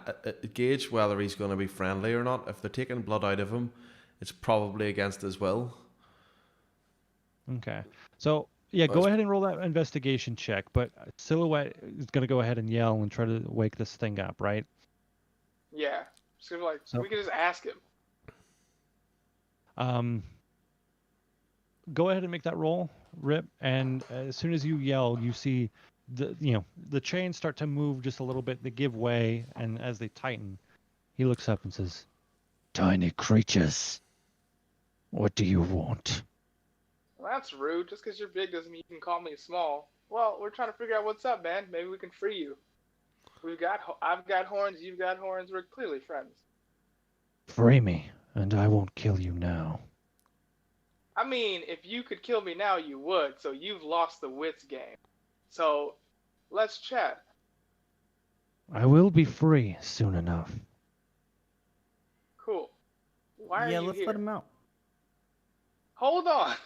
gauge whether he's going to be friendly or not. If they're taking blood out of him, it's probably against his will. Okay. So, yeah, go ahead and roll that investigation check, but Silhouette is going to go ahead and yell and try to wake this thing up, right? Yeah. Just gonna be like, So- we can just ask him. Go ahead and make that roll, Rip, and as soon as you yell, you see the chains start to move just a little bit. They give way, and as they tighten, he looks up and says, "Tiny creatures, what do you want?" Well, that's rude. Just because you're big doesn't mean you can call me small. Well, we're trying to figure out what's up, man. Maybe we can free you. I've got horns, you've got horns. We're clearly friends. Free me, and I won't kill you now. I mean, if you could kill me now, you would. So you've lost the wits game. So let's chat. I will be free soon enough. Cool. Why are Yeah, you let's here? let him out. Hold on.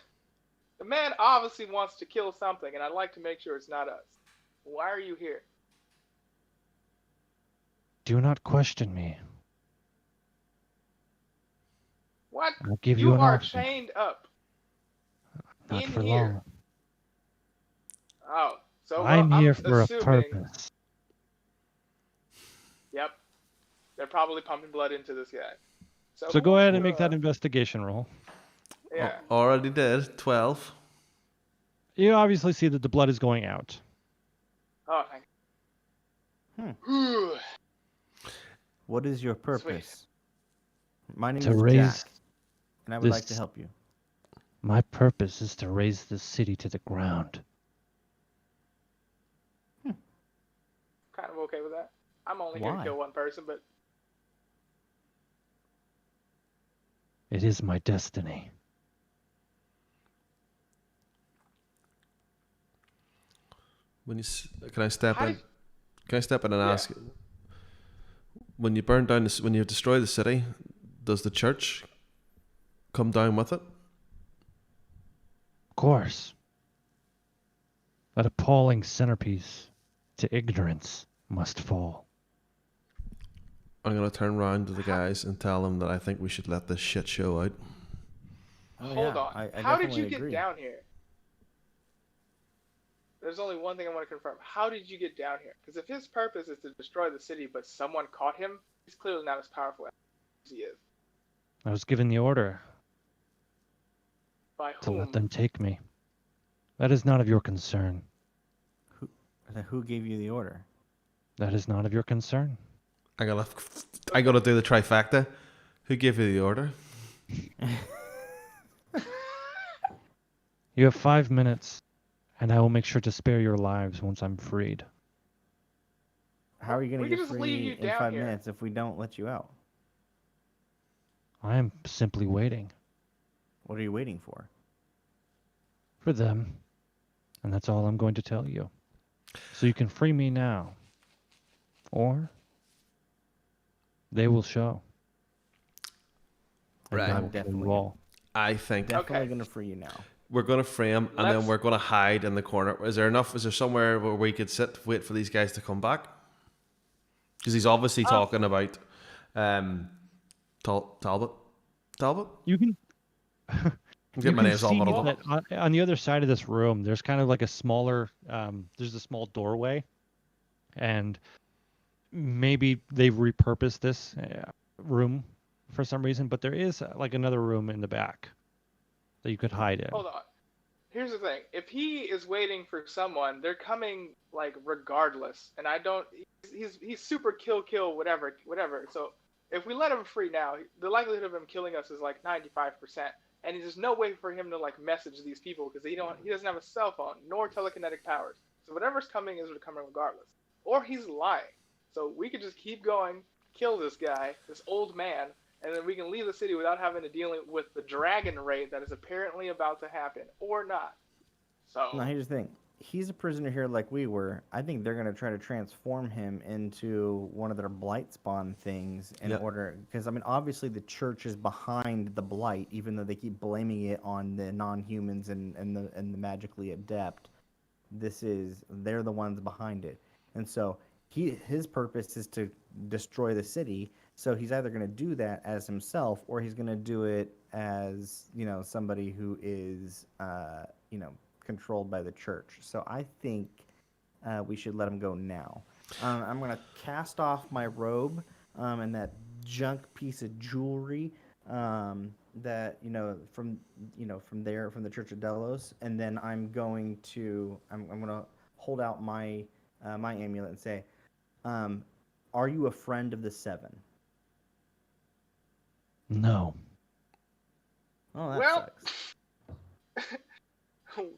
The man obviously wants to kill something, and I'd like to make sure it's not us. Why are you here? Do not question me. What? I'll give you an are option. chained up. Not in for here. long. Oh, so I'm here for assuming, a purpose. Yep. They're probably pumping blood into this guy. So go ahead and make that investigation roll. Yeah. Already did 12. You obviously see that the blood is going out. Oh, thank you. What is your purpose? My name To is raise Jack, and I would like to this- help you. My purpose is to raise the city to the ground. Kind of okay with that. I'm only here to Why? kill one person, but It is my destiny. Can I step How in? did- Can I step in and Yeah. ask? When you burn down when you destroy the city, does the church come down with it? Of course. That appalling centerpiece to ignorance must fall. I'm gonna turn around to the guys and tell them that I think we should let this shit show out. Oh, hold yeah, on. I How did you definitely get agree. down here? There's only one thing I want to confirm. How did you get down here? Because if his purpose is to destroy the city, but someone caught him, he's clearly not as powerful. he is. I was given the order By to whom? let them take me. That is not of your concern. Who gave you the order? That is not of your concern. I gotta do the trifecta. Who gave you the order? You have 5 minutes, and I will make sure to spare your lives once I'm freed. How are you going We to can get just leave free you in down 5 here. minutes if we don't let you out? I am simply waiting What are you waiting for? for them, and that's all I'm going to tell you. So you can free me now, or they will show. And Right. I I'm will kill definitely you all. I think Definitely Okay. going to free you now. we're gonna frame and then Let's- we're gonna hide in the corner. Is there somewhere where we could sit, wait for these guys to come back? Because he's obviously talking about Talbot. You can. Get my names all see muddled up. that on the other side of this room, there's kind of like a smaller. There's a small doorway, and maybe they've repurposed this room for some reason. But there is like another room in the back that you could hide in. Hold on. Here's the thing. If he is waiting for someone, they're coming like regardless. And I don't. He's super kill whatever. So if we let him free now, the likelihood of him killing us is like 95%. And there's no way for him to like message these people because he doesn't have a cell phone nor telekinetic powers. So whatever's coming is coming regardless. Or he's lying. So we could just keep going, kill this guy, this old man, and then we can leave the city without having to deal with the dragon raid that is apparently about to happen, or not. So Now, here's the thing. He's a prisoner here like we were. I think they're going to try to transform him into one of their blight spawn things in Yep. order... Because, I mean, obviously the church is behind the blight, even though they keep blaming it on the non-humans and the magically adept. They're the ones behind it. And so his purpose is to destroy the city. So he's either going to do that as himself, or he's going to do it as, somebody who is, controlled by the church. So I think we should let him go now. I'm going to cast off my robe and that junk piece of jewelry that from the Church of Delos, and then I'm going to hold out my my amulet and say, "Are you a friend of the Seven?" No. Oh, that Well- sucks.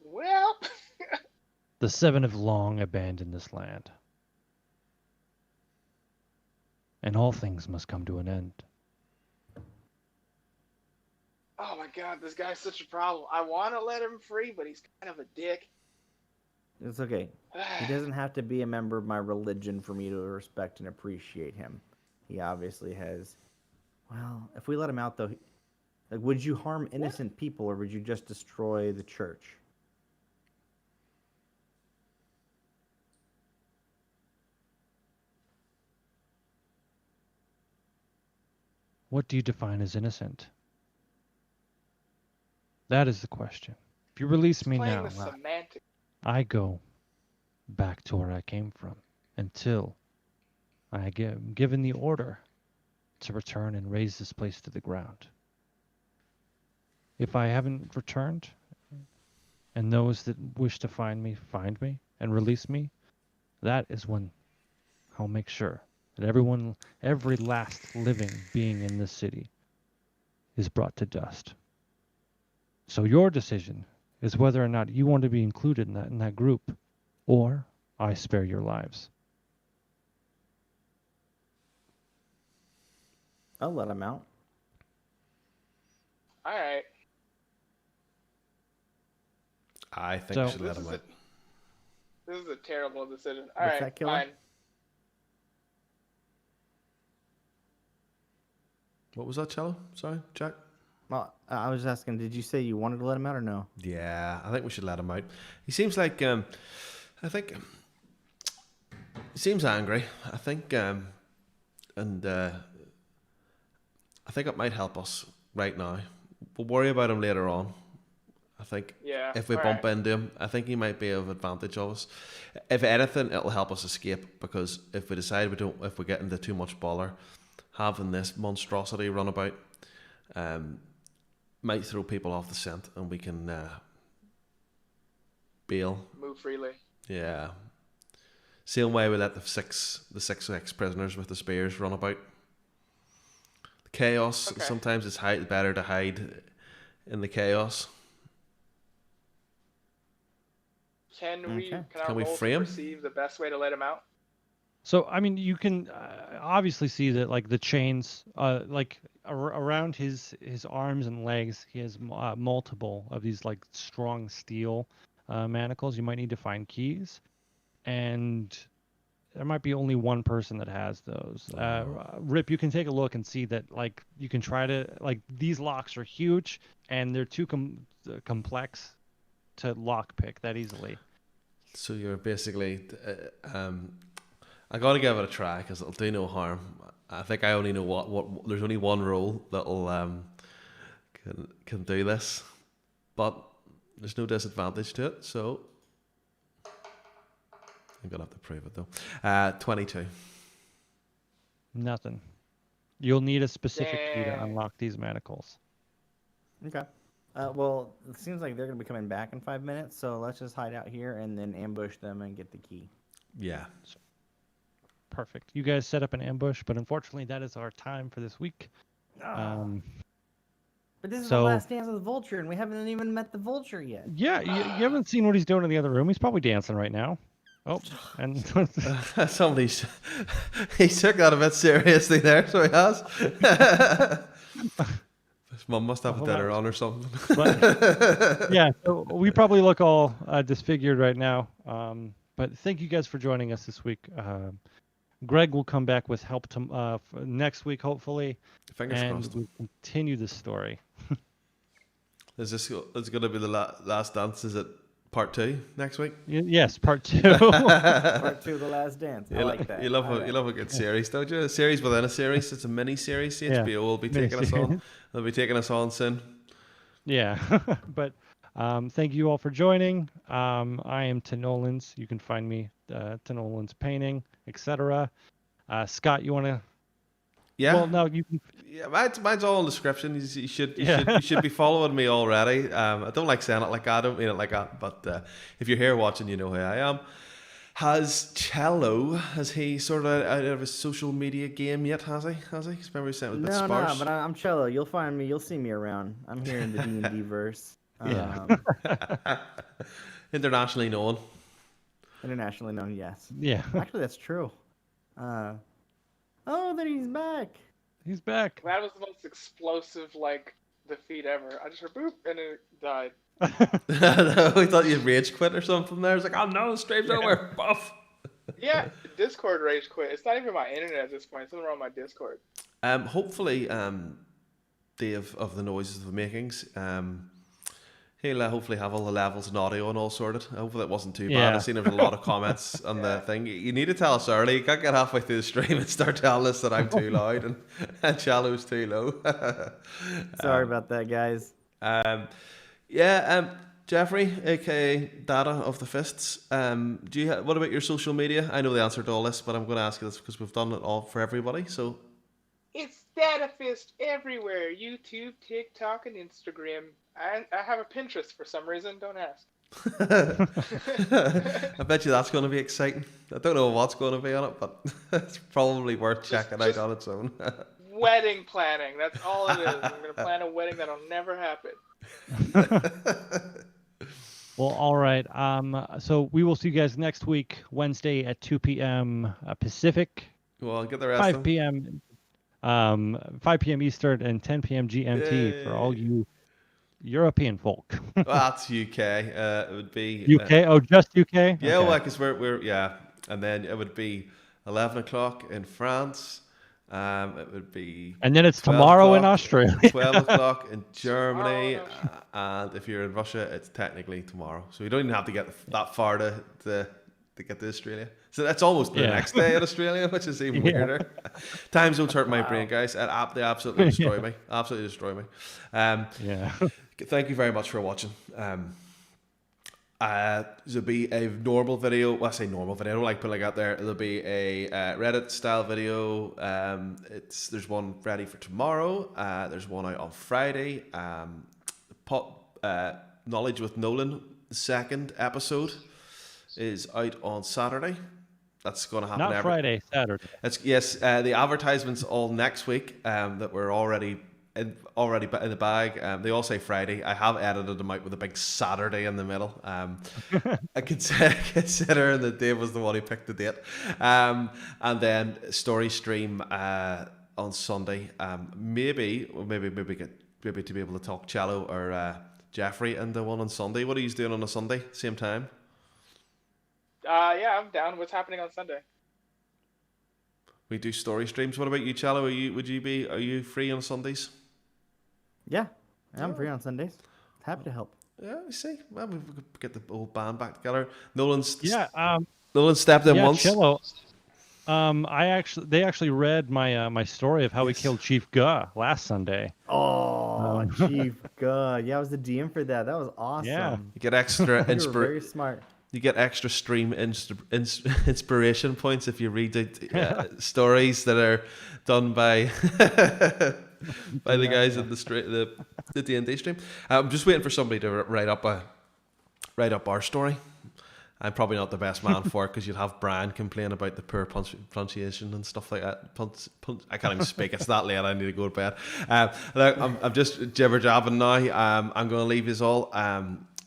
well, The Seven have long abandoned this land. And all things must come to an end. oh my god, this guy's such a problem. I want to let him free, but he's kind of a dick. It's okay. He doesn't have to be a member of my religion for me to respect and appreciate him. He obviously has. Well, if we let him out, though, like, would you harm innocent people, or would you just destroy the church? What do you define as innocent? That is the question. If you release me Playing now, the semantic. I go back to where I came from until I get given the order to return and raise this place to the ground. If I haven't returned, and those that wish to find me and release me, that is when I'll make sure that every last living being in this city is brought to dust. So your decision is whether or not you want to be included in that group, or I spare your lives. I'll let him out. All right. I think So- we should let This him is out. This is a terrible decision. All What's right, that, Killer? fine. What was that, Cello? Sorry, Jack? Well, I was asking, did you say you wanted to let him out or no? Yeah, I think we should let him out. He seems like, I think, he seems angry. I think, and I think it might help us right now. We'll worry about him later on. I think Yeah. if we all bump right. into him, I think he might be of advantage of us. If anything, it'll help us escape, because if we decide if we get into too much bother, having this monstrosity run about might throw people off the scent, and we can bail. Move freely. Yeah. Same way we let the six ex-prisoners with the spears run about. The chaos, Okay. sometimes it's better to hide in the chaos. Can Can we roll frame? to perceive the best way to let him out? So I mean, you can obviously see that like the chains, around his arms and legs, he has multiple of these like strong steel manacles. You might need to find keys, and there might be only one person that has those. Rip, you can take a look and see that like you can try to like these locks are huge and they're too complex to lock pick that easily. So you're basically, I gotta give it a try because it'll do no harm. I think I only know what there's only one roll that'll can do this, but there's no disadvantage to it. So I'm gonna have to prove it though. 22. Nothing. You'll need a specific key to Dang. unlock these manacles. Okay. Well, it seems like they're gonna be coming back in 5 minutes, so let's just hide out here and then ambush them and get the key. Yeah. Perfect. You guys set up an ambush, but unfortunately, that is our time for this week. But this is so- the last dance of the Vulture, and we haven't even met the Vulture yet. Yeah, you haven't seen what he's doing in the other room. He's probably dancing right now. Oh, and Somebody's he took that a bit seriously there, so he has. His mum must have a dinner on or something. but, yeah, so we probably look all disfigured right now. But thank you guys for joining us this week. Greg will come back with help next week, hopefully, Fingers and crossed. we'll continue this story. Is going to be the last dance? Is it part 2 next week? Yes, part 2. Part 2 of the last dance. I like that. You love All a right. you love a good series, don't you? A series within a series. It's a mini series. HBO will be taking us on. They'll be taking us on soon. Yeah, but thank you all for joining. I am Tenolans. You can find me Tenolans Painting, etc. Scott, you want to? Yeah. Well, no, you can. Yeah, mine's all in the description. You should be following me already. I don't like saying it like that. I don't mean it like that. But if you're here watching, you know who I am. Has he sorted out of his social media game yet? Has he? Because remember he said it was a bit No, sparse. but I'm Cello. You'll find me. You'll see me around. I'm here in the D&D verse. Yeah. Internationally known. Internationally known, yes. Yeah, Actually, that's true. Oh, then he's back. he's back. That was the most explosive defeat ever. I just heard boop and it died. No, we thought you'd rage quit or something there. It's like, oh no, the stream's over. Buff. Yeah, Discord rage quit. It's not even my internet at this point. It's something wrong with my Discord. Hopefully, Dave of the Noises of the Makings, he'll hopefully have all the levels and audio and all sorted. Hopefully it wasn't too bad. Yeah. I've seen there was a lot of comments on the thing. You need to tell us early. You can't get halfway through the stream and start telling us that I'm too loud and Shallows too low. Sorry about that, guys. Jeffrey, aka Data of the Fists. What about your social media? I know the answer to all this, but I'm going to ask you this because we've done it all for everybody. So It's Datafist everywhere. YouTube, TikTok, and Instagram. I have a Pinterest for some reason. Don't ask. I bet you that's going to be exciting. I don't know what's going to be on it, but it's probably worth checking out on its own. Wedding planning. That's all it is. I'm going to plan a wedding that'll never happen. Well, all right. So we will see you guys next week, Wednesday at 2 p.m. Pacific, Well, get the rest 5 of them. p.m. 5 p.m. Eastern, and 10 p.m. GMT for all you European folk. Well, that's UK. It would be UK? Oh, just UK? Yeah, Okay. well, because we're and then it would be 11 o'clock in France. It would be And then it's 12 tomorrow in o'clock, Australia. 12 o'clock in Germany, Tomorrow. and if you're in Russia, it's technically tomorrow. So you don't even have to get that far to get to Australia. So that's almost the next day in Australia, which is even weirder. Time zones hurt my brain, guys. They absolutely destroy me. Absolutely destroy me. Yeah. Thank you very much for watching. There'll be a normal video. Well, I say normal video. I don't like putting it out there. There'll be a Reddit style video. There's one ready for tomorrow. There's one out on Friday. Knowledge with Nolan, the second episode, is out on Saturday. That's going to happen. Not Friday, Saturday. The advertisements all next week. That we're already in the bag. They all say Friday. I have edited them out with a big Saturday in the middle. I consider that Dave was the one who picked the date. And then story stream on Sunday. Maybe to be able to talk Cello or Jeffrey into one on Sunday. What are you doing on a Sunday? Same time? Yeah, I'm down. What's happening on Sunday? We do story streams. What about you, Cello? Are you free on Sundays? Yeah, I'm free on Sundays. Happy to help. Yeah, we see. Well, we could get the old band back together. Nolan stepped in once. Cello. They actually read my story of how we killed Chief Guh last Sunday. Oh, Chief Guh. Yeah, I was the DM for that. That was awesome. Yeah. You get extra You were very smart. You get extra stream inspiration points if you read the stories that are done by the guys at the D&D stream. I'm just waiting for somebody to write up our story. I'm probably not the best man for it because you'd have Brian complain about the poor pronunciation and stuff like that. I can't even speak. It's that late. I need to go to bed. Look, I'm just jibber jabbing now. I'm going to leave you all.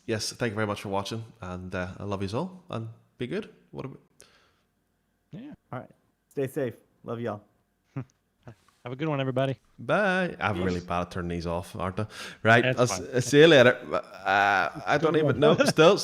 Yes, thank you very much for watching, and I love you all. And be good. Yeah. All right. Stay safe. Love y'all. Have a good one, everybody. Bye. I'm really bad at turning these off, aren't I? Right. That's fine. I'll see you later. I don't even know. Still.